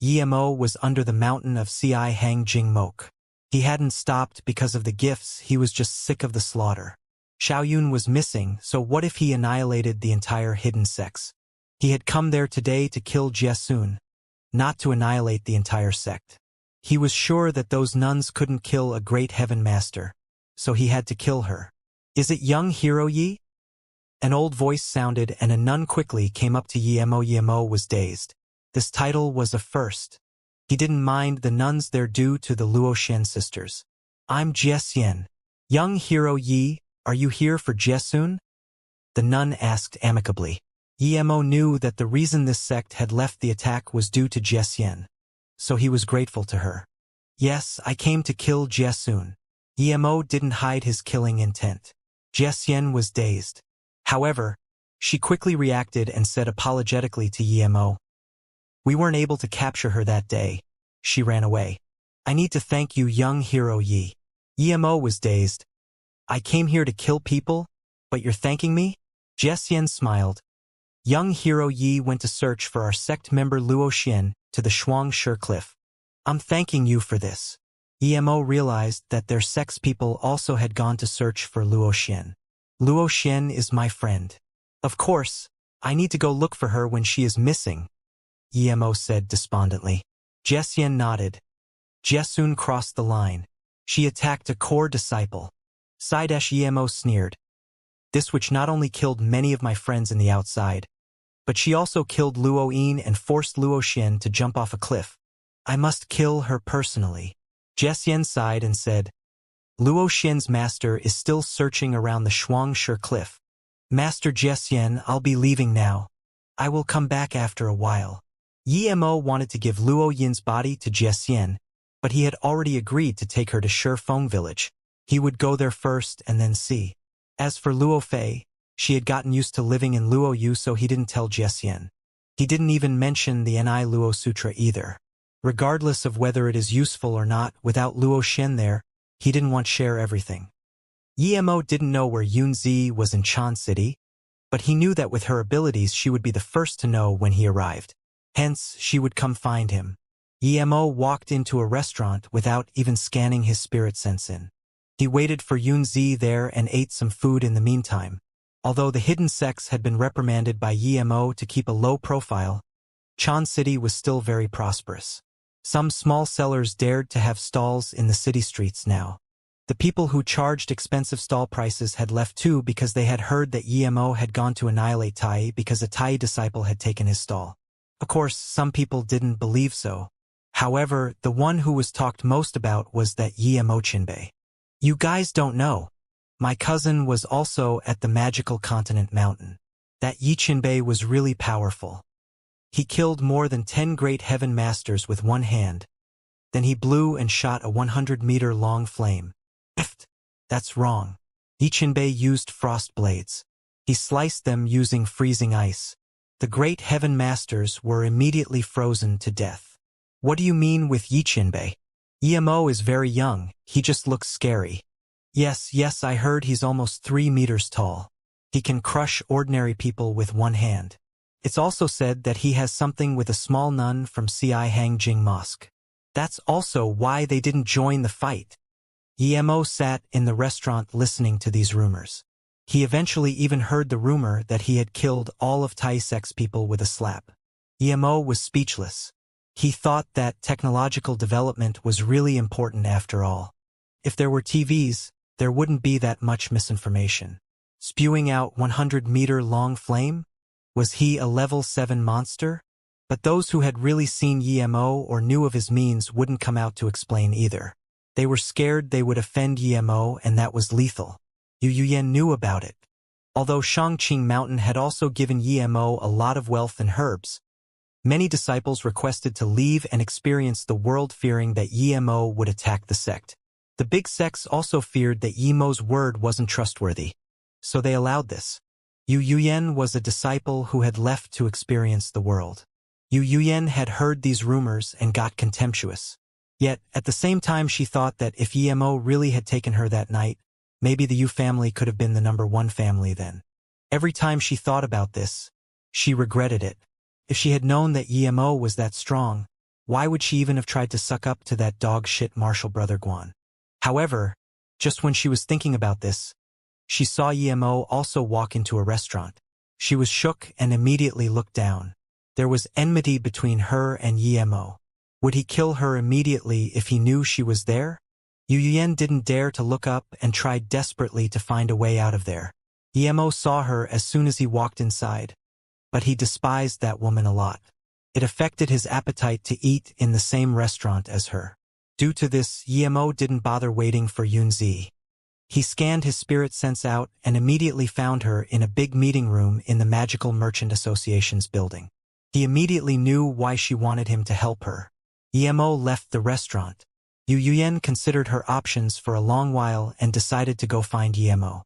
Emo was under the mountain of Ci Hang Jing Mok. He hadn't stopped because of the gifts, he was just sick of the slaughter. Xiaoyun was missing, so what if he annihilated the entire hidden sects? He had come there today to kill Jiesun, not to annihilate the entire sect. He was sure that those nuns couldn't kill a great heaven master, so he had to kill her. Is it young Hero Yi? An old voice sounded and a nun quickly came up to Emo. Emo was dazed. This title was a first. He didn't mind the nuns there due to the Luoxian sisters. I'm Jiexian. Young Hero Yi, are you here for Jiesun? The nun asked amicably. Emo knew that the reason this sect had left the attack was due to Jiexian. So he was grateful to her. Yes, I came to kill Jiesun. Emo didn't hide his killing intent. Jiexian was dazed. However, she quickly reacted and said apologetically to Emo, we weren't able to capture her that day. She ran away. I need to thank you, young Hero Yi. Emo was dazed. I came here to kill people, but you're thanking me? Jiexian smiled. Young Hero Yi went to search for our sect member Luo Xian to the Xianxia cliff. I'm thanking you for this. Emo realized that their sect's people also had gone to search for Luo Xian. Luo Xian is my friend. Of course, I need to go look for her when she is missing, Emo said despondently. Jiexian nodded. Jiesun crossed the line. She attacked a core disciple. Emo sneered. This which not only killed many of my friends in the outside, but she also killed Luo Yin and forced Luo Xian to jump off a cliff. I must kill her personally. Jiexian sighed and said, Luo Xian's master is still searching around the Xianxia cliff. Master Xian, I'll be leaving now. I will come back after a while. Yimo wanted to give Luo Yin's body to Xian, but he had already agreed to take her to Shifeng village. He would go there first and then see. As for Luo Fei, she had gotten used to living in Luo Yu, so he didn't tell Xian. He didn't even mention the Ni Luo Sutra either. Regardless of whether it is useful or not, without Luo Shen there, he didn't want to share everything. Yimo didn't know where Yunzi was in Chan City, but he knew that with her abilities she would be the first to know when he arrived. Hence, she would come find him. Yimo walked into a restaurant without even scanning his spirit sense in. He waited for Yunzi there and ate some food in the meantime. Although the hidden sects had been reprimanded by Yimo to keep a low profile, Chan City was still very prosperous. Some small sellers dared to have stalls in the city streets now. The people who charged expensive stall prices had left too because they had heard that Yimo had gone to annihilate Tai because a Tai disciple had taken his stall. Of course, some people didn't believe so. However, the one who was talked most about was that Yimo Chinbei. You guys don't know. My cousin was also at the magical continent mountain. That Yi Chinbei was really powerful. He killed more than 10 great heaven masters with one hand. Then he blew and shot a 100-meter-long flame. That's wrong. Yi Chinbei used frost blades. He sliced them using freezing ice. The great heaven masters were immediately frozen to death. What do you mean with Yi Chinbei? Yimo is very young, he just looks scary. Yes, I heard he's almost 3 meters tall. He can crush ordinary people with one hand. It's also said that he has something with a small nun from Hangjing Mosque. That's also why they didn't join the fight. Yimo sat in the restaurant listening to these rumors. He eventually even heard the rumor that he had killed all of Taisek's people with a slap. Yimo was speechless. He thought that technological development was really important after all. If there were TVs, there wouldn't be that much misinformation. Spewing out 100-meter-long flame? Was he a level 7 monster? But those who had really seen Yimo or knew of his means wouldn't come out to explain either. They were scared they would offend Yimo, and that was lethal. Yu Yuyan knew about it. Although Shangqing Mountain had also given Yimo a lot of wealth and herbs, many disciples requested to leave and experience the world, fearing that Yimo would attack the sect. The big sects also feared that Yimo's word wasn't trustworthy, so they allowed this. Yu Yuyan was a disciple who had left to experience the world. Yu Yuyan had heard these rumors and got contemptuous. Yet, at the same time, she thought that if Yimo really had taken her that night, maybe the Yu family could have been the #1 family then. Every time she thought about this, she regretted it. If she had known that Yimo was that strong, why would she even have tried to suck up to that dog-shit martial brother Guan? However, just when she was thinking about this, she saw Yimo also walk into a restaurant. She was shook and immediately looked down. There was enmity between her and Yimo. Would he kill her immediately if he knew she was there? Yu Yuyan didn't dare to look up and tried desperately to find a way out of there. Yimo saw her as soon as he walked inside, but he despised that woman a lot. It affected his appetite to eat in the same restaurant as her. Due to this, Yimo didn't bother waiting for Yunzi. He scanned his spirit sense out and immediately found her in a big meeting room in the Magical Merchant Association's building. He immediately knew why she wanted him to help her. Yimo left the restaurant. Yu Yuyan considered her options for a long while and decided to go find Yimo.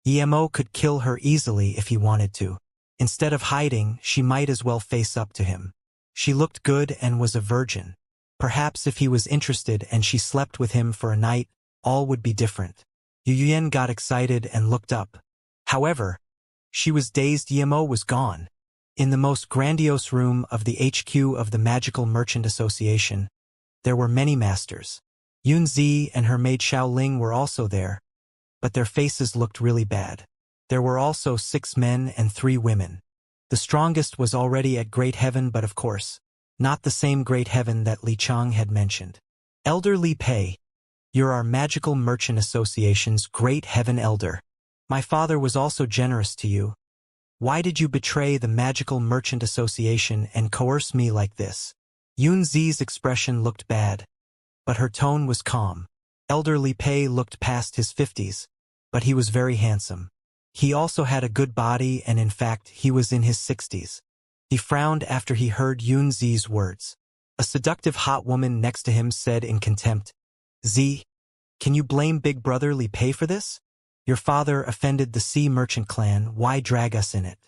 Yimo could kill her easily if he wanted to. Instead of hiding, she might as well face up to him. She looked good and was a virgin. Perhaps if he was interested and she slept with him for a night, all would be different. Yu Yuyan got excited and looked up. However, she was dazed. Yimo was gone. In the most grandiose room of the HQ of the Magical Merchant Association, there were many masters. Yunzi and her maid Xiaoling were also there, but their faces looked really bad. There were also 6 men and 3 women. The strongest was already at Great Heaven, but of course, not the same Great Heaven that Li Chang had mentioned. Elder Li Pei, you're our Magical Merchant Association's Great Heaven Elder. My father was also generous to you. Why did you betray the Magical Merchant Association and coerce me like this? Yunzi's expression looked bad, but her tone was calm. Elder Li Pei looked past his 50s, but he was very handsome. He also had a good body and in fact he was in his 60s. He frowned after he heard Yun Zi's words. A seductive hot woman next to him said in contempt, "Z, can you blame Big Brother Li Pei for this? Your father offended the Sea Merchant clan, why drag us in it?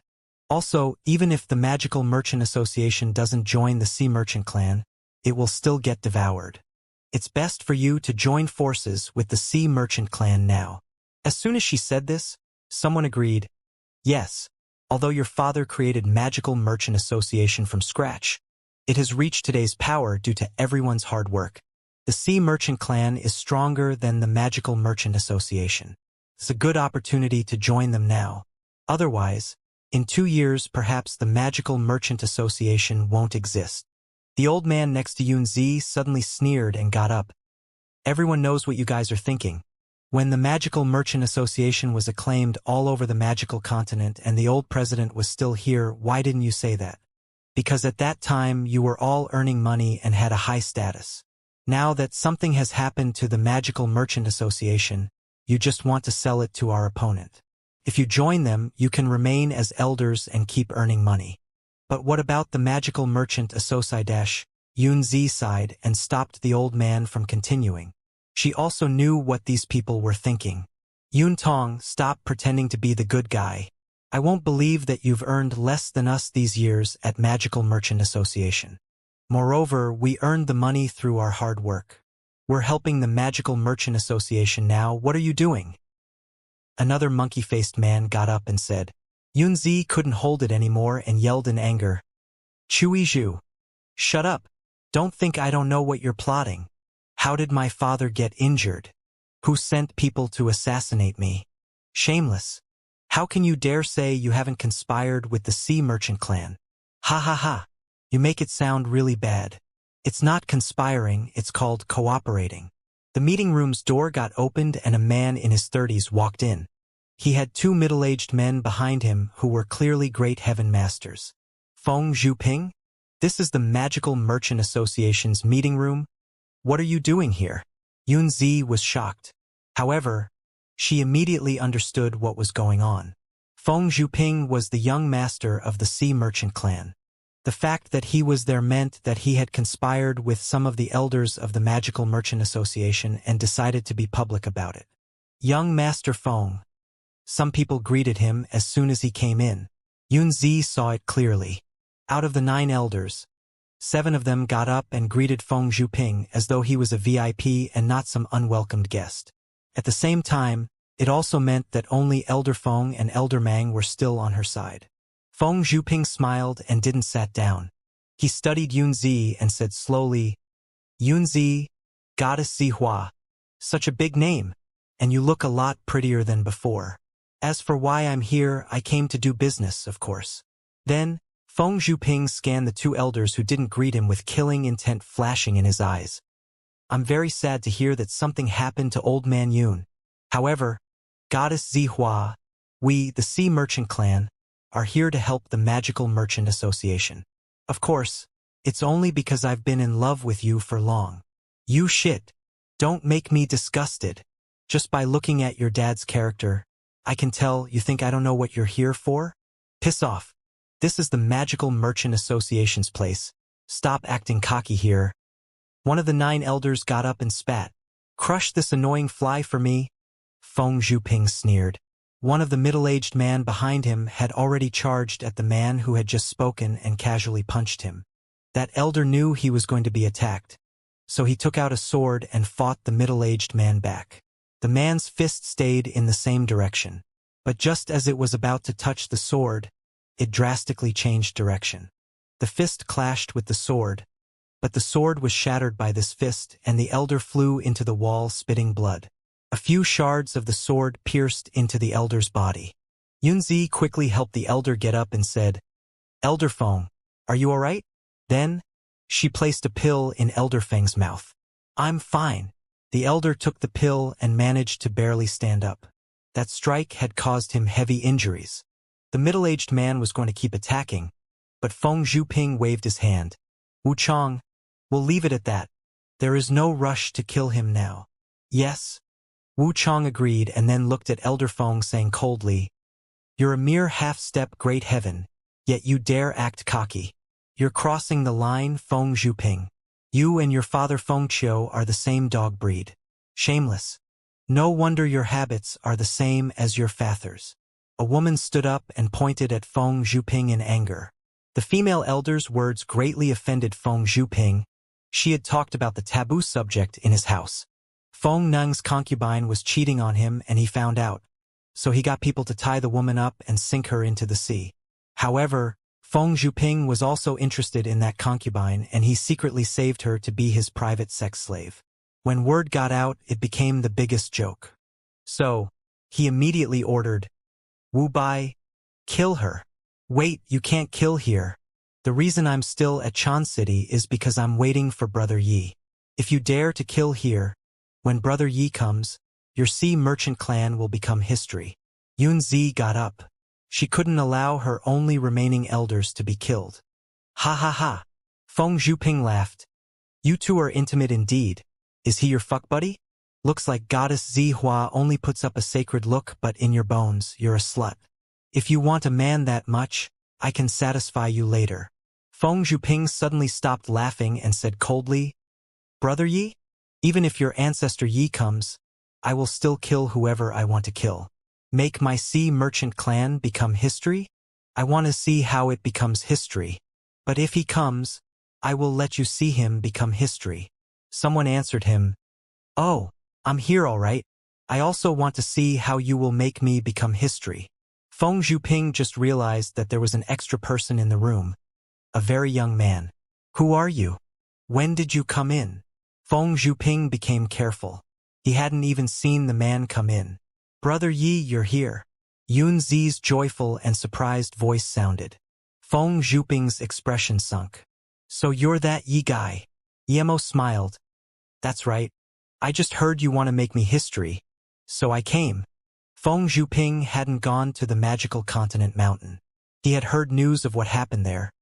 Also, even if the Magical Merchant Association doesn't join the Sea Merchant clan, it will still get devoured. It's best for you to join forces with the Sea Merchant clan now." As soon as she said this, someone agreed, "Yes, although your father created Magical Merchant Association from scratch, it has reached today's power due to everyone's hard work. The Sea Merchant clan is stronger than the Magical Merchant Association. It's a good opportunity to join them now. Otherwise, in 2 years perhaps the Magical Merchant Association won't exist." The old man next to Yun Zi suddenly sneered and got up. "Everyone knows what you guys are thinking. When the Magical Merchant Association was acclaimed all over the magical continent and the old president was still here, why didn't you say that? Because at that time you were all earning money and had a high status. Now that something has happened to the Magical Merchant Association, you just want to sell it to our opponent. If you join them, you can remain as elders and keep earning money. But what about the Magical Merchant Association?" Yun Zi sighed and stopped the old man from continuing. She also knew what these people were thinking. "Yun Tong, stop pretending to be the good guy. I won't believe that you've earned less than us these years at Magical Merchant Association. Moreover, we earned the money through our hard work. We're helping the Magical Merchant Association now. What are you doing?" Another monkey-faced man got up and said. Yun Zi couldn't hold it anymore and yelled in anger, "Chui Zhu, shut up. Don't think I don't know what you're plotting. How did my father get injured? Who sent people to assassinate me? Shameless. How can you dare say you haven't conspired with the Sea Merchant clan? Ha ha ha. You make it sound really bad. It's not conspiring, it's called cooperating." The meeting room's door got opened and a man in his 30s walked in. He had 2 middle-aged men behind him who were clearly great heaven masters. "Feng Zhuping? This is the Magical Merchant Association's meeting room? What are you doing here?" Yun Zi was shocked. However, she immediately understood what was going on. Feng Zhuping was the young master of the Sea Merchant clan. The fact that he was there meant that he had conspired with some of the elders of the Magical Merchant Association and decided to be public about it. "Young Master Feng." Some people greeted him as soon as he came in. Yun Zi saw it clearly. Out of the 9 elders, 7 of them got up and greeted Feng Zhuping as though he was a VIP and not some unwelcomed guest. At the same time, it also meant that only Elder Feng and Elder Mang were still on her side. Feng Zhuping smiled and didn't sat down. He studied Yun Zi and said slowly, "Yun Zi, Goddess Zihua, such a big name, and you look a lot prettier than before. As for why I'm here, I came to do business, of course." Then, Feng Zhuping scanned the 2 elders who didn't greet him with killing intent flashing in his eyes. "I'm very sad to hear that something happened to old man Yun. However, Goddess Zihua, we, the Sea Merchant clan, are here to help the Magical Merchant Association. Of course, it's only because I've been in love with you for long." "You shit. Don't make me disgusted. Just by looking at your dad's character, I can tell you think I don't know what you're here for? Piss off. This is the Magical Merchant Association's place. Stop acting cocky here." One of the 9 elders got up and spat. "Crush this annoying fly for me." Feng Zhuping sneered. One of the middle-aged man behind him had already charged at the man who had just spoken and casually punched him. That elder knew he was going to be attacked, so he took out a sword and fought the middle-aged man back. The man's fist stayed in the same direction, but just as it was about to touch the sword, it drastically changed direction. The fist clashed with the sword, but the sword was shattered by this fist and the elder flew into the wall spitting blood. A few shards of the sword pierced into the elder's body. Yun Zi quickly helped the elder get up and said, "Elder Feng, are you all right?" Then, she placed a pill in Elder Feng's mouth. "I'm fine." The elder took the pill and managed to barely stand up. That strike had caused him heavy injuries. The middle-aged man was going to keep attacking, but Feng Zhuping waved his hand. "Wu Chang, we'll leave it at that. There is no rush to kill him now." "Yes?" Wu Chang agreed and then looked at Elder Feng saying coldly, You're a mere half-step great heaven, yet you dare act cocky. You're crossing the line, Feng Zhuping. You and your father Feng Qiu are the same dog breed. Shameless. No wonder your habits are the same as your father's. A woman stood up and pointed at Feng Zhuping in anger. The female elder's words greatly offended Feng Zhuping. She had talked about the taboo subject in his house. Feng Nung's concubine was cheating on him and he found out. So he got people to tie the woman up and sink her into the sea. However, Feng Zhuping was also interested in that concubine and he secretly saved her to be his private sex slave. When word got out, it became the biggest joke. So, he immediately ordered, Wu Bai, kill her. Wait, you can't kill here. The reason I'm still at Chan City is because I'm waiting for Brother Yi. If you dare to kill here, when Brother Yi comes, your sea merchant clan will become history. Yun Zi got up. She couldn't allow her only remaining elders to be killed. Ha ha ha. Feng Zhuping laughed. You two are intimate indeed. Is he your fuck buddy? Looks like Goddess Zi Hua only puts up a sacred look, but in your bones, you're a slut. If you want a man that much, I can satisfy you later. Feng Zhuping suddenly stopped laughing and said coldly, Brother Yi? Even if your ancestor Yi comes, I will still kill whoever I want to kill. Make my sea merchant clan become history? I want to see how it becomes history. But if he comes, I will let you see him become history. Someone answered him, Oh, I'm here all right. I also want to see how you will make me become history. Feng Zhuping just realized that there was an extra person in the room. A very young man. Who are you? When did you come in? Feng Zhuping became careful. He hadn't even seen the man come in. Brother Yi, you're here. Yun Zi's joyful and surprised voice sounded. Feng Zhuping's expression sunk. So you're that Yi guy. Yemo smiled. That's right. I just heard you want to make me history. So I came. Feng Zhuping hadn't gone to the magical continent mountain. He had heard news of what happened there.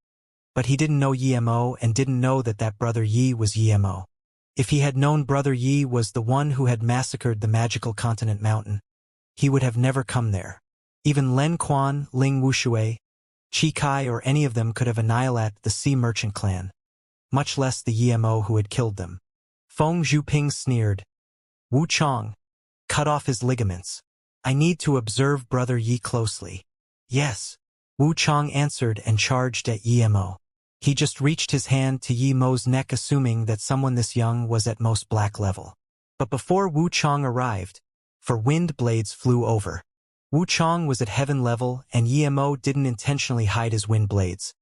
But he didn't know Yemo and didn't know that Brother Yi was Yemo. If he had known Brother Yi was the one who had massacred the magical continent mountain, he would have never come there. Even Len Quan, Ling Wushui, Chi Kai or any of them could have annihilated the sea merchant clan, much less the Yemo who had killed them. Feng Zhuping sneered. Wu Chong, cut off his ligaments. I need to observe Brother Yi closely. Yes. Wu Chong answered and charged at Yemo. He just reached his hand to Yemo's neck assuming that someone this young was at most black level. But before Wu Chong arrived, for wind blades flew over. Wu Chong was at heaven level and Yemo didn't intentionally hide his wind blades.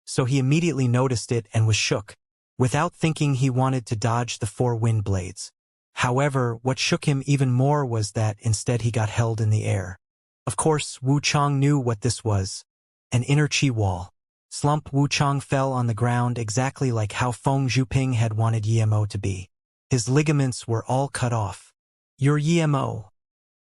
So he immediately noticed it and was shook. Without thinking he wanted to dodge the 4 wind blades. However, what shook him even more was that instead he got held in the air. Of course, Wu Chong knew what this was. An inner chi wall. Slump Wu Chong fell on the ground exactly like how Feng Zhuping had wanted Yemo to be. His ligaments were all cut off. You're Yemo.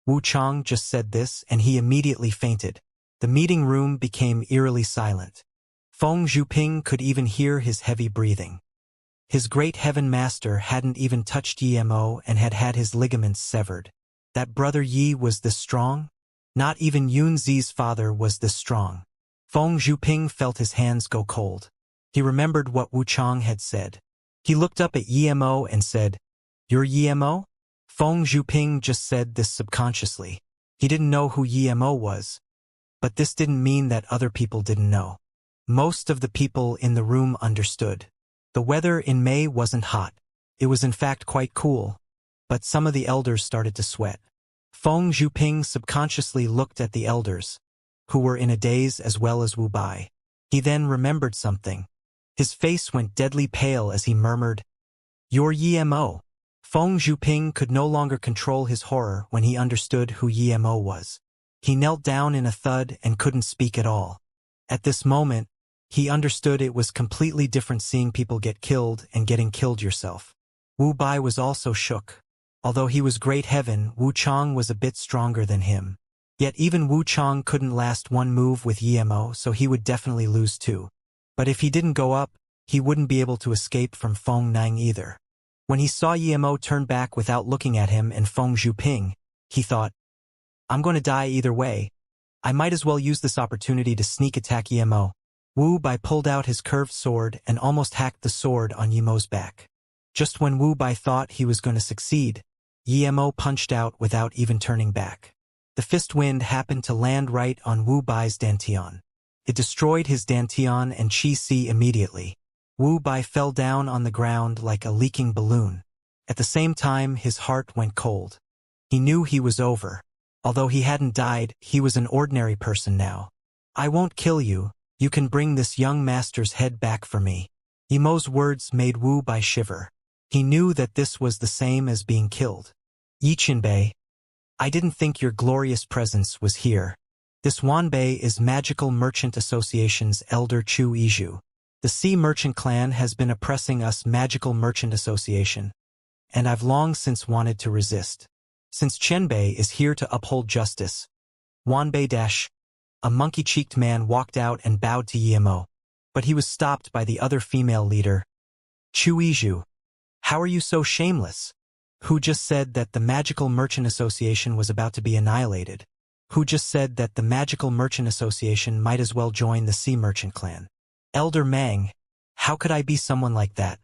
Wu Chong just said this and he immediately fainted. The meeting room became eerily silent. Feng Zhuping could even hear his heavy breathing. His great heaven master hadn't even touched Yemo and had had his ligaments severed. That Brother Yi was this strong? Not even Yun Zi's father was this strong. Feng Zhuping felt his hands go cold. He remembered what Wu Chong had said. He looked up at Yemo and said, You're Yemo? Feng Zhuping just said this subconsciously. He didn't know who Yemo was. But this didn't mean that other people didn't know. Most of the people in the room understood. The weather in May wasn't hot. It was in fact quite cool. But some of the elders started to sweat. Feng Zhuping subconsciously looked at the elders, who were in a daze as well as Wu Bai. He then remembered something. His face went deadly pale as he murmured, You're Yemo. Feng Zhuping could no longer control his horror when he understood who Yemo was. He knelt down in a thud and couldn't speak at all. At this moment, he understood it was completely different seeing people get killed and getting killed yourself. Wu Bai was also shook. Although he was great heaven, Wu Chong was a bit stronger than him. Yet even Wu Chong couldn't last one move with Yemo, so he would definitely lose too. But if he didn't go up, he wouldn't be able to escape from Feng Nang either. When he saw Yemo turn back without looking at him and Feng Zhuping, he thought, I'm going to die either way. I might as well use this opportunity to sneak attack Emo. Wu Bai pulled out his curved sword and almost hacked the sword on Yemo's back. Just when Wu Bai thought he was going to succeed, Emo punched out without even turning back. The fist wind happened to land right on Wu Bai's dantian. It destroyed his dantian and Qi Si immediately. Wu Bai fell down on the ground like a leaking balloon. At the same time, his heart went cold. He knew he was over. Although he hadn't died, he was an ordinary person now. I won't kill you. You can bring this young master's head back for me. Yemo's words made Wu Bai shiver. He knew that this was the same as being killed. Yichinbei, I didn't think your glorious presence was here. This Wanbei is Magical Merchant Association's elder Chu Iju. The Sea Merchant clan has been oppressing us Magical Merchant Association, and I've long since wanted to resist. Since Chenbei is here to uphold justice. Wanbei a monkey-cheeked man walked out and bowed to Yemo, but he was stopped by the other female leader. Chu Iju, how are you so shameless? Who just said that the Magical Merchant Association was about to be annihilated? Who just said that the Magical Merchant Association might as well join the Sea Merchant clan? Elder Mang, how could I be someone like that?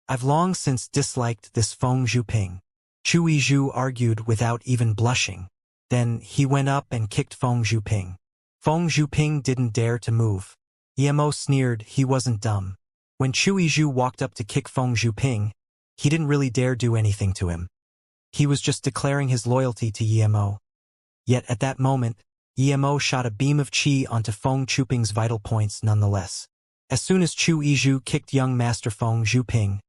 I've long since disliked this Feng Zhuping. Chu Iju argued without even blushing. Then he went up and kicked Feng Zhuping. Feng Zhuping didn't dare to move. Yemo sneered he wasn't dumb. When Chu Iju walked up to kick Feng Zhuping, he didn't really dare do anything to him. He was just declaring his loyalty to Yemo. Yet at that moment, Yemo shot a beam of qi onto Feng Zhuping's vital points nonetheless. As soon as Chu Iju kicked young master Feng Zhuping,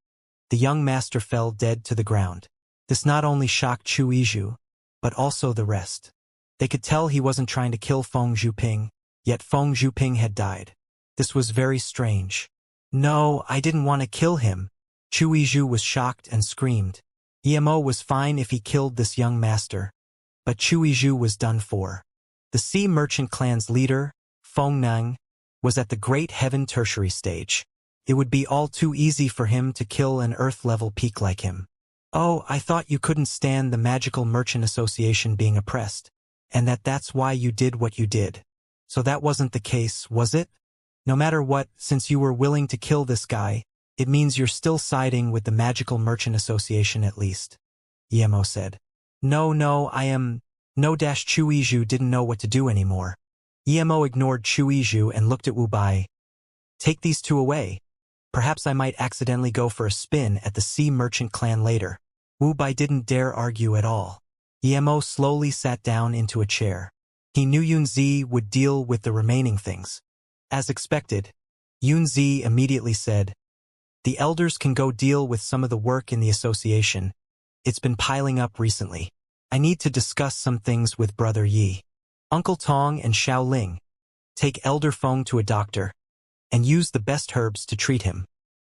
the young master fell dead to the ground. This not only shocked Chu Iju, but also the rest. They could tell he wasn't trying to kill Feng Zhuping, yet Feng Zhuping had died. This was very strange. No, I didn't want to kill him. Chu Iju was shocked and screamed. Yemo was fine if he killed this young master, but Chu Iju was done for. The Sea Merchant clan's leader, Feng Nang, was at the Great Heaven Tertiary stage. It would be all too easy for him to kill an Earth-level peak like him. Oh, I thought you couldn't stand the Magical Merchant Association being oppressed, and that's why you did what you did. So that wasn't the case, was it? No matter what, since you were willing to kill this guy, it means you're still siding with the Magical Merchant Association at least. Yemo said. No, I am... No. Chu Iju didn't know what to do anymore. Yemo ignored Chu Iju and looked at Wu Bai. Take these two away. Perhaps I might accidentally go for a spin at the Sea Merchant clan later. Wu Bai didn't dare argue at all. Yemo slowly sat down into a chair. He knew Yunzi would deal with the remaining things. As expected, Yunzi immediately said, the elders can go deal with some of the work in the association. It's been piling up recently. I need to discuss some things with Brother Yi. Uncle Tong and Xiao Ling. Take Elder Feng to a doctor, and use the best herbs to treat him.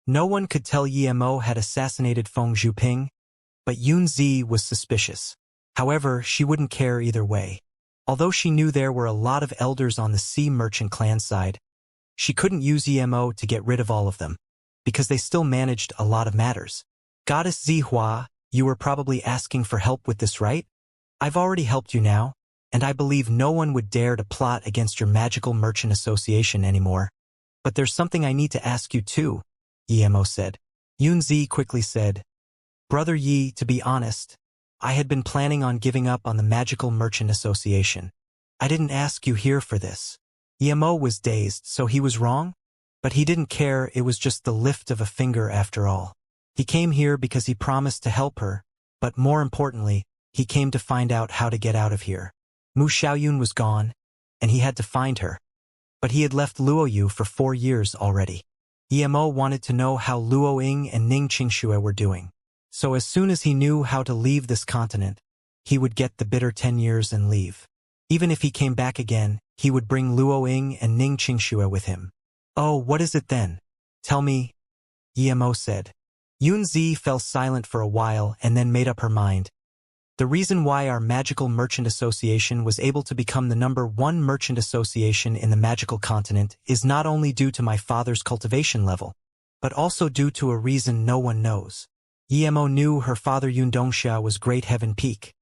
No one could tell Yemo had assassinated Feng Zhuping, but Yunzi was suspicious. However, she wouldn't care either way. Although she knew there were a lot of elders on the Sea Merchant clan side, she couldn't use Yemo to get rid of all of them, because they still managed a lot of matters. Goddess Zihua, you were probably asking for help with this, right? I've already helped you now, and I believe no one would dare to plot against your Magical Merchant Association anymore. But there's something I need to ask you too, Yemo said. Yunzi quickly said, Brother Yi, to be honest, I had been planning on giving up on the Magical Merchant Association. I didn't ask you here for this. Yemo was dazed, so he was wrong? But he didn't care, it was just the lift of a finger after all. He came here because he promised to help her, but more importantly, he came to find out how to get out of here. Mu Xiaoyun was gone, and he had to find her. But he had left Luoyu for 4 years already. Yemo wanted to know how Luo Ying and Ning Qingxue were doing. So as soon as he knew how to leave this continent, he would get the bitter 10 years and leave. Even if he came back again, he would bring Luo Ying and Ning Qingxue with him. Oh, what is it then? Tell me, Yemo said. Yunzi fell silent for a while and then made up her mind. The reason why our Magical Merchant Association was able to become the #1 merchant association in the magical continent is not only due to my father's cultivation level, but also due to a reason no one knows. Yemo knew her father Yundongsha was Great Heaven Peak,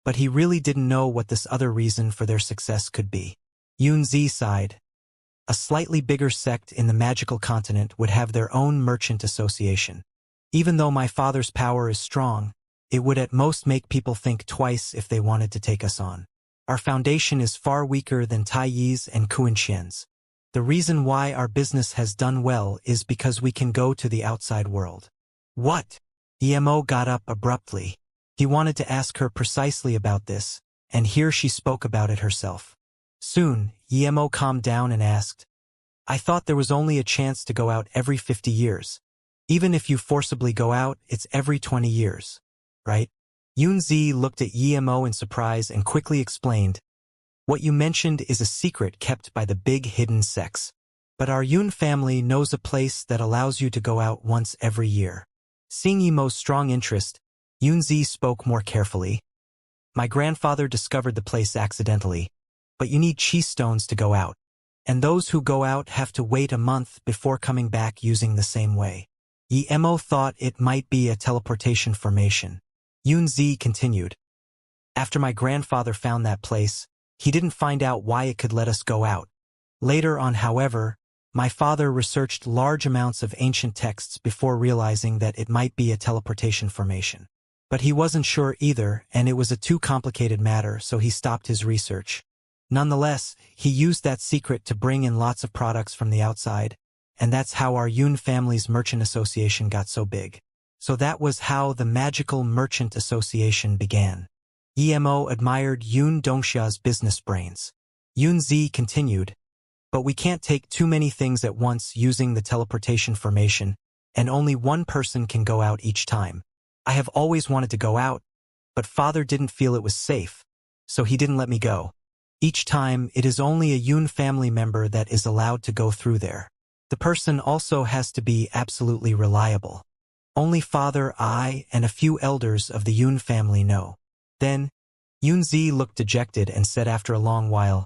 but he really didn't know what this other reason for their success could be. Yunzi sighed. A slightly bigger sect in the magical continent would have their own merchant association. Even though my father's power is strong, it would at most make people think twice if they wanted to take us on. Our foundation is far weaker than Taiyi's and Kunshian's. The reason why our business has done well is because we can go to the outside world. What? Emo got up abruptly. He wanted to ask her precisely about this, and here she spoke about it herself. Soon, Emo calmed down and asked, I thought there was only a chance to go out every 50 years. Even if you forcibly go out, it's every 20 years. Right? Yunzi looked at Emo in surprise and quickly explained, what you mentioned is a secret kept by the big hidden sects. But our Yun family knows a place that allows you to go out once every year. Seeing Emo's strong interest, Yunzi spoke more carefully. My grandfather discovered the place accidentally, but you need chi stones to go out. And those who go out have to wait a month before coming back using the same way. Emo thought it might be a teleportation formation. Yunzi continued. After my grandfather found that place, he didn't find out why it could let us go out. Later on, however, my father researched large amounts of ancient texts before realizing that it might be a teleportation formation. But he wasn't sure either, and it was a too complicated matter, so he stopped his research. Nonetheless, he used that secret to bring in lots of products from the outside, and that's how our Yun family's merchant association got so big. So that was how the Magical Merchant Association began. Emo admired Yun Dongxia's business brains. Yunzi continued, but we can't take too many things at once using the teleportation formation, and only one person can go out each time. I have always wanted to go out, but father didn't feel it was safe, so he didn't let me go. Each time, it is only a Yun family member that is allowed to go through there. The person also has to be absolutely reliable. Only father, I, and a few elders of the Yun family know. Then, Yunzi looked dejected and said after a long while,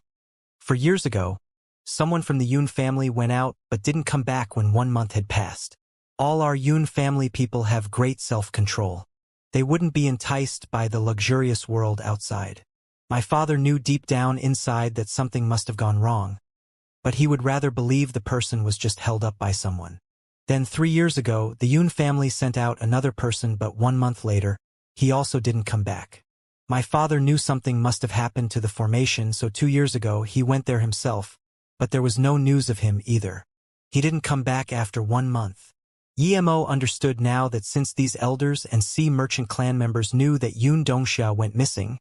for years ago, someone from the Yun family went out but didn't come back when 1 month had passed. All our Yun family people have great self-control. They wouldn't be enticed by the luxurious world outside. My father knew deep down inside that something must have gone wrong, but he would rather believe the person was just held up by someone. Then 3 years ago, the Yun family sent out another person, but 1 month later, he also didn't come back. My father knew something must have happened to the formation, so 2 years ago he went there himself, but there was no news of him either. He didn't come back after 1 month. Emo understood now that since these elders and sea merchant clan members knew that Yun Dongxia went missing,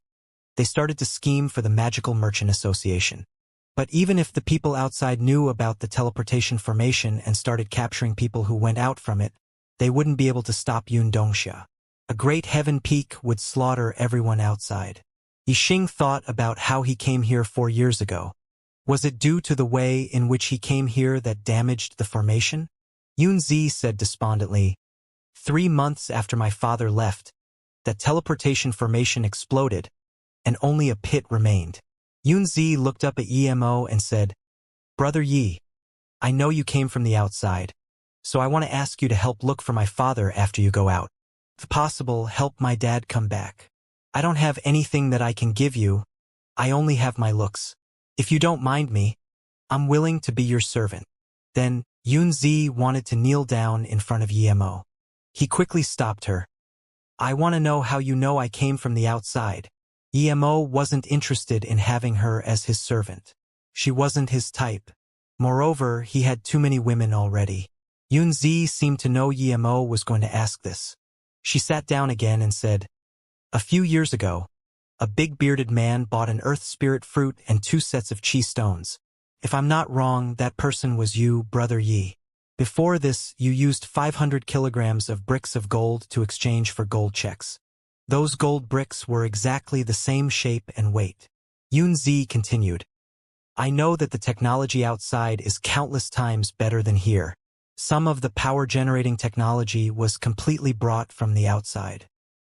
they started to scheme for the Magical Merchant Association. But even if the people outside knew about the teleportation formation and started capturing people who went out from it, they wouldn't be able to stop Yun Dongxia. A great heaven peak would slaughter everyone outside. Yixing thought about how he came here 4 years ago. Was it due to the way in which he came here that damaged the formation? Yunzi said despondently, 3 months after my father left, that teleportation formation exploded, and only a pit remained. Yunzi looked up at Emo and said, Brother Yi, I know you came from the outside, so I want to ask you to help look for my father after you go out. If possible, help my dad come back. I don't have anything that I can give you, I only have my looks. If you don't mind me, I'm willing to be your servant. Then, Yunzi wanted to kneel down in front of Emo. He quickly stopped her. I want to know how you know I came from the outside. Emo wasn't interested in having her as his servant. She wasn't his type. Moreover, he had too many women already. Yunzi seemed to know Emo was going to ask this. She sat down again and said, a few years ago, a big bearded man bought an earth spirit fruit and 2 sets of chi stones. If I'm not wrong, that person was you, Brother Yi. Before this, you used 500 kilograms of bricks of gold to exchange for gold checks. Those gold bricks were exactly the same shape and weight. Yunzi continued, I know that the technology outside is countless times better than here. Some of the power-generating technology was completely brought from the outside.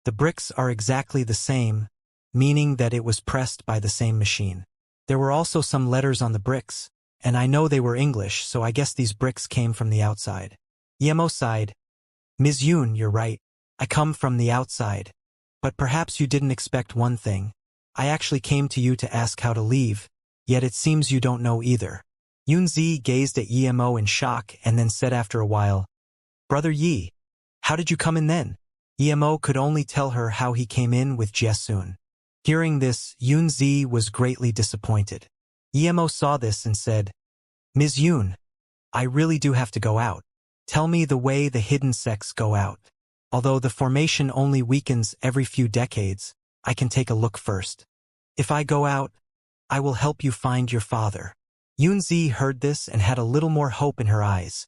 The bricks are exactly the same, meaning that it was pressed by the same machine. There were also some letters on the bricks, and I know they were English, so I guess these bricks came from the outside. Emo sighed. Ms. Yun, you're right. I come from the outside. But perhaps you didn't expect one thing. I actually came to you to ask how to leave, Yet it seems you don't know either. Yunzi gazed at Emo in shock and then said after a while, Brother Yi, how did you come in then? Emo could only tell her how he came in with Jiesun. Hearing this, Yunzi was greatly disappointed. Emo saw this and said, Ms. Yun, I really do have to go out. Tell me the way the hidden sects go out. Although the formation only weakens every few decades, I can take a look first. If I go out, I will help you find your father. Yunzi heard this and had a little more hope in her eyes.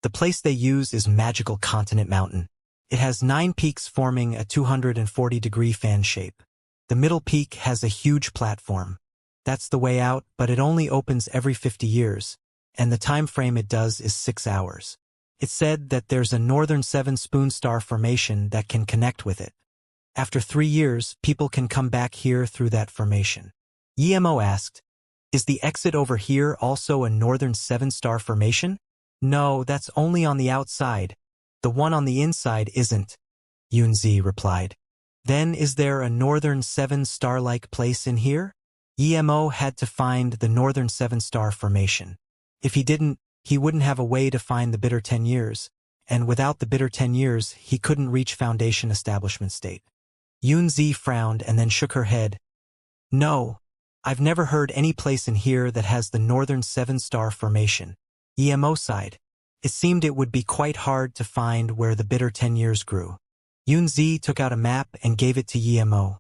The place they use is Magical Continent Mountain. It has 9 peaks forming a 240-degree fan shape. The middle peak has a huge platform. That's the way out, but it only opens every 50 years, and the time frame it does is 6 hours. It's said that there's a northern 7-spoon star formation that can connect with it. After 3 years, people can come back here through that formation. Emo asked, Is the exit over here also a northern 7-star formation? No, that's only on the outside. The one on the inside isn't, Yunzi replied. Then is there a northern 7-star-like place in here? Emo had to find the northern 7-star formation. If he didn't, he wouldn't have a way to find the bitter 10 years, and without the bitter 10 years, he couldn't reach Foundation establishment state. Yunzi frowned and then shook her head. No, I've never heard any place in here that has the northern 7-star formation. Emo sighed. It seemed it would be quite hard to find where the bitter 10 years grew. Yunzi took out a map and gave it to Emo.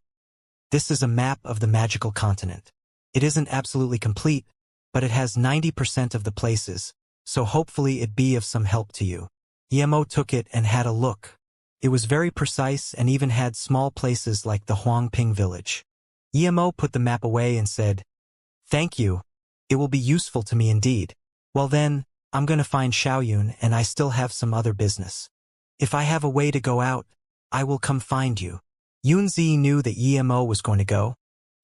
This is a map of the magical continent. It isn't absolutely complete, but it has 90% of the places, so hopefully it be of some help to you. Emo took it and had a look. It was very precise and even had small places like the Huangping village. Emo put the map away and said, Thank you. It will be useful to me indeed. Well then, I'm going to find Xiaoyun and I still have some other business. If I have a way to go out, I will come find you. Yunzi knew that Emo was going to go,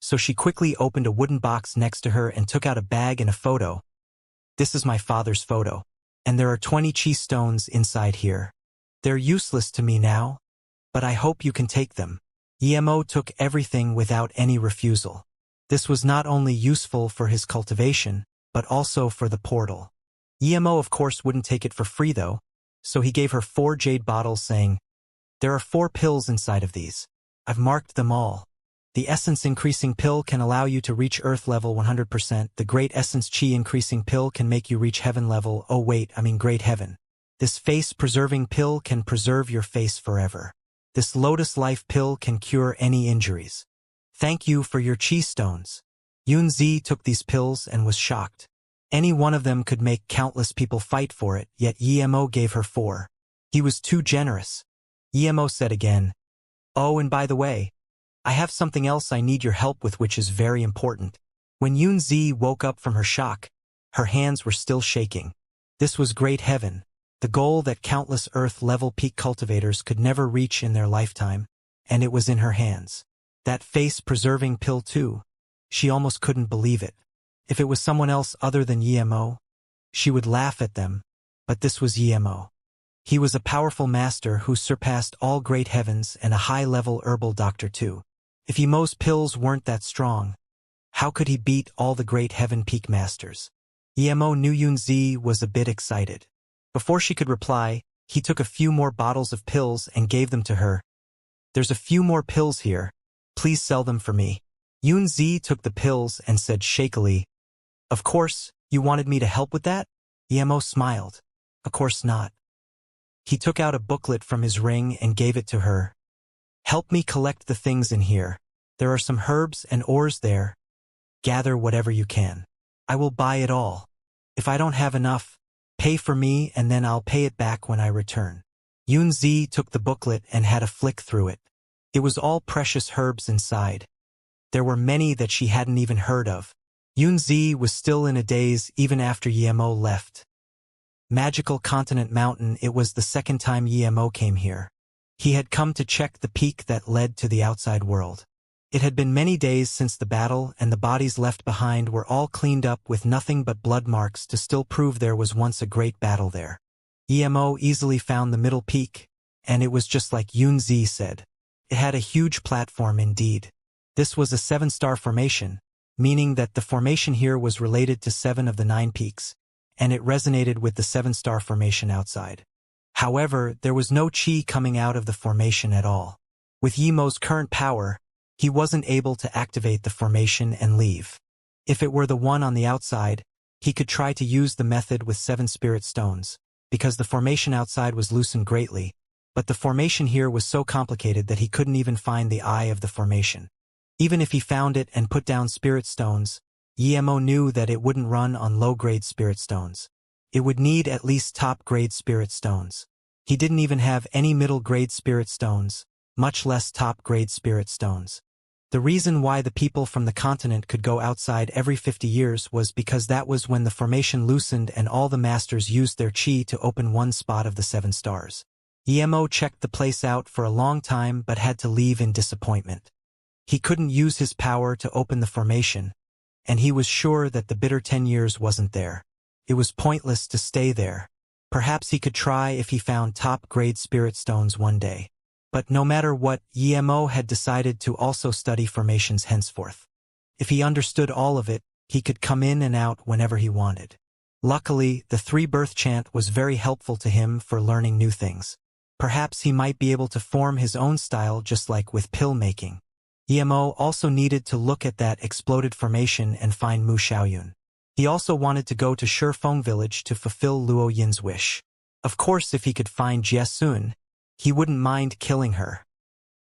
so she quickly opened a wooden box next to her and took out a bag and a photo. This is my father's photo, and there are 20 chi stones inside here. They're useless to me now, but I hope you can take them. Emo took everything without any refusal. This was not only useful for his cultivation, but also for the portal. Emo of course wouldn't take it for free though, so he gave her 4 jade bottles saying, There are 4 pills inside of these. I've marked them all. The Essence Increasing Pill can allow you to reach Earth level 100%. The Great Essence Chi Increasing Pill can make you reach Heaven level, Great Heaven. This Face Preserving Pill can preserve your face forever. This Lotus Life Pill can cure any injuries. Thank you for your chi stones. Yunzi took these pills and was shocked. Any one of them could make countless people fight for it, yet Emo gave her 4. He was too generous. Emo said again, Oh, and by the way, I have something else I need your help with which is very important. When Yunzi woke up from her shock, her hands were still shaking. This was Great Heaven, the goal that countless Earth-level peak cultivators could never reach in their lifetime, and it was in her hands. That face-preserving pill too. She almost couldn't believe it. If it was someone else other than Emo, she would laugh at them, but this was Emo. He was a powerful master who surpassed all great heavens and a high-level herbal doctor too. If Emo's pills weren't that strong, how could he beat all the great heaven peak masters? Emo knew Yunzi was a bit excited. Before she could reply, he took a few more bottles of pills and gave them to her. There's a few more pills here. Please sell them for me. Yunzi took the pills and said shakily, Of course, you wanted me to help with that? Emo smiled. Of course not. He took out a booklet from his ring and gave it to her. Help me collect the things in here. There are some herbs and ores there. Gather whatever you can. I will buy it all. If I don't have enough, pay for me and then I'll pay it back when I return. Yunzi took the booklet and had a flick through it. It was all precious herbs inside. There were many that she hadn't even heard of. Yunzi was still in a daze even after Emo left. Magical Continent Mountain, it was the second time Emo came here. He had come to check the peak that led to the outside world. It had been many days since the battle and the bodies left behind were all cleaned up with nothing but blood marks to still prove there was once a great battle there. Emo easily found the middle peak, and it was just like Yunzi said. It had a huge platform indeed. This was a 7-star formation, meaning that the formation here was related to 7 of the 9 peaks, and it resonated with the 7-star formation outside. However, there was no chi coming out of the formation at all. With Yimo's current power, he wasn't able to activate the formation and leave. If it were the one on the outside, he could try to use the method with 7 spirit stones, because the formation outside was loosened greatly, but the formation here was so complicated that he couldn't even find the eye of the formation. Even if he found it and put down spirit stones, Yimo knew that it wouldn't run on low-grade spirit stones. It would need at least top-grade spirit stones. He didn't even have any middle-grade spirit stones, much less top-grade spirit stones. The reason why the people from the continent could go outside every 50 years was because that was when the formation loosened and all the masters used their chi to open one spot of the 7 stars. Yimo checked the place out for a long time but had to leave in disappointment. He couldn't use his power to open the formation, and he was sure that the bitter 10 years wasn't there. It was pointless to stay there. Perhaps he could try if he found top-grade spirit stones one day. But no matter what, Yimo had decided to also study formations henceforth. If he understood all of it, he could come in and out whenever he wanted. Luckily, the 3-birth chant was very helpful to him for learning new things. Perhaps he might be able to form his own style just like with pill making. Yimo also needed to look at that exploded formation and find Mu Xiaoyun. He also wanted to go to Shifeng village to fulfill Luo Yin's wish. Of course, if he could find Jie Sun, he wouldn't mind killing her.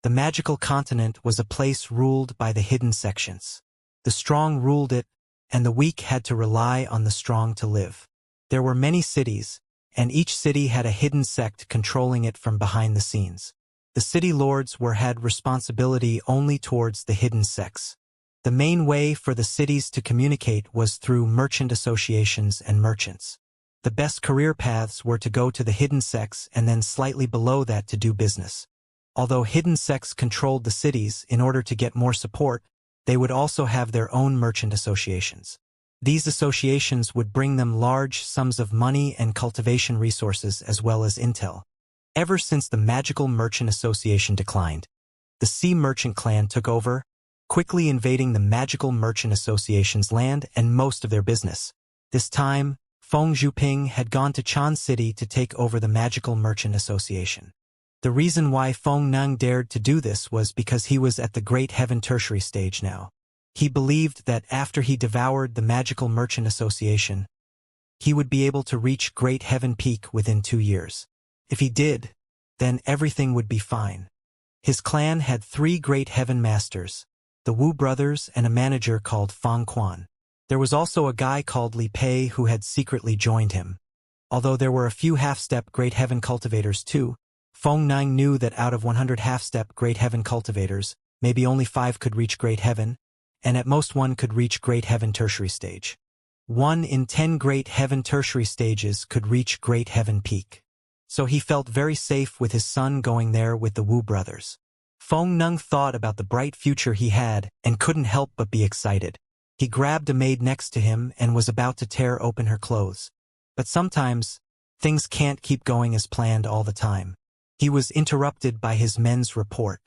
The magical continent was a place ruled by the hidden sections. The strong ruled it, and the weak had to rely on the strong to live. There were many cities, and each city had a hidden sect controlling it from behind the scenes. The city lords had responsibility only towards the hidden sects. The main way for the cities to communicate was through merchant associations and merchants. The best career paths were to go to the hidden sects and then slightly below that to do business. Although hidden sects controlled the cities, in order to get more support, they would also have their own merchant associations. These associations would bring them large sums of money and cultivation resources as well as intel. Ever since the Magical Merchant Association declined, the Sea Merchant clan took over, quickly invading the Magical Merchant Association's land and most of their business. This time, Feng Zhuping had gone to Chan City to take over the Magical Merchant Association. The reason why Feng Nung dared to do this was because he was at the Great Heaven Tertiary stage now. He believed that after he devoured the Magical Merchant Association, he would be able to reach Great Heaven Peak within 2 years. If he did, then everything would be fine. His clan had 3 Great Heaven Masters, the Wu brothers and a manager called Fang Quan. There was also a guy called Li Pei who had secretly joined him. Although there were a few half-step Great Heaven cultivators too, Feng Nang knew that out of 100 half-step Great Heaven cultivators, maybe only 5 could reach Great Heaven, and at most 1 could reach Great Heaven Tertiary stage. 1 in 10 Great Heaven Tertiary stages could reach Great Heaven Peak. So he felt very safe with his son going there with the Wu brothers. Feng Nung thought about the bright future he had and couldn't help but be excited. He grabbed a maid next to him and was about to tear open her clothes. But sometimes, things can't keep going as planned all the time. He was interrupted by his men's report.